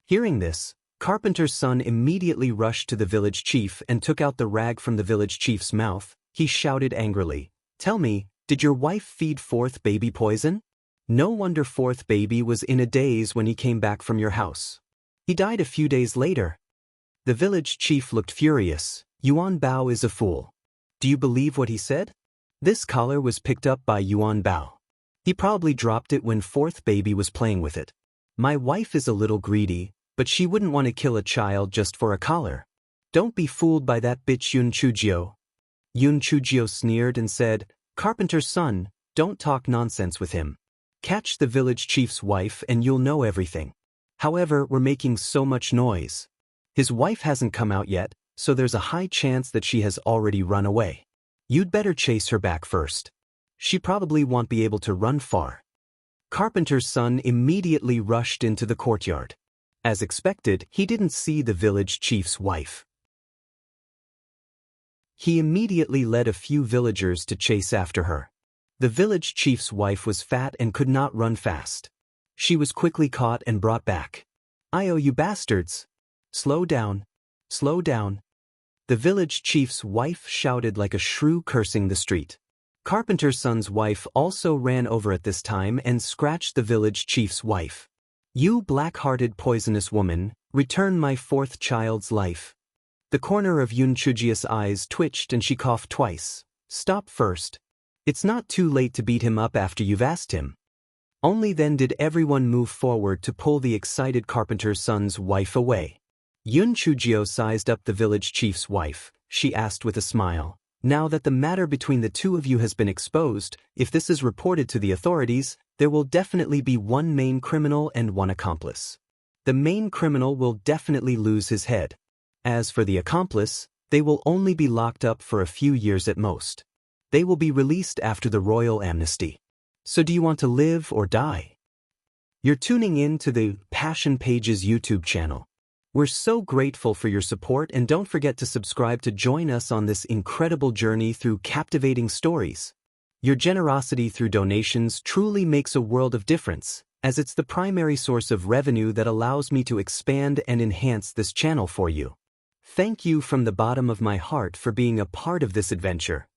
Hearing this, Carpenter's son immediately rushed to the village chief and took out the rag from the village chief's mouth. He shouted angrily, Tell me, did your wife feed fourth baby poison? No wonder fourth baby was in a daze when he came back from your house. He died a few days later. The village chief looked furious. Yuan Bao is a fool. Do you believe what he said? This collar was picked up by Yuan Bao. He probably dropped it when fourth baby was playing with it. My wife is a little greedy, but she wouldn't want to kill a child just for a collar. Don't be fooled by that bitch Yun Chujio. Yun Chujio sneered and said, Carpenter's son, don't talk nonsense with him. Catch the village chief's wife and you'll know everything. However, we're making so much noise. His wife hasn't come out yet, so there's a high chance that she has already run away. You'd better chase her back first. She probably won't be able to run far. Carpenter's son immediately rushed into the courtyard. As expected, he didn't see the village chief's wife. He immediately led a few villagers to chase after her. The village chief's wife was fat and could not run fast. She was quickly caught and brought back. I owe you bastards. Slow down. Slow down. The village chief's wife shouted like a shrew cursing the street. Carpenter's son's wife also ran over at this time and scratched the village chief's wife. You black-hearted poisonous woman, return my fourth child's life. The corner of Yun Chujia's eyes twitched and she coughed twice. Stop first. It's not too late to beat him up after you've asked him. Only then did everyone move forward to pull the excited carpenter's son's wife away. Yun Chujio sized up the village chief's wife. She asked with a smile, Now that the matter between the two of you has been exposed, if this is reported to the authorities, there will definitely be one main criminal and one accomplice. The main criminal will definitely lose his head. As for the accomplice, they will only be locked up for a few years at most. They will be released after the royal amnesty. So do you want to live or die? You're tuning in to the Passion Pages YouTube channel. We're so grateful for your support, and don't forget to subscribe to join us on this incredible journey through captivating stories. Your generosity through donations truly makes a world of difference, as it's the primary source of revenue that allows me to expand and enhance this channel for you. Thank you from the bottom of my heart for being a part of this adventure.